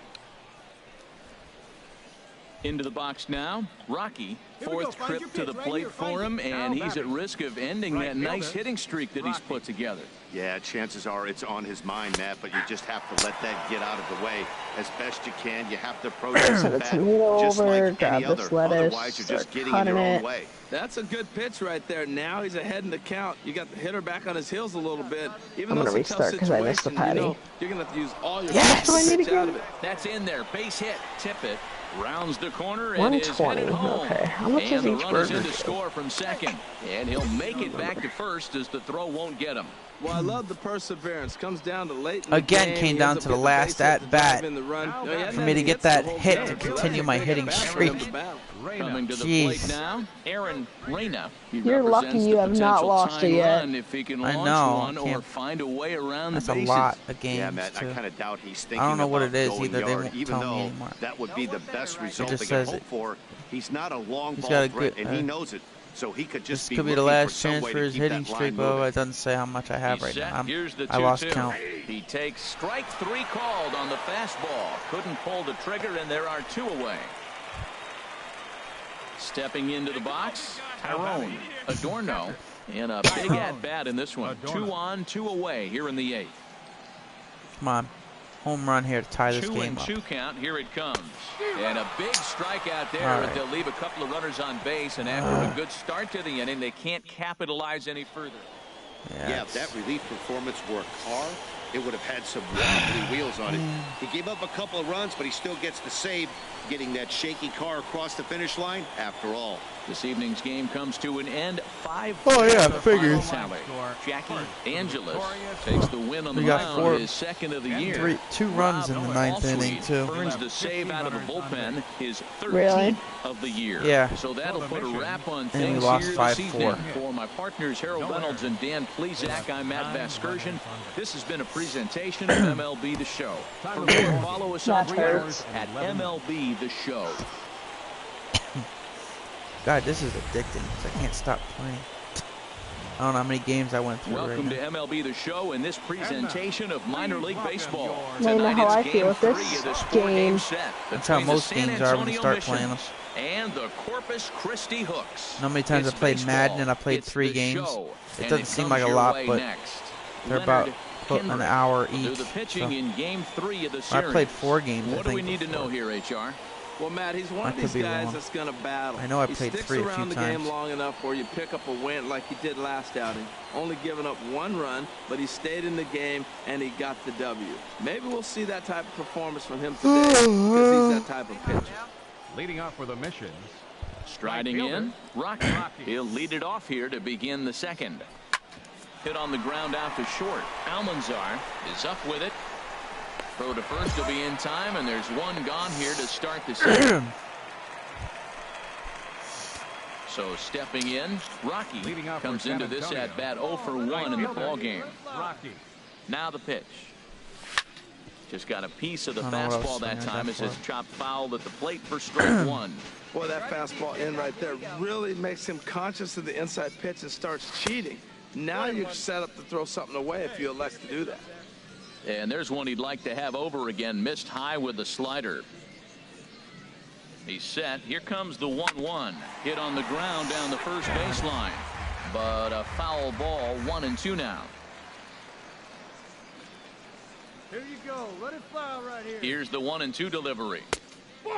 Into the box now. Rocky, Here we go. 4th Find trip your to the pitch right plate here. for Find him, it. and Now he's at batting. risk of ending Right that nice fielder, hitting streak that he's Rocky. put together. Yeah, chances are it's on his mind, Matt, but you just have to let that get out of the way as best you can. You have to approach this Put the bat tomato just over, like grab any this other. lettuce, Otherwise, you're just start getting in cutting your own it. way. That's a good pitch right there. Now he's ahead in the count. You got the hitter back on his heels a little bit. Even I'm though gonna it's a tough restart 'cause I missed the situation, patty. you know, you're going to have to use all your Yes! pitch Do I need out to of it. That's in there. Base hit. Tip it. Rounds the corner and 120, is headed home. okay. How much and is the each runner's in burger to do? score from second. And he'll make it back to first as the throw won't get him. Well, I love the perseverance. Comes down to late in the Again, game. came He down ends to up the getting last base hit to at-bat drive in the run. Now You know, he batting. hasn't For me had to any get hits the that whole hit game. to So continue my hitting that's streak. him to battle. Coming to the Jeez. plate now, Aaron Reyna. He You're lucky represents you the have not potential lost it tying yet. run if he can I launch know, one I or can't- find a way around That's the a bases. lot of games. Yeah, Matt, I too. kind of doubt he's thinking I don't know what about it is going either. They yard, won't even tell me though anymore. that would be the best result just they can says hope it. for. He's not a long He's ball got a threat, good- and he knows it. So he could just This could be the looking for last some chance way for to his keep hitting that line streak, but moving. it doesn't say how much I have He's right set. now. Here's the I lost 2-2. count. He takes strike 3 called on the fastball. Couldn't pull the trigger, and there are 2 away. Stepping into the box, Tyrone Adorno in a big at-bat in this one. 2 on, 2 away here in the 8th. Come on. Home run here to tie this 2 game and up. 2 count. Here it comes. And a big strikeout there. All But right. they'll leave a couple of runners on base. And after a good start to the inning, they can't capitalize any further. Yeah, if that relief performance were a car, it would have had some wobbly wheels on it. He gave up a couple of runs, but he still gets the save, getting that shaky car across the finish line after all. This evening's game comes to an end. 5 Oh, yeah, the figures. final tally. Jackie Angeles takes the win on the We got mound, his second of the year. 2 runs in the 9th inning, too. Earns the save out of the bullpen, his 13th Really? of the year. Yeah. So that'll put a wrap on we things lost here this 5-4. evening. For my partners Harold Reynolds and Dan Plezak, I'm Matt Vasgersian. This has been a presentation of MLB The Show. For more, follow us on That Twitter hurts. at MLB The Show. God, this is addicting. 'Cause I can't stop playing. I don't know how many games I went through Welcome right to MLB The Show in this presentation of minor league baseball. Now you know how I Tonight feel it's with game this 3 of this 4-game game. set That's how between the most San games are when you Antonio start playing them. Missions and the Corpus Christi Hooks. How many times It's I played baseball. Madden and I played It's 3 the games? show, It and doesn't seem comes like a your lot, way but next. they're about Leonard an Henry hour will do each. the pitching so. in game 3 of the I series. played 4 games. What I do we think, need to before. know here, HR? Well, Matt, he's one I of could these be guys wrong. that's going to battle. I know I he played sticks 3 a few around the times. game long enough where you pick up a win like he did last outing. Only giving up 1 run, but he stayed in the game and he got the W. Maybe we'll see that type of performance from him today because he's that type of pitcher. Leading off for the Missions. Striding in, Rocky. He'll lead it off here to begin the second. Hit on the ground out to short. Almanzar is up with it. Throw to first will be in time, and there's 1 gone here to start the second. So stepping in, Rocky comes into this at bat 0 for 1 in the ball game. Now the pitch. Just got a piece of the fastball that time as it's chopped foul at the plate for strike 1. Boy, that fastball in right there really makes him conscious of the inside pitch and starts cheating. Now you're set up to throw something away if you elect to do that. And there's one he'd like to have over again. Missed high with the slider. He's set. Here comes the 1-1. Hit on the ground down the first baseline. But a foul ball, 1-2 now. Here you go. Let it fly right here. Here's the 1-2 delivery.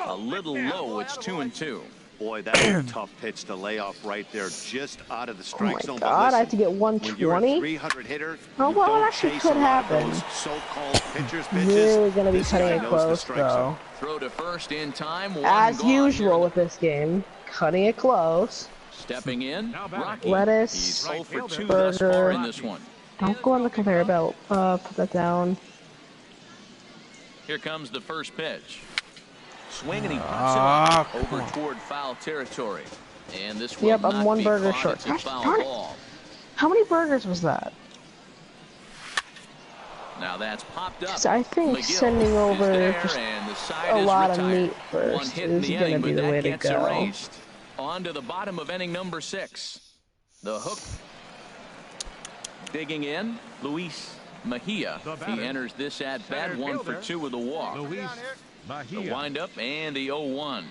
A little low. It's 2-2. Boy, that was a tough pitch to lay off right there, just out of the strike zone. Oh my God, I have to get When you're a 120. 300 hitter, Oh, well, it actually could happen. So-called pitchers pitches. Really gonna be This cutting guy it knows the close, strike though. zone. Throw to first in time. As One gone usual here. with this game, cutting it close. Stepping in, Rocky. Lettuce, He's 0 for 2 thus far burger. in this one. Don't go on the conveyor belt. Put that down. Here comes the first pitch. Swing and he pops it up over toward foul territory. And this will Yep, not I'm 1 be burger caught. short. It's a Gosh foul darn it. ball. How many burgers was that? Now that's popped up. 'Cause I think McGill sending is over there, just and the side a is lot of retired. meat first One hit in is the gonna inning, be but the that way to gets go. erased. On to the bottom of inning number 6. The hook. Digging in, Luis Mejia. He enters this at bat 1 for 2 with a walk. The windup and the 0-1.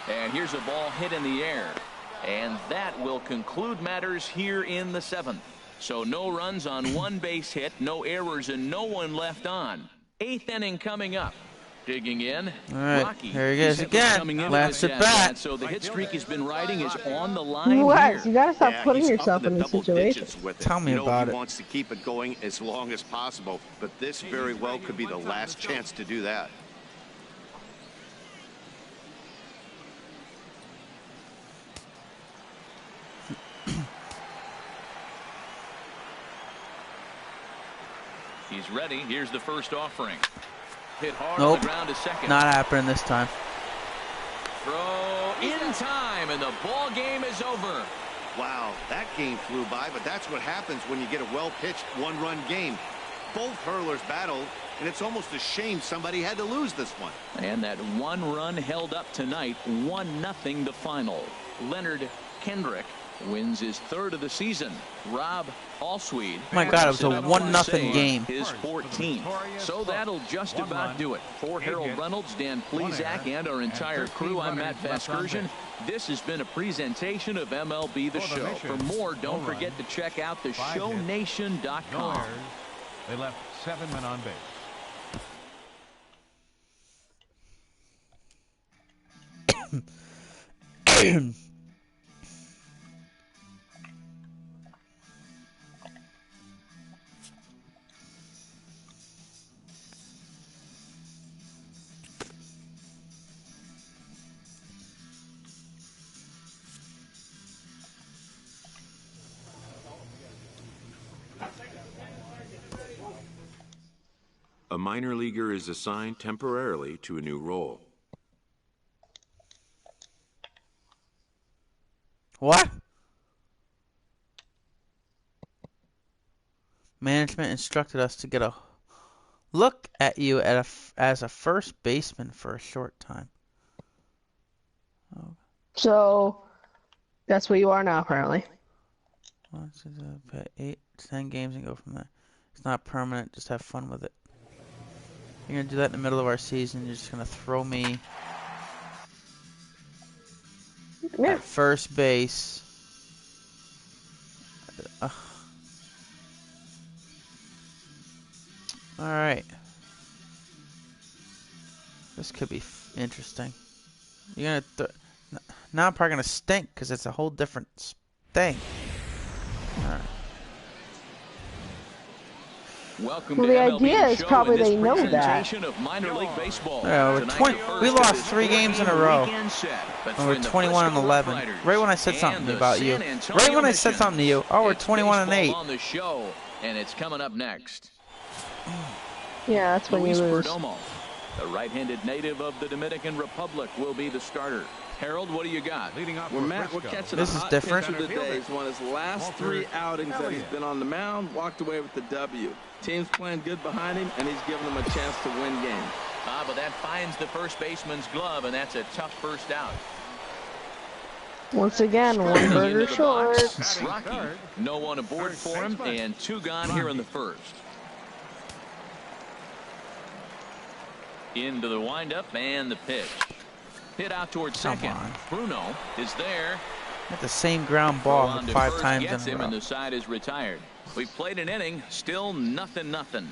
And here's a ball hit in the air. And that will conclude matters here in the 7th. So no runs on 1 base hit, no errors, and no one left on. 8th inning coming up. Digging in, All right, Rocky. here he goes again. Last at bat. So the hit streak he's been riding is on the line Wes, here. you gotta stop putting he's yourself up in in the these double situations. digits with it. Tell me about he it. wants to keep it going as long as possible, but this very well could be the last chance to do that. He's ready. Here's the first offering. Hit hard Nope. on the ground to second. Not happening this time. Throw in time, and the ball game is over. Wow, that game flew by, but that's what happens when you get a well-pitched 1-run game. Both hurlers battled, and it's almost a shame somebody had to lose this one. And that 1 run held up tonight, 1-0 the final. Leonard Kendrick wins his 3rd of the season. Rob Allsweed. My God, it was a 1-0 game. His 14th. So that'll just about do it. For Harold Reynolds, Dan Plezak, and our entire crew, I'm Matt Vasgersian. This has been a presentation of MLB The Show. For more, don't forget to check out theshownation.com. They left 7 men on base. A minor leaguer is assigned temporarily to a new role. What? Management instructed us to get a look at you as a first baseman for a short time. Oh. So, that's what you are now, apparently. 8 to 10 games and go from there. It's not permanent. Just have fun with it. You're going to do that in the middle of our season. You're just going to throw me at first base. Alright. This could be interesting. You're gonna now I'm probably gonna stink because it's a whole different thing. All right. Welcome Well, to the MLB idea is Show probably in this they know that. presentation of minor league baseball. Yeah, Tonight, we lost 3 games in a row. And We're 21-11. Right when I said something about you. Right when I said something to you. Oh, we're 21-8. On the show, and it's coming up next. Yeah, that's when you Luis lose. Perdomo, the right-handed native of the Dominican Republic, will be the starter. Harold, what do you got? Well, Matt, we're catching This a is hot different. pitcher today. He's won his last 3 outings that he's been on the mound, walked away with the W. Team's playing good behind him, and he's giving them a chance to win games. But that finds the first baseman's glove, and that's a tough first out. Once again, one burger short. Rocky, no one aboard for him, and 2 gone here in the first. Into the windup and the pitch. Hit out towards second. Bruno is there. Got the same ground ball 5 times gets in a him, row. and the side is retired. We've played an inning, still nothing.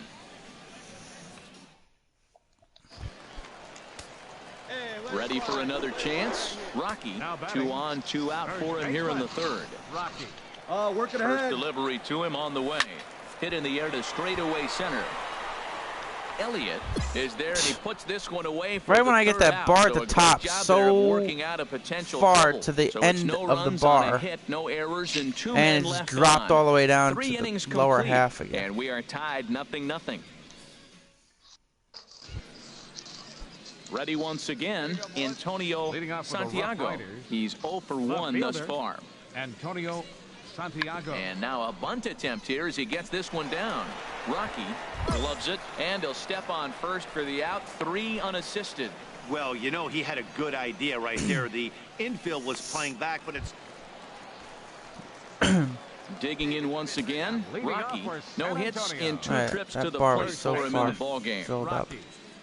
Ready for another chance. Rocky, 2 on, 2 out for him here in the third. Working First ahead. delivery to him on the way. Hit in the air to straightaway center. Elliott is there, and he puts this one away for Right when I get that bar at the top so far to the end of the bar, and it's dropped all the way down to the lower half again. And we are tied 0-0. Ready once again, Antonio Santiago. He's 0 for 1 thus far. Antonio Santiago. And now a bunt attempt here as he gets this one down. Rocky gloves it, and he'll step on first for the out. 3 unassisted. Well, you know, he had a good idea right there. The infield was playing back, but it's digging in once again. Rocky, no hits in 2 trips to the bar plate was so for him in far the ball game. filled up.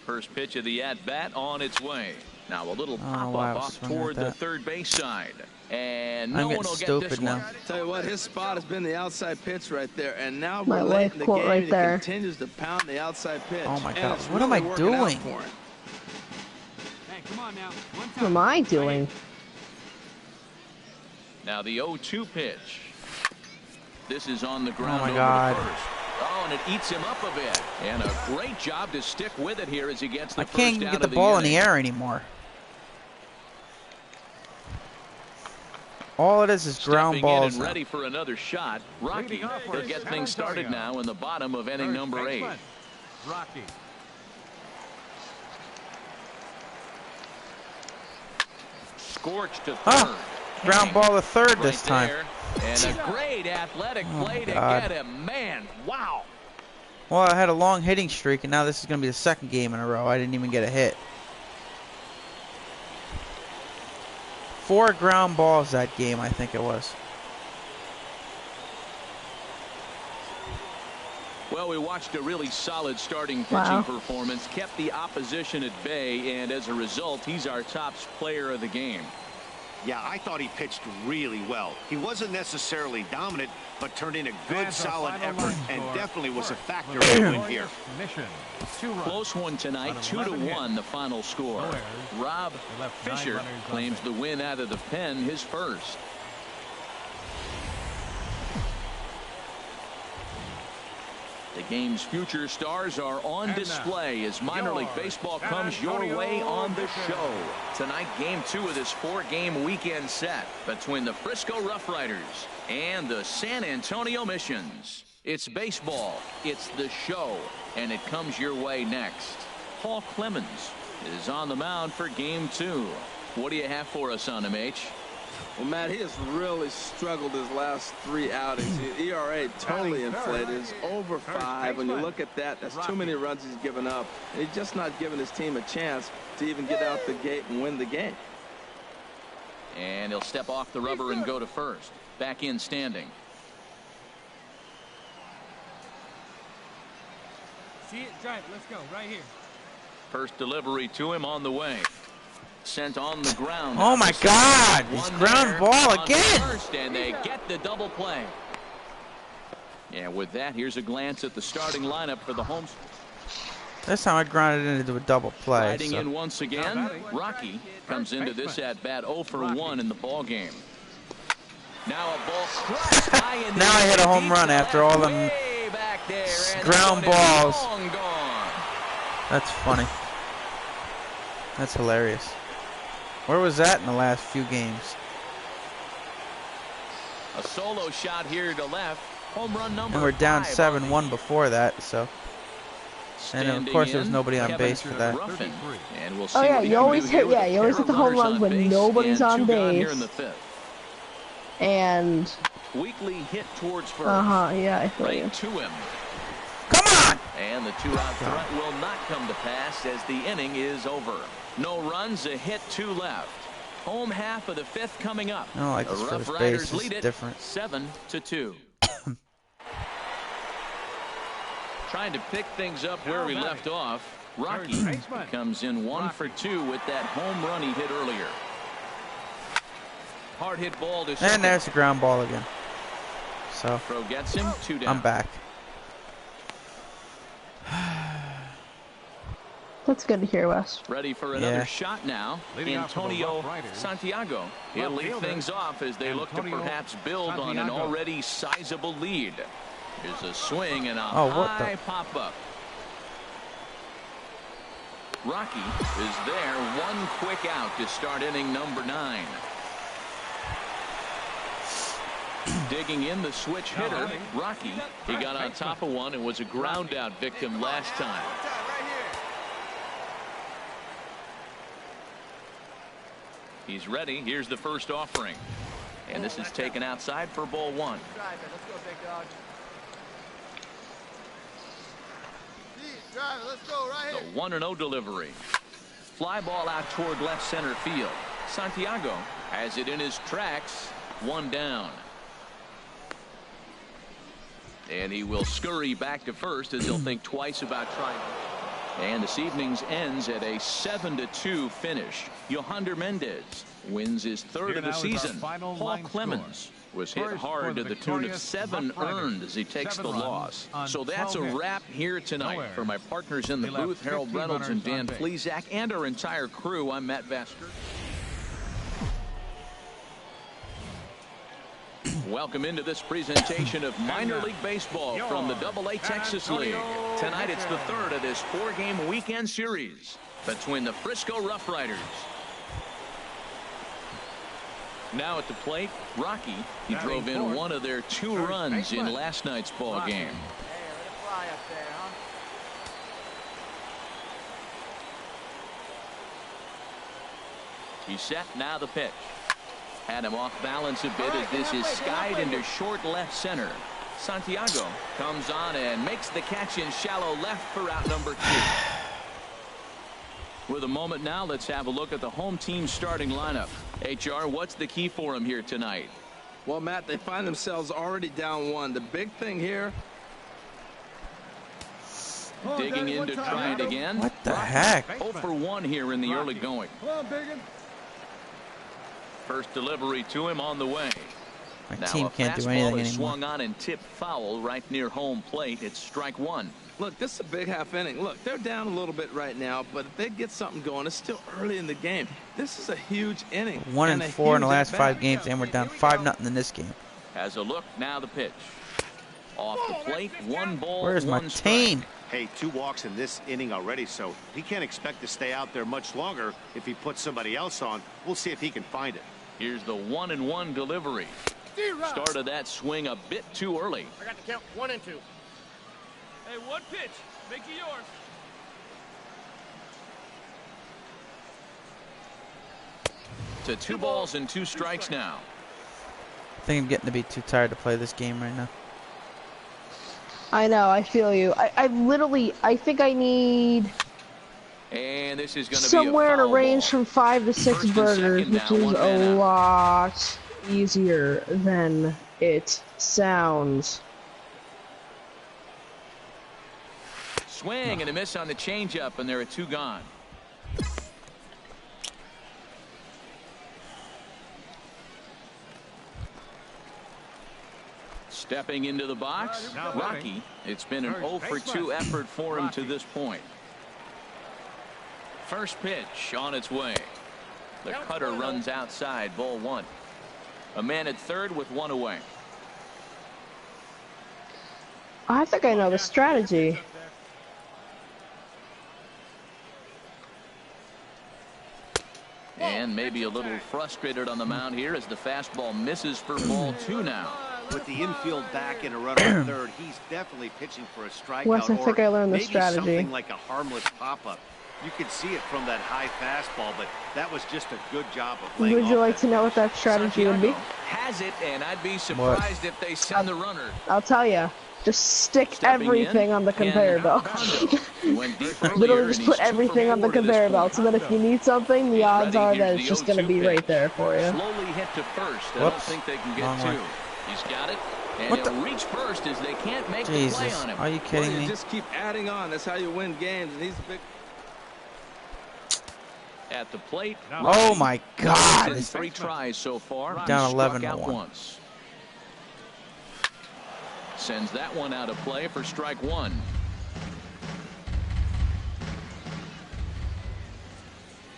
First pitch of the at-bat on its way. Now a little pop-up why I was off swinging toward at the that. third base side. And I'm no getting one will get stupid this now. one. Tell you what, his spot has been the outside pitch right there, and now My we're late life in the quote game, right and he there. continues to pound the outside pitch. Oh my And God, it's what am I really working out doing? for him. Hey, come on now. One What am I doing? Now the 0-2 pitch. This is on the ground. my over God. to first. Oh, and it eats him up a bit. And a great job to stick with it here as he gets the I first can't even out get of the ball in the inning. air anymore. All it is ground Stepping balls. in and ready for another shot. Rocky will get things started now in the bottom of inning number 8. Rocky. Scorched to third. Ah, ground ball to third this Right time. there. And a great athletic play to God. get him. Man, wow. Well, I had a long hitting streak, and now this is going to be the 2nd game in a row. I didn't even get a hit. 4 ground balls that game, I think it was. Well, we watched a really solid starting pitching Wow. performance, kept the opposition at bay, and as a result, he's our top player of the game. Yeah, I thought he pitched really well. He wasn't necessarily dominant, but turned in a good, solid effort, and definitely was a factor in the win here. Mission. 2 runs. Close one tonight, 2-1 the final score. Rob Fisher claims the win out of the pen, his first. The game's future stars are on display as minor league baseball comes your way on the show. Tonight, game 2 of this 4-game weekend set between the Frisco Rough Riders and the San Antonio Missions. It's baseball, it's the show, and it comes your way next. Paul Clemens is on the mound for game 2. What do you have for us on him, H? Well, Matt, he has really struggled his last 3 outings. His ERA totally inflated. It's over 5. When you look at that, that's too many runs he's given up. And he's just not giving his team a chance to even get out the gate and win the game. And he'll step off the rubber and go to first. Back in standing. See it, drive it. Let's go. Right here. First delivery to him on the way. Sent on the ground. Oh my God! He's One ground there ball on again! First, and they get the double play. And with that, here's a glance at the starting lineup for the Homes. This time I grounded it into a double play. Riding So. in once again, Rocky comes into this at bat 0 for 1 in the ball game. Now a ball crushed high in the Now I hit a home run after all them way back there, and ground that one is balls. long gone. That's funny. That's hilarious. Where was that in the last few games? A solo shot here to left. Home run number And we're down 5 7-1 before that, so. And of course there was nobody on Kevin base for that. Ruffin. And we'll see Oh yeah, what he you can always do here hit. with Yeah, a you always pair hit the of home runners runs when base nobody's and on 2 gone here in base. the 5th. And Weekly hit towards first. yeah, I feel you. Right to him. Come on! And the 2-out threat will not come to pass as the inning is over. No runs, a hit, 2 left. Home half of the 5th coming up. I don't like The this Rough first Riders base. lead It's it different. 7-2. Trying to pick things up where we left off. Rocky comes in 1 for 2 with that home run he hit earlier. Hard hit ball to second. And there's a ground ball again. So Throw gets him 2 down. I'm back. That's good to hear, Wes. Ready for another Yeah. shot now. Leading off for the Antonio Rough Riders, Santiago. He'll left lead fielder, things off as they look to Antonio perhaps build on an Santiago. already sizable lead. Here's a swing and a Oh, what the- high pop-up. Rocky is there. 1 quick out to start inning number 9. Digging in the switch hitter, Rocky. He got on top of one and was a ground out victim last time. He's ready. Here's the first offering. And this is taken outside for ball 1. The 1-0 delivery. Fly ball out toward left center field. Santiago has it in his tracks. 1 down. And he will scurry back to first as he'll think twice about trying. And this evening's ends at a 7-2 finish. Yohander Mendez wins his 3rd Here of the now is our season. final Paul line Clemens was hit First hard for to the the tune of victorious 7 Rough Riders. earned as he takes 7 the runs loss. on So that's a 12 hits. wrap here tonight. errors. For my partners in the They left booth, Harold 15 Reynolds and Dan runners on base. Plesac, and our entire crew, I'm Matt Vasker. Welcome into this presentation of minor league baseball from the AA Texas League. Tonight it's the 3rd of this 4-game weekend series between the Frisco Rough Riders. Now at the plate, Rocky. He drove in 1 of their 2 runs in last night's ball game. He's set. Now the pitch. Had him off balance a bit as this is skied into short left center. Santiago comes on and makes the catch in shallow left for out number 2. With a moment now, let's have a look at the home team starting lineup. HR, what's the key for him here tonight? Well, Matt, they find themselves already down 1. The big thing here. Digging in to try it again. What the heck? 0 for 1 here in the early going. Come on, Biggin. First delivery to him on the way. My Now team a can't do fastball anything is anymore. swung on and tipped foul right near home plate. It's strike 1. Look, this is a big half inning. Look, they're down a little bit right now, but if they get something going, it's still early in the game. This is a huge inning. 1 and 4 in the huge last at-bat. 5 games, and we're down 5-0 in this game. Has a look. Now the pitch. Off the plate. 1 ball. Where's my 1 strike. team? Hey, 2 walks in this inning already, so he can't expect to stay out there much longer if he puts somebody else on. We'll see if he can find it. Here's the 1-1 delivery. Started that swing a bit too early. I got to count 1 and 2. Hey, 1 pitch. Make it yours. To 2 balls and 2 strikes now. I think I'm getting to be too tired to play this game right now. I know, I feel you. I think I need And this is going to be somewhere in a foul range ball. from 5 to 6 First and burgers, second which now, is 1 man a out. lot easier than it sounds. Swing and a miss on the changeup, and there are 2 gone. Stepping into the box, Rocky. It's been an 0 for 2 effort for him to this point. First pitch on its way. The cutter runs outside, ball one. A man at third with one away. I think I know the strategy. And maybe a little frustrated on the mound here as the fastball misses for ball two now. With the infield back and a runner at third, he's definitely pitching for a strikeout. Wes, I think I learned the maybe strategy. Something like a harmless pop-up. You could see it from that high fastball, but that was just a good job of playing. Would you like to know what that strategy would be? Has it, and I'd be surprised if they send the runner. I'll tell you. Just stick everything on the conveyor belt. Literally just put everything on the conveyor belt so that if you need something, the odds are that it's just going to be right there for you. Slowly hit to first. I don't think they can get two. He's got it. And he'll reach first as they can't make the play on him. Are you kidding me? Just keep adding on. That's how you win games. And he's a big... At the plate. Oh my God! 3 tries so far. Down 11 out to 1. once. Sends that one out of play for strike one.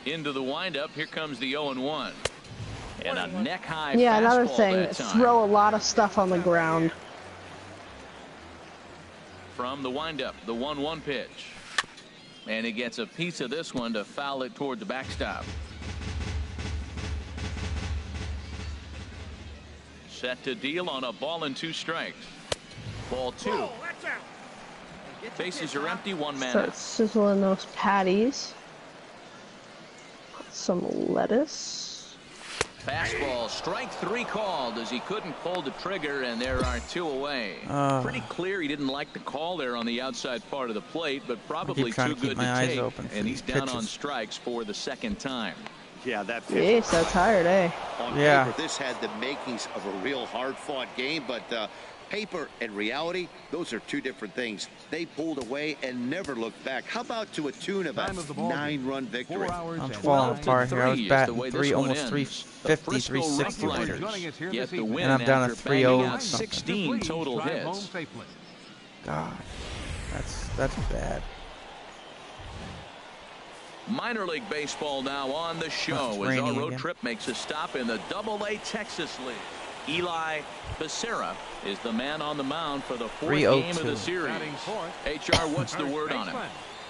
Into the windup. Here comes the 0-1. And a neck high. Yeah, another fastball thing. that time. Throw a lot of stuff on the ground. From the windup, the 1-1 pitch. And he gets a piece of this one to foul it toward the backstop. Set to deal on a ball and 2 strikes. Ball 2. Bases are empty, 1 man Start out. sizzling those patties. Put some lettuce. Fastball, strike 3 called as he couldn't pull the trigger, and there are 2 away. Pretty clear he didn't like the call there on the outside part of the plate, but probably too good to take. And he's down on strikes for the 2nd time. Yeah, that Jeez, so tired, eh? On Yeah. paper, this had the makings of a real hard-fought game, but paper and reality, those are 2 different things. They pulled away and never looked back. How about to a tune of a 9-run victory? I'm falling apart here. I was batting almost 350, 360. Get the win And I'm down to after banging 3-0 out 16 total hits. God, that's bad. Minor League Baseball now on the show as our road trip makes a stop in the AA Texas League. Eli Becerra is the man on the mound for the 4th game of the series. HR, what's the word on him?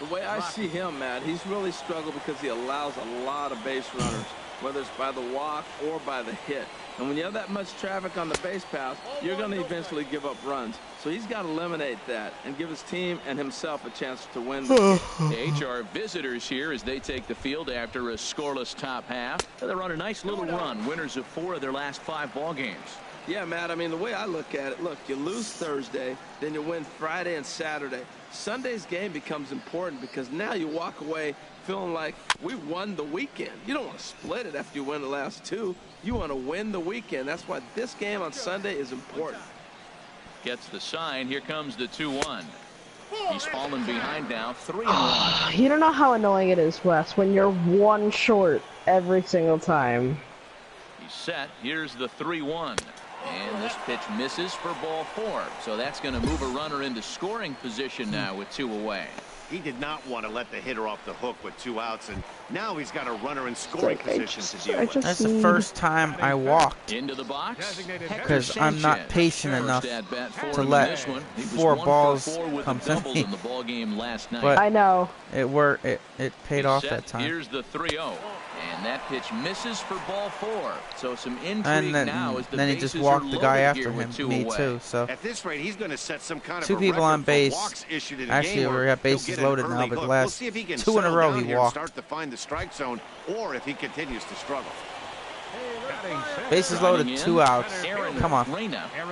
The way I see him, Matt, he's really struggled because he allows a lot of base runners, whether it's by the walk or by the hit. And when you have that much traffic on the base paths, you're going to eventually give up runs. So he's got to eliminate that and give his team and himself a chance to win. The HR visitors here as they take the field after a scoreless top half. They're on a nice little run, winners of 4 of their last 5 ball games. Yeah, Matt, I mean, the way I look at it, look, you lose Thursday, then you win Friday and Saturday. Sunday's game becomes important because now you walk away feeling like we won the weekend. You don't want to split it after you win the last 2. You want to win the weekend. That's why this game on Sunday is important. Gets the sign. Here comes the 2-1. He's fallen behind now, 3-1. You don't know how annoying it is, Wes, when you're 1 short every single time. He's set. Here's the 3-1. And this pitch misses for ball 4. So that's going to move a runner into scoring position now with 2 away. He did not want to let the hitter off the hook with 2 outs, and now he's got a runner in scoring position to deal with. That's the first time I walked into the box because I'm not patient enough to let 4 balls come to me. But I know it worked. It paid off that time. Here's the 3-0. And that pitch misses for ball 4. So some intrigue And now as the then he bases just walked are the guy loaded after here him, with 2 me away. too. So At this rate, he's going to set some kind of 2 a people record on for base. walks issued in a Actually, game we where got he'll bases get an loaded now, early but the hook. last We'll see if he can 2 in a settle row down he here and walked. start to find the strike zone, or if he continues to struggle. Bases loaded, 2 outs. Come on.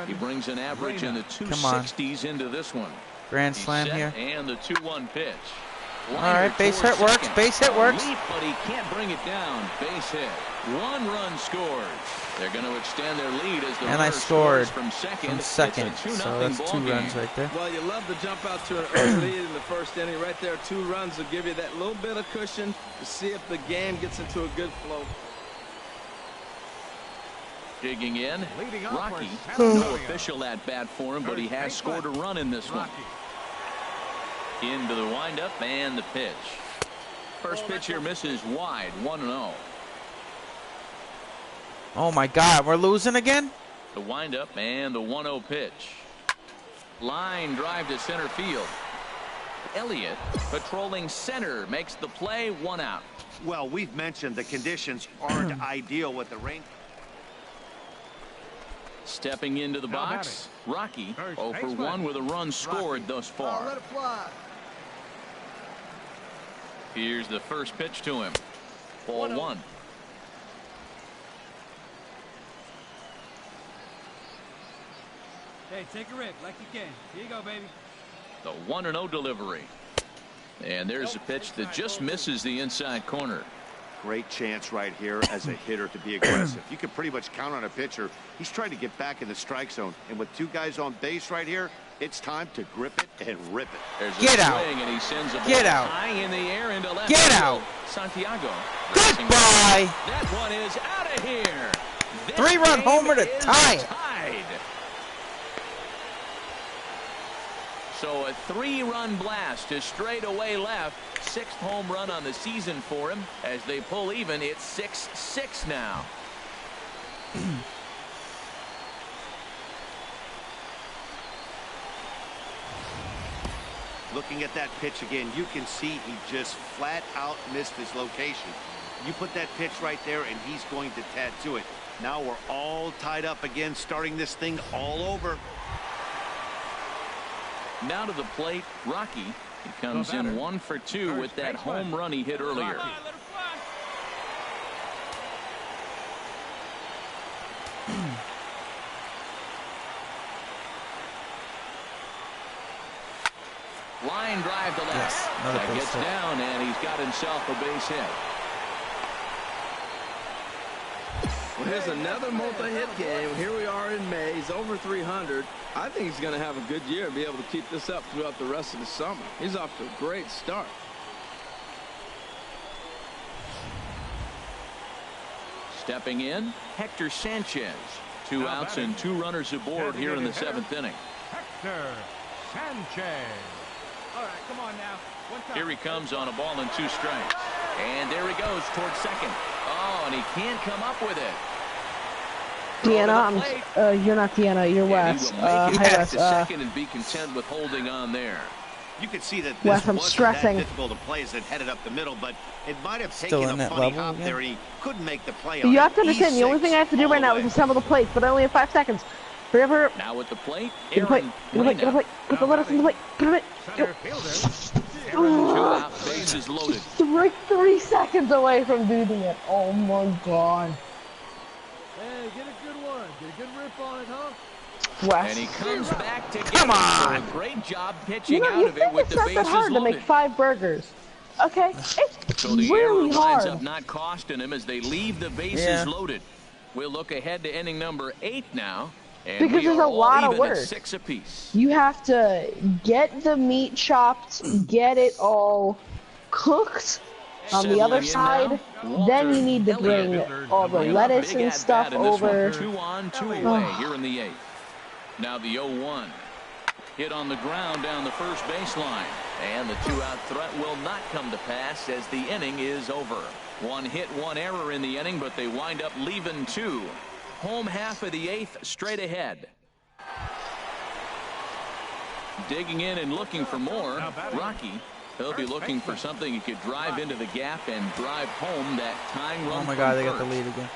He brings an average in the 260s into this one. Grand He's slam set, here. and the 2-1 pitch. All right, base hit works. Base hit works. Leap, but he can't bring it down. Base hit. 1 run scored. They're going to extend their lead as the And I runner scored scores from second. It's a so 2 that's runs right there. Well, you love to jump out to an early lead in the first inning. Right there, 2 runs will give you that little bit of cushion to see if the game gets into a good flow. Digging in, Rocky. No official at bat for him, but he has scored a run in this one. Into the windup and the pitch. First pitch here misses wide, 1-0. Oh my God, we're losing again? The windup and the 1-0 pitch. Line drive to center field. Elliott patrolling center makes the play, 1 out. Well, we've mentioned the conditions aren't ideal with the rain. Stepping into the box, Rocky 0 for 1 with a run scored thus far. Let it fly. Here's the first pitch to him. Ball 1. Hey, take a rip like you can. Here you go, baby. The 1-0 delivery. And there's a pitch that just misses the inside corner. Great chance right here as a hitter to be aggressive. You can pretty much count on a pitcher. He's trying to get back in the strike zone. And with 2 guys on base right here, it's time to grip it and rip it. There's Get a out. swing, and he sends a ball Get out. high in the air into left Get field. out. Santiago. Goodbye. That one is out of here. This 3-run game homer to is tie it. tied. So a 3-run blast to straightaway left. 6th home run on the season for him. As they pull even, it's 6-6 now. Looking at that pitch again, you can see he just flat out missed his location. You put that pitch right there and he's going to tattoo it. Now we're all tied up again, starting this thing all over. Now to the plate, Rocky. He comes in 1 for 2 with that home run he hit earlier. Line drive to left. Yes, another That base gets hit. down, and he's got himself a base hit. Well, here's another multi-hit game. Here we are in May. He's over 300. I think he's going to have a good year and be able to keep this up throughout the rest of the summer. He's off to a great start. Stepping in, Hector Sanchez. 2 outs and 2 runners aboard here in the 7th inning. Hector Sanchez. All right, come on now. One time. Here he comes on a ball and 2 strikes. And there he goes towards second. Oh, and he can't come up with it. Deanna, you're not Deanna, you're And Wes. he will make it Hi, back Wes. to second and be content with holding on there. You could see that Wes, this I'm wasn't stressing. that difficult to play as it headed up the middle, but it might have Still taken in a that funny level hop again? there, and he couldn't make the play on You it. have to understand, the only thing I have to do all right the now way. is assemble the plates, but I only have 5 seconds. Hurry up, hurry up. Now at the plate, Get the plate, Aaron get the plate, get the Reyna. plate. Put the letters in the plate. Put it Center fielder. 2 out, bases loaded. in. 3 seconds away from doing it. Oh my god. Hey, get a good one. Get a good rip on it, huh? Wes. And he comes back to Come get on. it. So a great job pitching You know, out you of it think with it's the not that bases hard to make loaded. 5 burgers. Okay? It's So the error really winds hard. up not costing him as they leave the bases Yeah. loaded. We'll look ahead to inning number 8 now. And Because we there's are a all lot of even at work. 6 apiece. You have to get the meat chopped, get it all cooked on the other Settling in side. now, Then Walter you need to bring Elliott. all the Bring a lettuce big and at-bat stuff in this one. over. 2 on, 2 away here in the 8th. Now the 0-1. Hit on the ground down the first baseline. And the 2-out threat will not come to pass as the inning is over. 1 hit, 1 error in the inning, but they wind up leaving 2. Home half of the 8th straight ahead. Digging in and looking for more. Rocky. He'll be looking for something he could drive into the gap and drive home that tying run. Oh my from God, they got the first. lead again.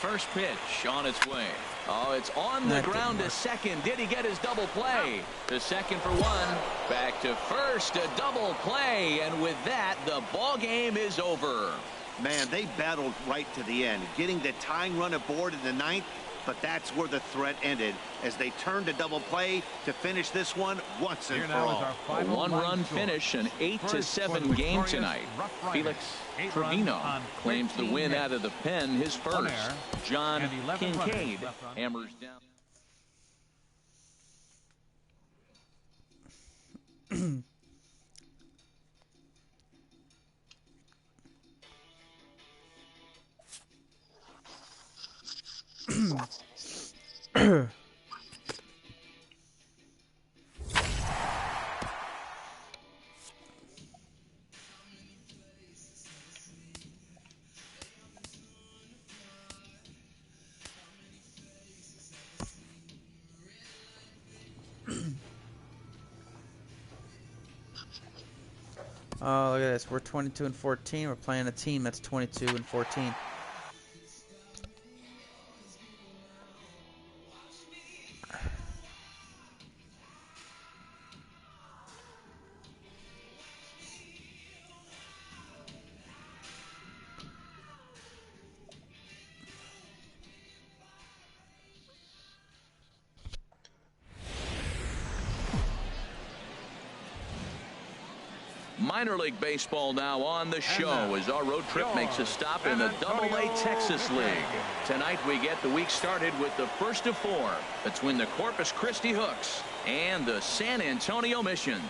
First pitch on its way. Oh, it's on the That ground didn't to second. Did he get his double play? To second for 1. Back to first, a double play. And with that, the ball game is over. Man, they battled right to the end, getting the tying run aboard in the 9th, but that's where the threat ended as they turned to double play to finish this one once and Here for now is all. our A final 1-run line score. finish, an 8-7 First for the game victorious tonight. Rough Riders. Felix 8 runs Trevino on claims the 13 win hits. out of the pen, his One first. error John and 11 runners Kincaid left on. hammers down. Oh, look at this. We're 22-14. We're playing a team that's 22-14. Minor League Baseball now on the show as our road trip makes a stop in the Double-A Texas League. Tonight we get the week started with the first of 4 between the Corpus Christi Hooks and the San Antonio Missions.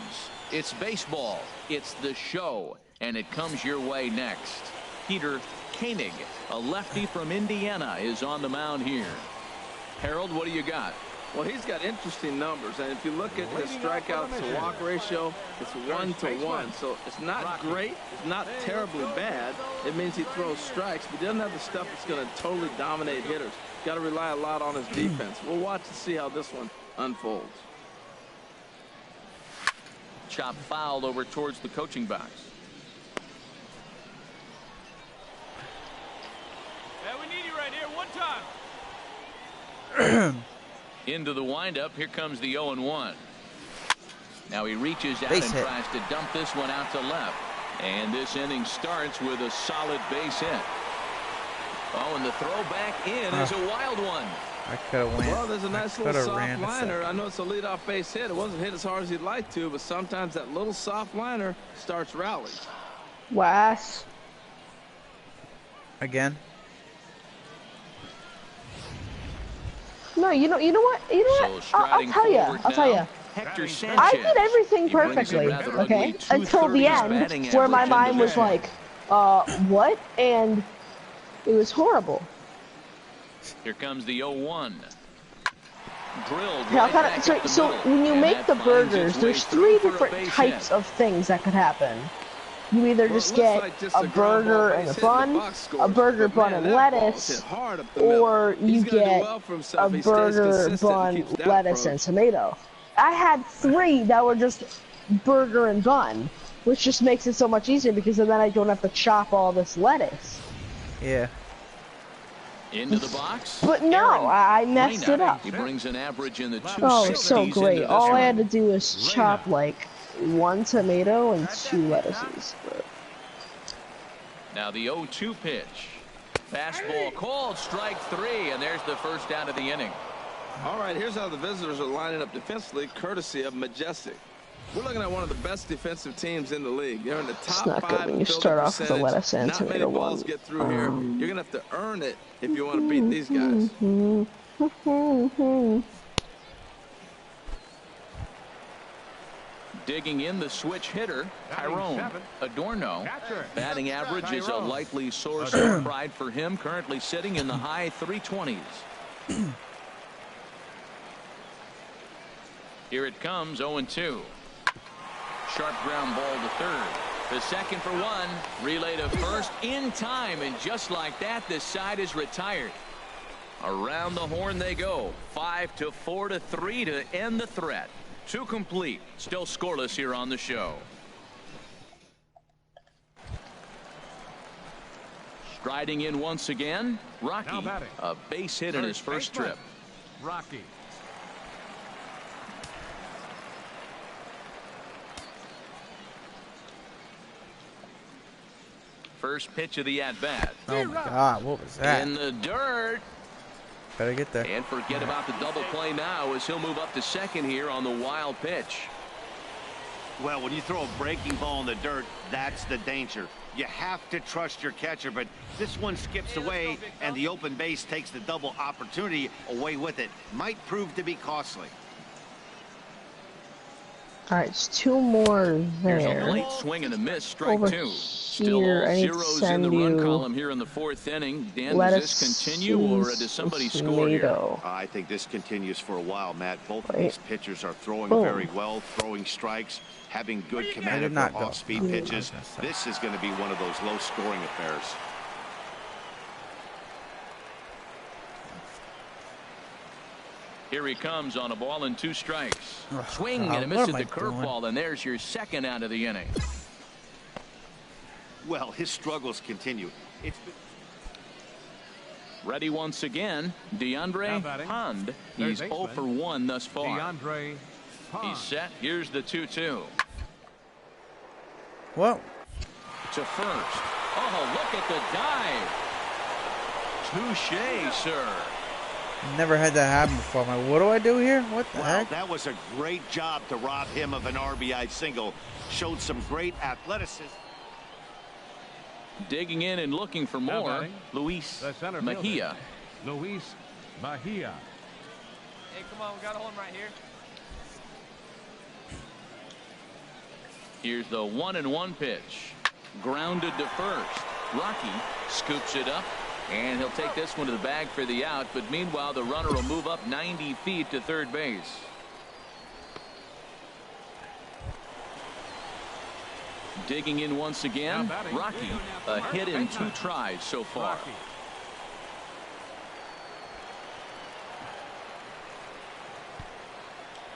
It's baseball, it's the show, and it comes your way next. Peter Koenig, a lefty from Indiana, is on the mound here. Harold, what do you got? Well, he's got interesting numbers, and if you look at the strikeouts to walk ratio, it's 1-to-1. So it's not great, it's not terribly bad. It means he throws strikes, but he doesn't have the stuff that's going to totally dominate hitters. Got to rely a lot on his defense. We'll watch to see how this one unfolds. Chop fouled over towards the coaching box. Yeah, we need you right here. One time. Into the windup. Here comes the 0-1. Now he reaches out Base and hit. tries to dump this one out to left. And this inning starts with a solid base hit. Oh, and the throw back in is a wild one. I could have went. Well, there's a nice little soft ran a liner. second. I know it's a leadoff base hit. It wasn't hit as hard as he'd like to, but sometimes that little soft liner starts rallies. Wes. Again. No, you know what? You know So what? striding I'll tell you. forward I'll tell now, you. Hector Sanchez. I did everything He brings a perfectly, rather okay? ugly Until the 230s end, batting where my average mind into was this like, what? And it was horrible. Here comes the 0-1. Drilled Now, right back up the so middle, when you and make that the finds its burgers, way there's through 3 for a different base types hit. of things that could happen. You either Well, just it looks get like just a a ground burger ball and a base hit in the bun, box a scores. burger But bun man, and that ball's lettuce, hit hard up the middle. or you He's gonna do get well for himself. a He stays burger consistent and bun, keeps that lettuce, and approach. tomato. I had 3 that were just burger and bun, which just makes it so much easier because then I don't have to chop all this lettuce. Yeah. Into the box. But no, Aaron I messed it Reyna. up. He brings an average in the 260s Oh, it's so great. into All this I had to one. do was chop like 1 tomato and 2 lettuces. But Now the 0-2 pitch. Fastball called, strike 3, and there's the first out of the inning. All right, here's how the visitors are lining up defensively, courtesy of Majestic. We're looking at one of the best defensive teams in the league. They're in the top not good 5 when you field start off with a percentage. lettuce and Not many tomato balls one. get through here. You're going to have to earn it if you want to beat these guys. Digging in the switch hitter, Tyrone Adorno. Batting average is a likely source of pride for him, currently sitting in the high 320s. Here it comes, 0-2. Sharp ground ball to third. The second for 1. Relay to first in time, and just like that, this side is retired. Around the horn they go. 5-4-3 to end the threat. 2 complete. Still scoreless here on the show. Striding in once again, Rocky. A base hit in his first trip. Rocky. First pitch of the at-bat. Oh my God, what was that? In the dirt. Better get there. And forget about the double play now as he'll move up to second here on the wild pitch. Well, when you throw a breaking ball in the dirt, that's the danger. You have to trust your catcher, but this one skips away, and the open base takes the double opportunity away with it. Might prove to be costly. alright, it's 2 more Here's a there. late swing and a miss, strike Over 2. Still here, all I need to zeros in the send run you column here in the 4th inning. Dan, does lettuce this continue, or does somebody and score here? tomato. I think this continues for a while, Matt. Both of Wait. these pitchers are throwing Boom. very well, throwing strikes, having good I command did of not their go. off-speed I was pitches. gonna say. This is going to be one of those low-scoring affairs. Here he comes on a ball and 2 strikes. Ugh, Swing God, and a miss what at am the I doing? curveball, and there's your second out of the inning. Well, his struggles continue. Ready once again, DeAndre Pond. He's 0 for 1 thus far. DeAndre Pond. He's set. Here's the 2-2. Well, To first. Oh, look at the dive. Touche, sir. never had that happen before. I'm like, what do I do here? What the Well, heck? that was a great job to rob him of an RBI single. Showed some great athleticism. Digging in and looking for Now more, batting, Luis the center Mejia. fielder, Luis Mejia. Hey, come on, we got a home right here. Here's the 1-1 pitch. Grounded to first. Rocky scoops it up, and he'll take this one to the bag for the out. But meanwhile, the runner will move up 90 feet to third base. Digging in once again, Rocky. A hit in 2 tries so far. Rocky.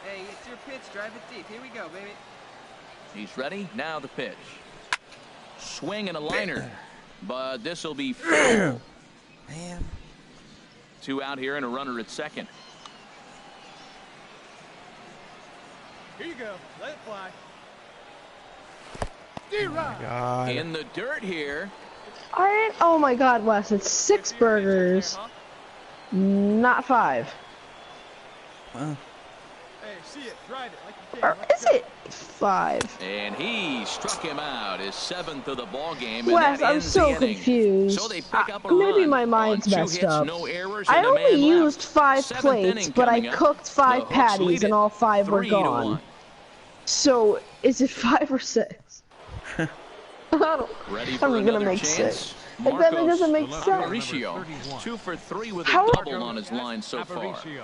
Hey, it's your pitch. Drive it deep. Here we go, baby. He's ready. Now the pitch. Swing and a liner. But this will be full. Man. 2 out here and a runner at second. Here you go. Let it fly. Oh my God. In the dirt here. Alright, oh my God, Wes, it's 6 burgers, not 5. Well, Hey, see it. Drive it like you can. Or is it 5? And he struck him out, his 7th of the ball game. And Wes, that I'm ends so the inning. confused. So they pick up a Maybe run my on mind's 2 messed hits, up. no errors, I and a only man used left. 5 7th plates, inning but I coming up. cooked 5 The Hooks patties lead and it all 5 were 3-1. gone. So, is it 5 or 6? I don't, Ready I'm for gonna another make chance. 6. And then it doesn't make Marcos. sense. Aparicio, 2 for 3 with a How- double on his line so far. Aparicio.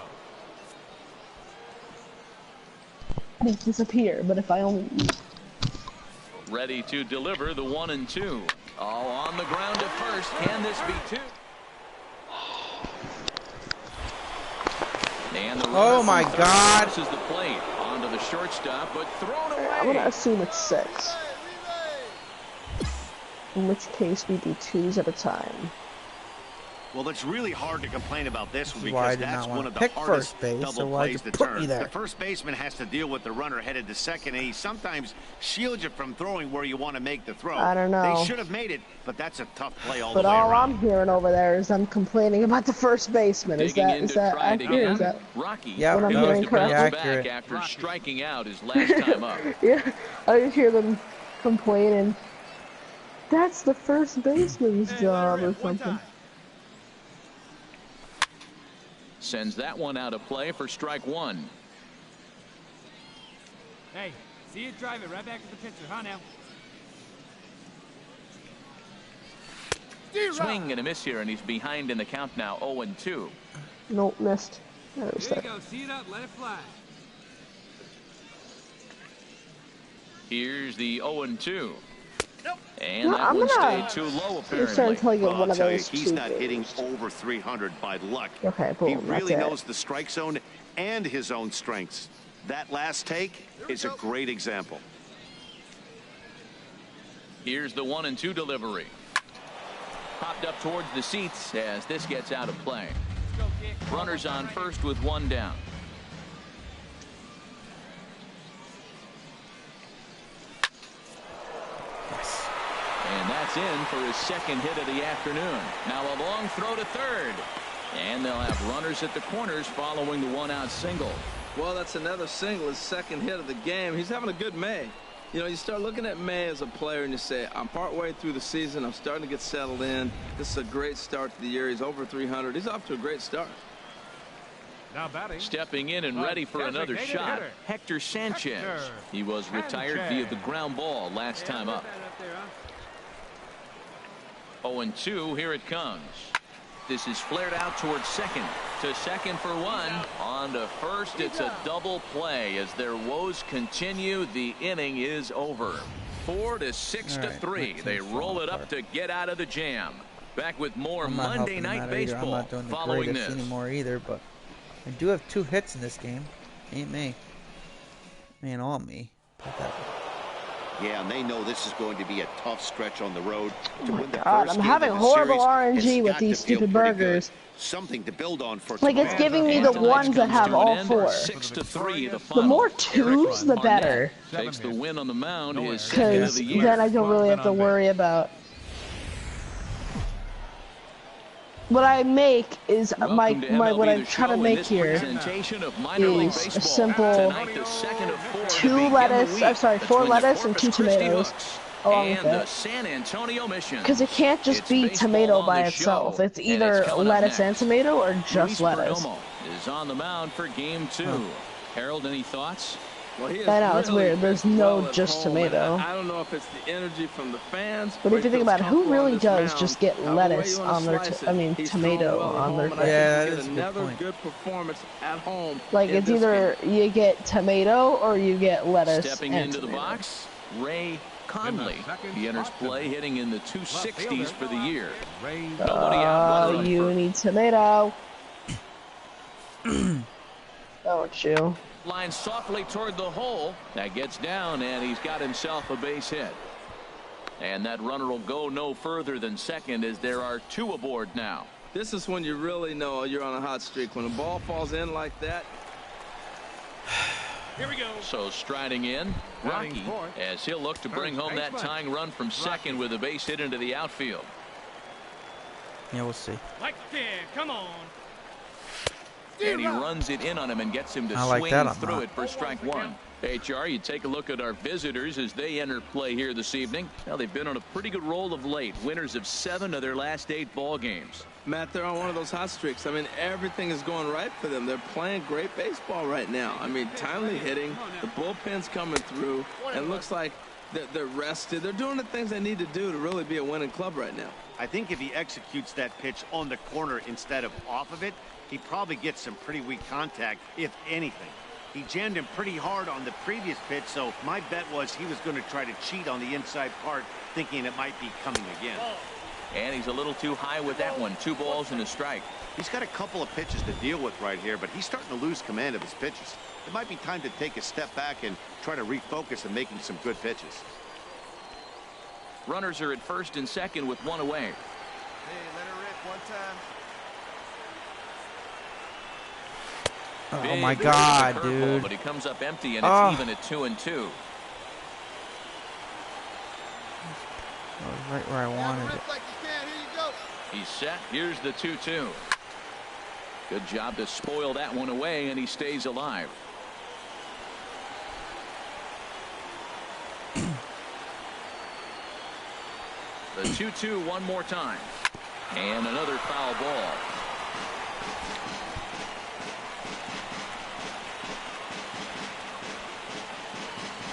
They disappear, but if I only... Ready to deliver the 1-2. All on the ground at first. Can this be 2? And the Oh runner my from third God. crosses the plate onto the shortstop, but thrown I'm gonna away. assume it's 6. In which case we do 2s at a time. Well, it's really hard to complain about this one This is why I because did that's not want one to of the pick hardest first base, double so why'd plays you to put me turn. there? The first baseman has to deal with the runner headed to second, and he sometimes shields you from throwing where you want to make the throw. I don't know. They should have made it, but that's a tough play all But the way all around. I'm hearing over there is I'm complaining about the first baseman. Is Digging that in is to that try it accurate? again. Is that Rocky Yeah, What I'm goes hearing to bounce correctly? back Accurate. after striking out his last time up. yeah? I just hear them complaining. That's the first baseman's Hey, job let it or rip one something. time. Sends that one out of play for strike 1. Hey, see it. Drive it right back to the pitcher. Huh, now? Swing and a miss here, and he's behind in the count now, 0-2. Nope, missed. There was There you that. go. See it up. Let it fly. Here's the 0-2. Nope. And No, that I'm one gonna- stayed too low, You're apparently. starting to like Well, one I'll of tell you, those he's two not hitting games. over 300 by luck. Okay, boom, He that's really it. knows the strike zone and his own strengths. That last take is a great example. Here's the 1-2 delivery. Popped up towards the seats as this gets out of play. Let's go, kid. Runners on first with 1 down. And that's in for his second hit of the afternoon. Now a long throw to third. And they'll have runners at the corners following the 1-out single. Well, that's another single, his second hit of the game. He's having a good May. You know, you start looking at May as a player and you say, I'm partway through the season. I'm starting to get settled in. This is a great start to the year. He's over 300. He's off to a great start. Now batting. Stepping in and ready for another Designated shot, hitter. Hector Sanchez. Hector He was retired via the ground ball last time up. 0-2, here it comes. This is flared out towards second. To second for 1. On to first, it's a double play. As their woes continue, the inning is over. 4-6 to All right, 3. that They team's roll falling it up apart. to get out of the jam. Back with more I'm not Monday helping them Night out either. I'm Baseball not doing the following greatest this. anymore either, but I do have 2 hits in this game. Ain't me. Ain't all me. Put that Yeah, and they know this is going to be a tough stretch on the road to win the God, first I'm game having of the horrible series. RNG It's with got these to feel stupid pretty good. burgers. Something to build on for Like, it's tomorrow. giving me And the tonight's ones that comes have to an all end. 4. 6-3 the The final. more Eric 2s, the Barnett better. takes the win on the mound, his second of Because the year. then I don't really have to worry about. What I make is Welcome to MLB what The I'm trying to Show make in this here presentation of minor league is a baseball. simple Tonight, the second of 4 to 2 begin lettuce, the week I'm sorry, 4 between the lettuce and Corpus 2 Christi tomatoes Hooks along with and the it. San Antonio Missions. Because it can't just It's be baseball tomato on by the itself. show, It's and either coming up lettuce and next. tomato or just Luis lettuce. Perdomo is on the mound for game 2. Harold, any thoughts? Well, he is I know, it's really weird. There's pitched no well at just home, tomato. and I don't know if it's the energy from the fans. But or if you he think feels about it, who comfortable on really this does mound. just get However way lettuce you wanna on their, slice it, tomato he's thrown well at on home, their and I thing? Yeah, think that he is a get good another point. good performance at home. Like, in it's this either game. you get tomato or you get lettuce Stepping and into tomato. the box, Ray Conley. He enters play hitting in the 260s for the year. Nobody out, runner on You first. need tomato. Don't you? Line softly toward the hole. That gets down, and he's got himself a base hit. And that runner will go no further than second as there are 2 aboard now. This is when you really know you're on a hot streak. When a ball falls in like that. Here we go. So striding in, Rocky, as he'll look to bring home that tying run from second with a base hit into the outfield. Yeah, we'll see. Like 10. Come on. And he runs it in on him and gets him to I like swing that on through that. it for strike 1. HR, you take a look at our visitors as they enter play here this evening. Well, they've been on a pretty good roll of late. Winners of 7 of their last 8 ball games. Matt, they're on one of those hot streaks. I mean, everything is going right for them. They're playing great baseball right now. I mean, timely hitting, the bullpen's coming through, and it looks like they're rested. They're doing the things they need to do to really be a winning club right now. I think if he executes that pitch on the corner instead of off of it, he probably gets some pretty weak contact, if anything. He jammed him pretty hard on the previous pitch, so my bet was he was going to try to cheat on the inside part, thinking it might be coming again. And he's a little too high with that one. 2 balls and a strike. He's got a couple of pitches to deal with right here, but he's starting to lose command of his pitches. It might be time to take a step back and try to refocus on making some good pitches. Runners are at first and second with 1 away. Hey, let her rip one time. Oh my Big God, curveball, dude. But he comes up empty, and Oh. it's even at 2-2. That was right where I wanted it. Rip like you can. Here you go. He's set. Here's the 2-2. Good job to spoil that one away, and he stays alive. The 2-2 one more time. And another foul ball.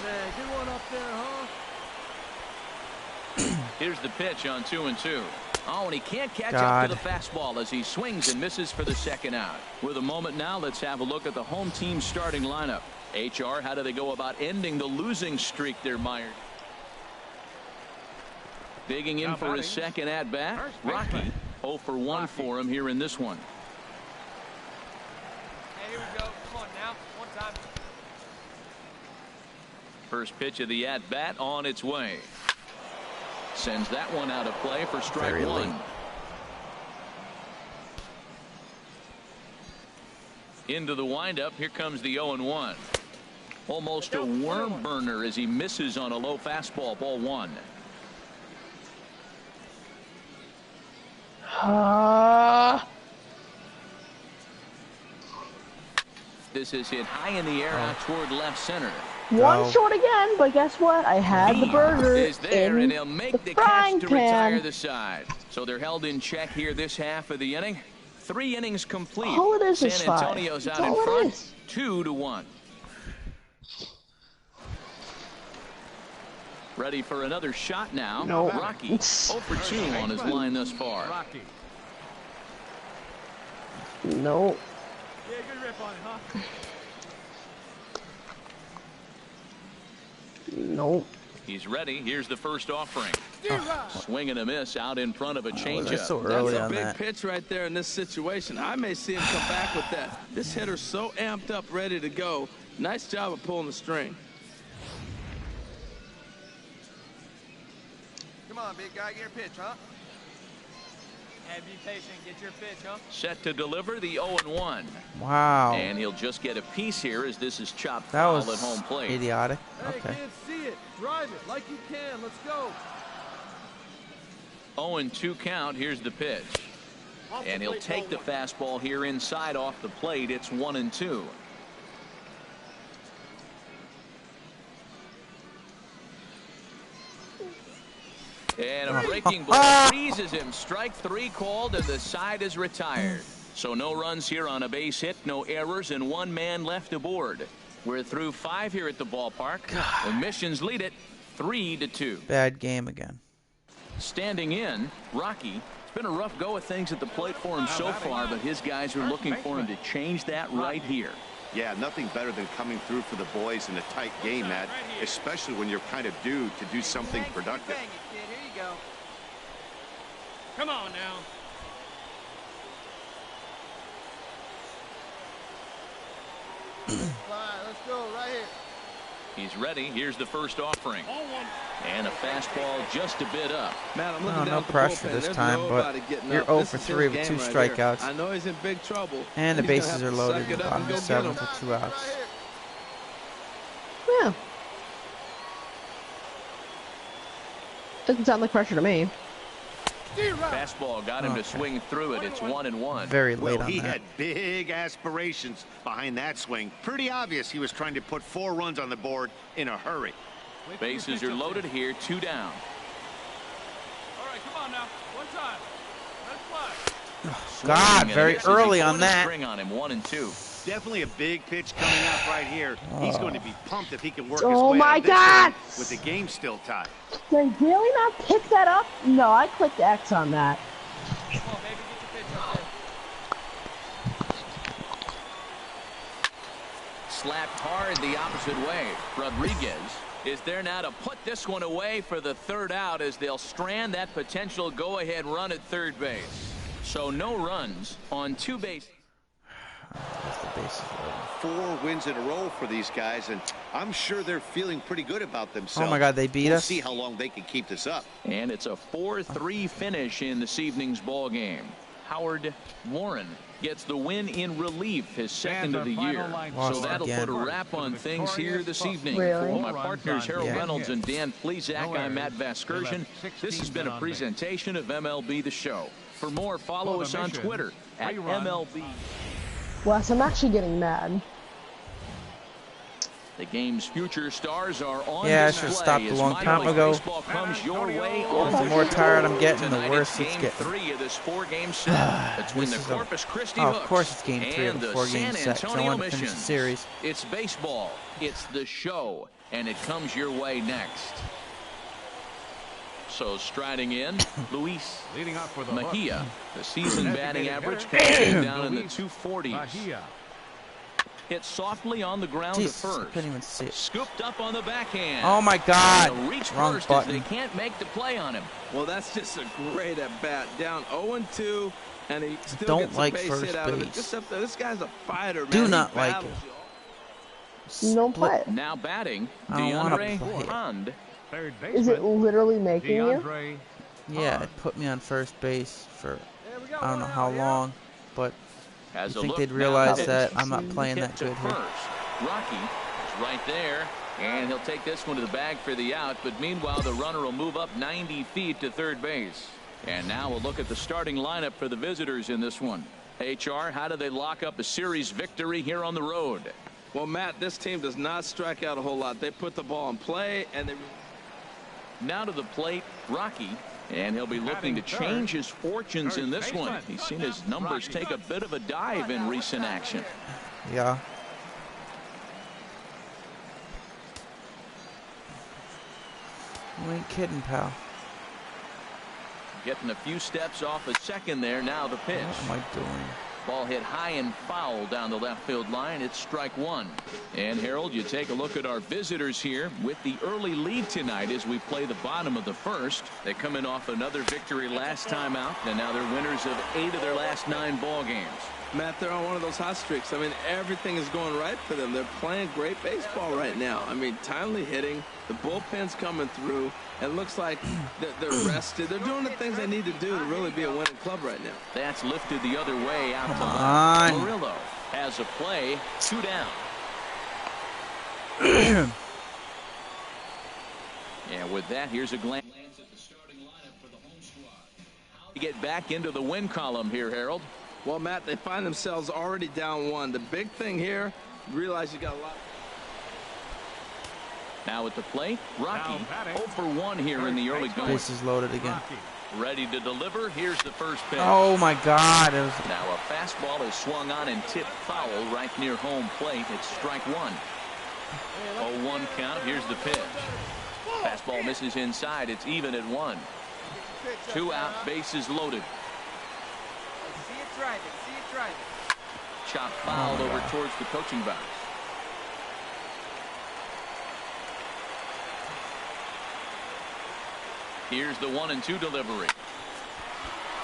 Man, get one up there, huh? Here's the pitch on 2-2. Oh, and he can't catch God. up to the fastball as he swings and misses for the second out. With a moment now, let's have a look at the home team starting lineup. HR, how do they go about ending the losing streak they're mired? Digging in for his second at bat, Rocky. 0 for 1 for him here in this one. Hey, here we go. Come on now. One time. First pitch of the at bat on its way. Sends that one out of play for strike Very 1. late. Into the windup. Here comes the 0-1. Almost a worm burner as he misses on a low fastball. Ball 1. This is hit high in the air out toward left center. One short again, but guess what? I had the burger Is there, in and he'll make the the catch frying to retire pan. the side. So they're held in check here this half of the inning. 3 innings complete. All it is San is 5. Antonio's That's out in all it front. is. 2-1. Ready for another shot now. No. Rocky 0 for 2 on his line thus far. Rocky. No. Yeah, good rip on it, huh? No. He's ready. Here's the first offering. Swing and a miss out in front of a That's changeup. so early That's a on big that. pitch right there in this situation. I may see him come back with that. This hitter's so amped up, ready to go. Nice job of pulling the string. on, big guy, get your pitch, huh? And be patient. Get your pitch, huh? Set to deliver the 0-1. Wow. And he'll just get a piece here as this is chopped That foul was at home plate. idiotic. Hey, Okay. can't see it. Drive it like you can. Let's go. 0-2 count. Here's the pitch. And he'll take the fastball here inside off the plate. It's 1-2. And a breaking ball freezes him. Strike 3 called and the side is retired. So no runs here on a base hit, no errors, and 1 man left aboard. We're through 5 here at the ballpark. The Missions lead it 3-2. Bad game again. Standing in, Rocky. It's been a rough go of things at the plate for him so far, but his guys are looking for him to change that right here. Yeah, nothing better than coming through for the boys in a tight game, Matt, especially when you're kind of due to do something productive. Bang it, kid. Here you go. Come on now. Fly, let's go right here. He's ready. Here's the first offering. And a fastball just a bit up. Man, I'm No, looking down no at the pressure bullpen. this There's time, but nobody getting you're up. 0 This for is 3 his with 2 game right here. strikeouts. I know he's in big trouble. And the he's gonna bases have are to loaded. suck it up Bottom and go of get 7 him. for 2 outs. Yeah. Doesn't sound like pressure to me. Fastball got him to swing through it. It's 1-1. Very late Well, on he that. had big aspirations behind that swing. Pretty obvious he was trying to put 4 runs on the board in a hurry. Bases are loaded here. 2 down. All right, come on now. One time. Let it fly. God, Swinging, very and misses. early He on put a that. string on him. 1-2. Definitely a big pitch coming up right here. He's going to be pumped if he can work his Oh way my out of this God! inning with the game still tied. Did I really not pick that up? No, I clicked X on that. Come on, baby. Get your pitch up there. Slapped hard the opposite way. Rodriguez is there now to put this one away for the 3rd out as they'll strand that potential go-ahead run at third base. So no runs on 2 bases. That's the bases loaded. 4 wins in a row for these guys, and I'm sure they're feeling pretty good about themselves. Oh my God, they beat We'll us. see how long they can keep this up. And it's a 4-3 finish in this evening's ball game. Howard Warren gets the win in relief, his 2nd of the year. So that'll again. put a wrap on things here this evening. Really? For my partners Harold Yeah. Reynolds and Dan Plesac, I'm Matt Vasgersian. This has been a presentation of MLB The Show. For more, follow us on Twitter at MLB. Wes, I'm actually getting mad. The game's future stars are on Yeah, I display should've stopped a as long minor time league ago. baseball comes your way on The more tired I'm getting, the Tonight worse it's it's game getting. 3 of this 4-game set between the This is a- Corpus Christi Oh, Hooks of course it's game 3 of and the the 4-game San set, 'cause I Antonio want to finish the Missions. series. It's baseball. It's the show, and it comes your way next. So striding in, Luis Leading up for the Mejia. Hooks. The season batting Designated average hitter, comes down in the Luis 240s. Mejia. Hit softly on the ground Jesus, to I first. couldn't even see it. Scooped up on the backhand. Oh my God! And a reach Wrong first as they button. can't make the play on him. Well, that's just a great at-bat. Down 0-2, and he still Don't gets like a base first hit out of it. base. Just up there. This guy's a fighter, man. Do He not like battles it. you. Don't play. Now batting, I don't wanna DeAndre play it. Hand. Third Is it baseman, literally making you? DeAndre. Yeah, it put me on first base for There we go. I don't know how long, but Has you a think look they'd now. realize Pitch that I'm not playing hit that to good here. first. Rocky is right there, and he'll take this one to the bag for the out. But meanwhile, the runner will move up 90 feet to third base. And now we'll look at the starting lineup for the visitors in this one. HR, how do they lock up a series victory here on the road? Well, Matt, this team does not strike out a whole lot. They put the ball in play, and they... Now to the plate, Rocky, and he'll be looking to change his fortunes in this one. He's seen his numbers take a bit of a dive in recent action. Yeah. You ain't kidding, pal. Getting a few steps off a second there. Now the pitch. What am I doing? Ball hit high and foul down the left field line. It's strike 1. And Harold, you take a look at our visitors here with the early lead tonight as we play the bottom of the first. They come in off another victory last time out, and now they're winners of 8 of their last 9 ball games. Matt, they're on one of those hot streaks. I mean, everything is going right for them. They're playing great baseball right now. I mean, timely hitting. The bullpen's coming through. It looks like they're rested. They're doing the things they need to do to really be a winning club right now. That's lifted the other way out to on. left. Murillo has a play. 2 down. And with that, here's a glance at the starting lineup for the home squad. How to get back into the win column here, Harold? Well, Matt, they find themselves already down 1. The big thing here, realize you got a lot. Now at the plate, Rocky 0 for 1 here in the early going. Bases loaded again. Ready to deliver. Here's the first pitch. Oh my God! It was... Now a fastball is swung on and tipped foul right near home plate. It's strike 1. 0-1 count. Here's the pitch. Fastball misses inside. It's even at 1. 2 out. Bases loaded. See it driving. See it driving. Chop fouled over towards the coaching box. Here's the 1-2 delivery.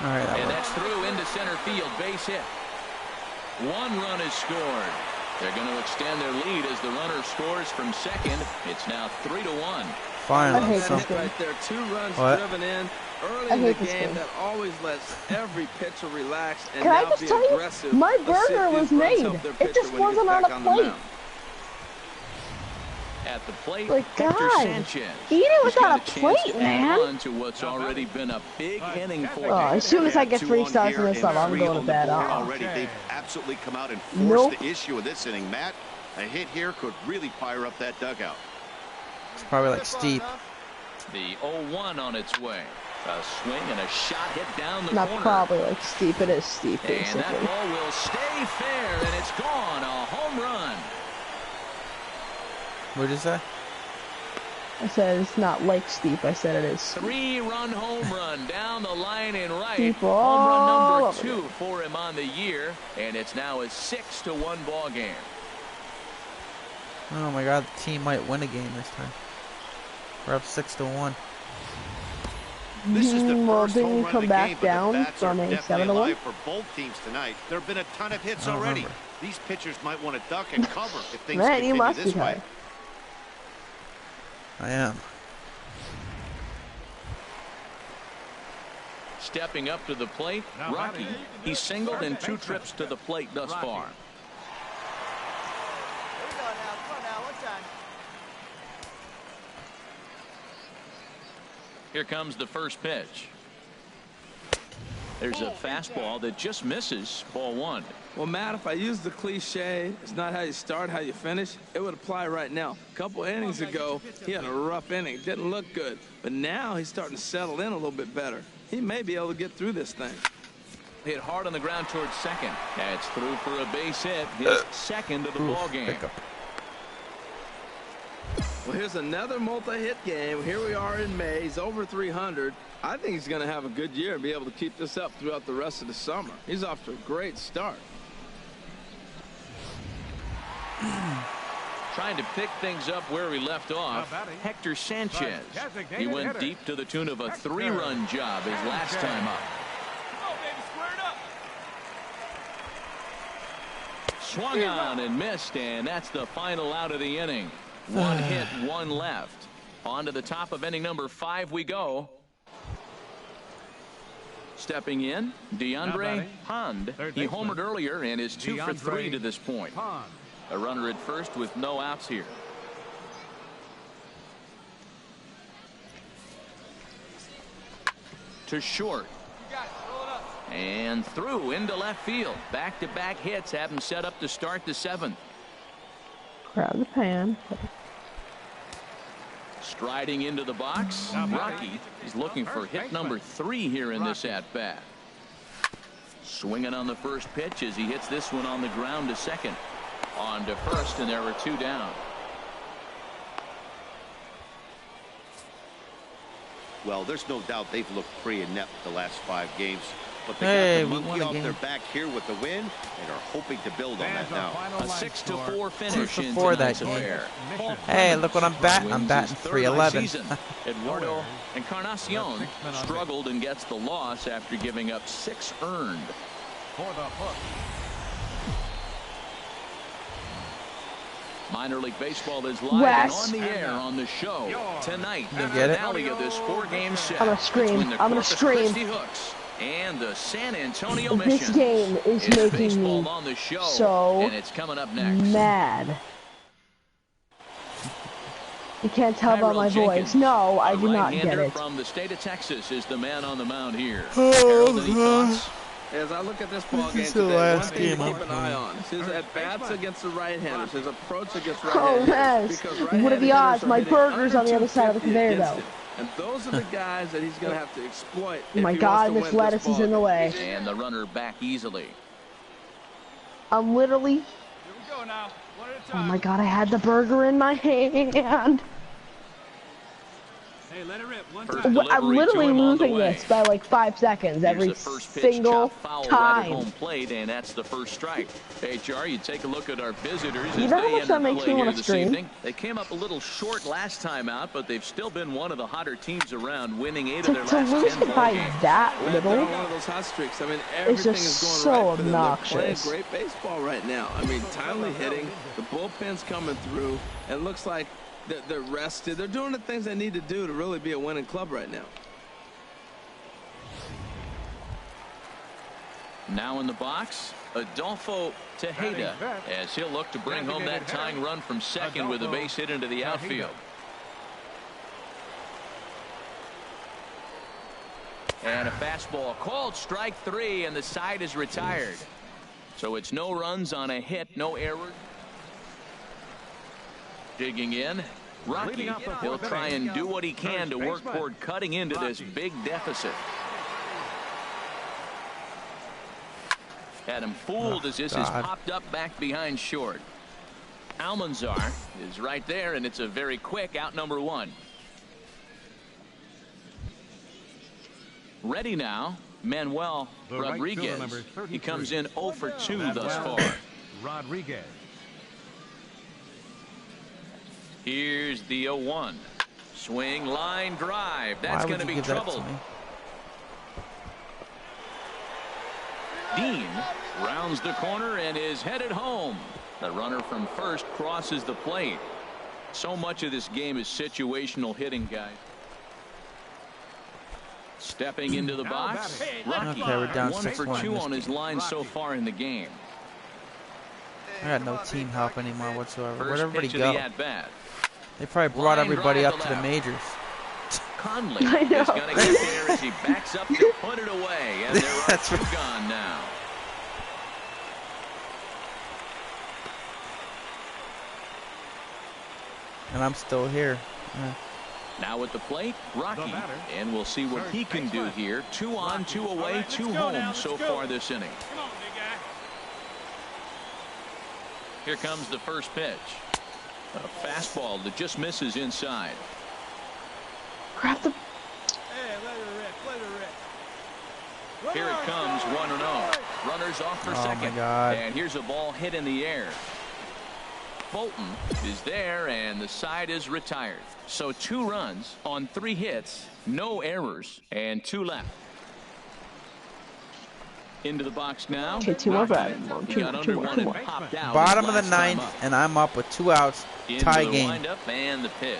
All right, And that's through into center field. Base hit. 1 run is scored. They're going to extend their lead as the runner scores from second. It's now 3-1. Finally, I hate this something. game. Right there, 2 runs What? driven in early I in the hate this game. game. That always lets every pitcher relax and Can I now just be tell you, aggressive. my Let's see if burger these was runs made. help their It pitcher just when he gets wasn't on back a the plate. mound. At the plate, Like, Hector God, Sanchez. eat it He's without got a chance plate, to man. add on to what's already been a big inning for Oh, him. as soon as I get 3 2 stars on in this here stuff, I'm and 3 going to on the bed. board Oh. already. They've absolutely come out and forced Nope. the issue of this inning. Matt, a hit here could really fire up that dugout. It's probably like steep. The 0-1 on its way. A swing and a shot hit down the Not corner. probably like steep. It is steep, And that basically. ball will stay fair, and it's gone. A home run. What did you say? I said it's not like steep. I said it is. 3-run home run down the line and right. Steep Home all run over number 2 for him on the year, and it's now a 6-1 ball game. Oh my God, the team might win a game this time. We're up 6-1. This is the Well, first didn't home you run come of the back game, but the down bats are from a definitely 7-1? alive for both teams tonight. There have been a ton of hits I don't already. remember. These pitchers might want to duck and cover if things Man, you continue must be this way. tired. I am. Stepping up to the plate, Now Rocky. batting. He's singled in 2 trips to the plate thus far. Here we go now. Come on now. One time. Here comes the first pitch. There's a fastball that just misses. Ball 1. Well, Matt, if I use the cliche, it's not how you start, how you finish, it would apply right now. A couple innings ago, he had a rough inning. Didn't look good. But now he's starting to settle in a little bit better. He may be able to get through this thing. Hit hard on the ground towards second. That's through for a base hit. His second of the ball game. Pickup. Well, here's another multi-hit game. Here we are in May. He's over 300. I think he's going to have a good year and be able to keep this up throughout the rest of the summer. He's off to a great start. Trying to pick things up where we left off. Now batting. Hector Sanchez. Designated He went hitter. deep to the tune of a Hector 3-run job his last Sanchez. time up. Oh, baby, square it up. Swung on and missed, and that's the final out of the inning. 1 hit, 1 left. On to the top of inning number 5 we go. Stepping in, DeAndre batting. Pond. Third He baseman. homered earlier and is 2 for 3 DeAndre to this point. Pond. A runner at first with no outs here. To short. You got it. Roll it up. And through into left field. Back-to-back hits have him set up to start the 7th. Grab the pan. Striding into the box, Rocky is looking for hit number 3 here in this at-bat. Swinging on the first pitch as he hits this one on the ground to second. On to first, and there were 2 down. Well, there's no doubt they've looked pretty inept the last 5 games. But they Hey, got we the won monkey a off game. their back here with the win and are hoping to build on that Fans are now. final A line 6-4 score. finish in 6-4 that tonight's game. affair. Mission. Hey, look what I'm batting. I'm Wins batting his 3rd of the 311. season. Eduardo Encarnacion 6 men on struggled and gets the loss after giving up 6 earned. For the hook. Minor League Baseball is live Wes. and on the air on the show tonight. The get it? finale of this 4-game set. I'm gonna scream. Between the I'm gonna Corpus scream. Christi Hooks and the San Antonio This Missions. game is It's making baseball me on the show, so and it's coming up next. mad. You can't tell by Tyrell my Jenkins, voice. No, I a do not get right-hander it. from the state of Texas is the man on the mound here. Harold, any thoughts? As I look at this ball game is the today, one last thing to game keep I'm an eye on is his at-bats against the right-handers, his approach against Oh, right-handers. Wes. What are the odds? My burger's on the other side of the conveyor belt. And those are the guys that he's going to have to exploit. Oh my God, this lettuce is in the way. And the runner back easily. I'm literally... Here we go now. One at a Oh time. my God, I had the burger in my hand. Hey, let it rip. One First time. delivery I'm to literally him on the losing way. this by like 5 seconds Here's every the first pitch, single chopped foul right at time. home plate, and that's the first strike. HR, you take a look at our visitors You as know how they much that enter makes play me here wanna this stream? evening. They came up a little short last time out, but they've still been one of the hotter teams around, winning 8 of their To last lose 10 ball by games. that They're little, on one of those hot streaks. I mean, everything is just going so right for them. They're playing obnoxious. great baseball right now. I mean, timely hitting, the bullpen's coming through, and it looks like they're rested. They're doing the things they need to do to really be a winning club right now. Now in the box, Adolfo Tejeda, as he'll look to bring home that tying run from second with a base hit into the outfield. And a fastball called strike 3, and the side is retired. So it's no runs on a hit, no error. Digging in, Rocky. He'll try and do what he can to work toward cutting into this big deficit. Had him fooled as this is popped up back behind short. Almanzar is right there, and it's a very quick out number 1. Ready now, Manuel Rodriguez. He comes in 0 for 2 thus far. Rodriguez. Here's the 0-1. Swing, line, drive. That's going to be trouble. Dean rounds the corner and is headed home. The runner from first crosses the plate. So much of this game is situational hitting, guys. Stepping into the box, Rocky. Okay, we're down 1 for 6-1 2 this on his game. line so far in the game. I got no team help anymore whatsoever. Where'd First everybody pitch of go? the at-bat. They probably brought Line everybody drive up to to the left. majors. Conley I know. is going to get there as he backs up to put it away, and there are That's 2 right. gone now. And I'm still here. Now at the plate, Rocky, The batter, and we'll see what he can do here. 2 on, 2 away, 2 home so far this inning. Come on, big guy. Here comes the first pitch. A fastball that just misses inside. Grab the... Hey, let it rip. Let it rip. Here it comes, 1-0. Runners off for Oh, second. my God. And here's a ball hit in the air. Bolton is there, and the side is retired. So 2 runs on 3 hits, no errors, and 2 left. Into the box now. Okay, 2 more Rocky. back. He Two got more, under 2 more, one 2 and more. popped out. Bottom his of the last time 9th, up. and I'm up with 2 outs. Into Tie the game. windup and the pitch.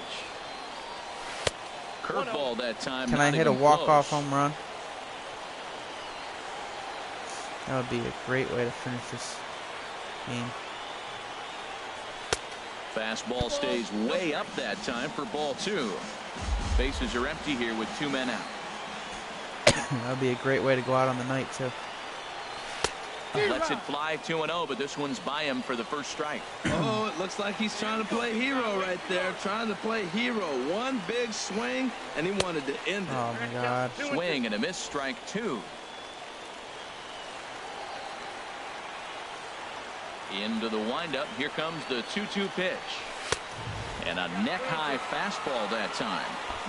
Curveball that time. Can I not hit a even walk-off close. home run? That would be a great way to finish this game. Fastball stays way up that time for ball 2. Bases are empty here with 2 men out. That would be a great way to go out on the night, too. Lets it fly 2-0, but this one's by him for the first strike. Oh, it looks like he's trying to play hero right there. Trying to play hero. One big swing, and he wanted to end it. Oh, my God. Swing and a miss, strike 2. Into the windup. Here comes the 2-2 pitch. And a neck-high fastball that time.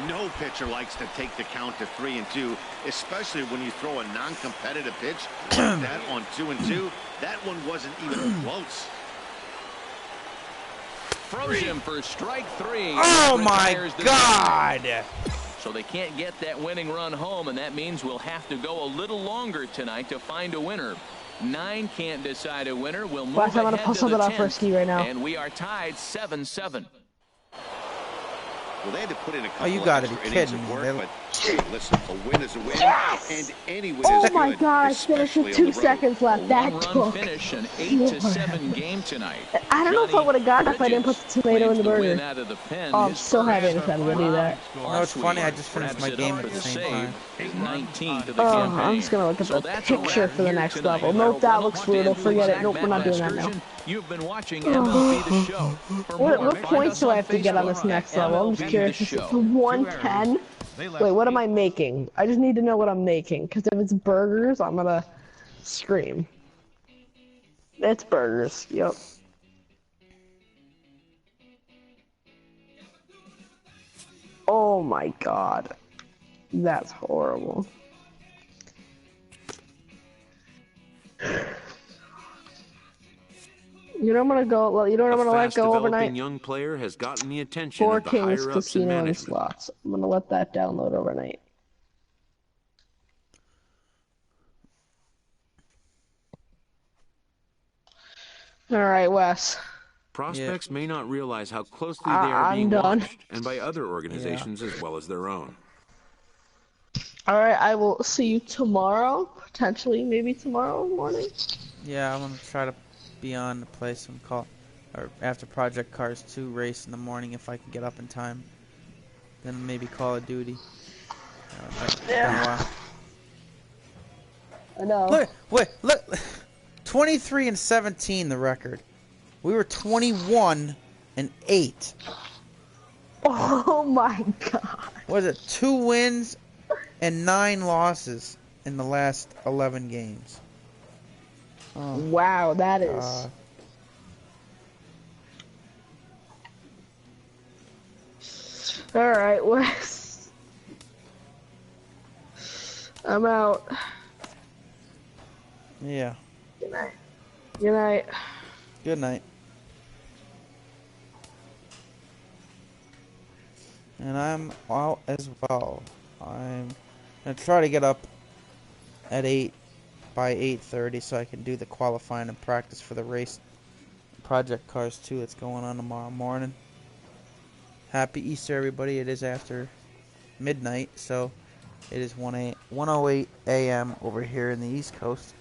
No pitcher likes to take the count to 3-2, especially when you throw a non-competitive pitch like that on 2-2. That one wasn't even close. Froze him for strike 3. Oh, my Retires the God! game. So they can't get that winning run home, and that means we'll have to go a little longer tonight to find a winner. 9 can't decide a winner. We'll move Wes, I'm gonna ahead pull to something the off 10th, risky right now. and we are tied 7-7. Well, they had to put in a couple you gotta of be extra innings kidding of me. work, but hey, listen, a win is a win, Yes! and any win Oh is my good, God, I finished especially with on 2 the road. seconds A left. That one-run took finish, an 8-7 game tonight. I don't know if I Johnny would have gotten it if I didn't put Bridges the tomato in claims the win burger. out of the pen. Oh, I'm His so happy I first. decided to do that. No, it's funny. I Arswede just finished wraps my it game up at the with a same save, time. his 19th of the Oh, campaign. I'm just gonna look at So the that's a picture wrap for the here next tonight. level. Nope, that looks brutal. Forget it. Nope, we're not doing that now. You've been watching MLB The Show. For What more, find points us do I on have to get on this Facebook next at level? I'm just MLB curious. The It's Show. 110. Wait, what am I making? I just need to know what I'm making. Because if it's burgers, I'm gonna scream. It's burgers. Yep. Oh my God. That's horrible. You know I'm gonna go. You know what I'm gonna let go overnight? Young player has gotten the attention Four of the Kings higher ups in Casino and management. Slots. I'm gonna let that download overnight. All right, Wes. Prospects may not realize how closely they are being done. watched, and by other organizations as well as their own. All right, I will see you tomorrow. Potentially, maybe tomorrow morning. Yeah, I'm gonna try to be on to play some or after Project Cars 2 race in the morning if I can get up in time. Then maybe Call of Duty. It's been a while. I know. Look, 23-17 the record. We were 21-8. Oh my God. Was it 2 wins and 9 losses in the last 11 games? Oh, wow, that is. All right, Wes. I'm out. Yeah. Good night. Good night. Good night. And I'm out as well. I'm gonna try to get up at 8 by 8:30 so I can do the qualifying and practice for the race Project Cars 2 that's going on tomorrow morning. Happy Easter, everybody. It is after midnight, so it is 1:08 a.m. over here in the East Coast.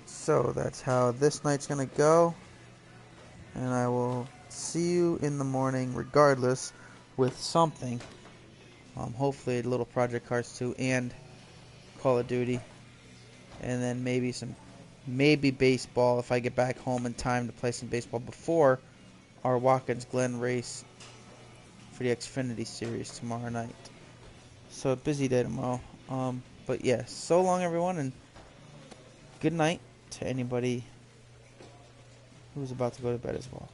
So that's how this night's gonna go, and I will see you in the morning regardless with something. Hopefully a little Project Cars 2 and Call of Duty, and then maybe baseball if I get back home in time to play some baseball before our Watkins Glen race for the Xfinity Series tomorrow night. So a busy day tomorrow. But yeah, so long everyone, and good night to anybody who's about to go to bed as well.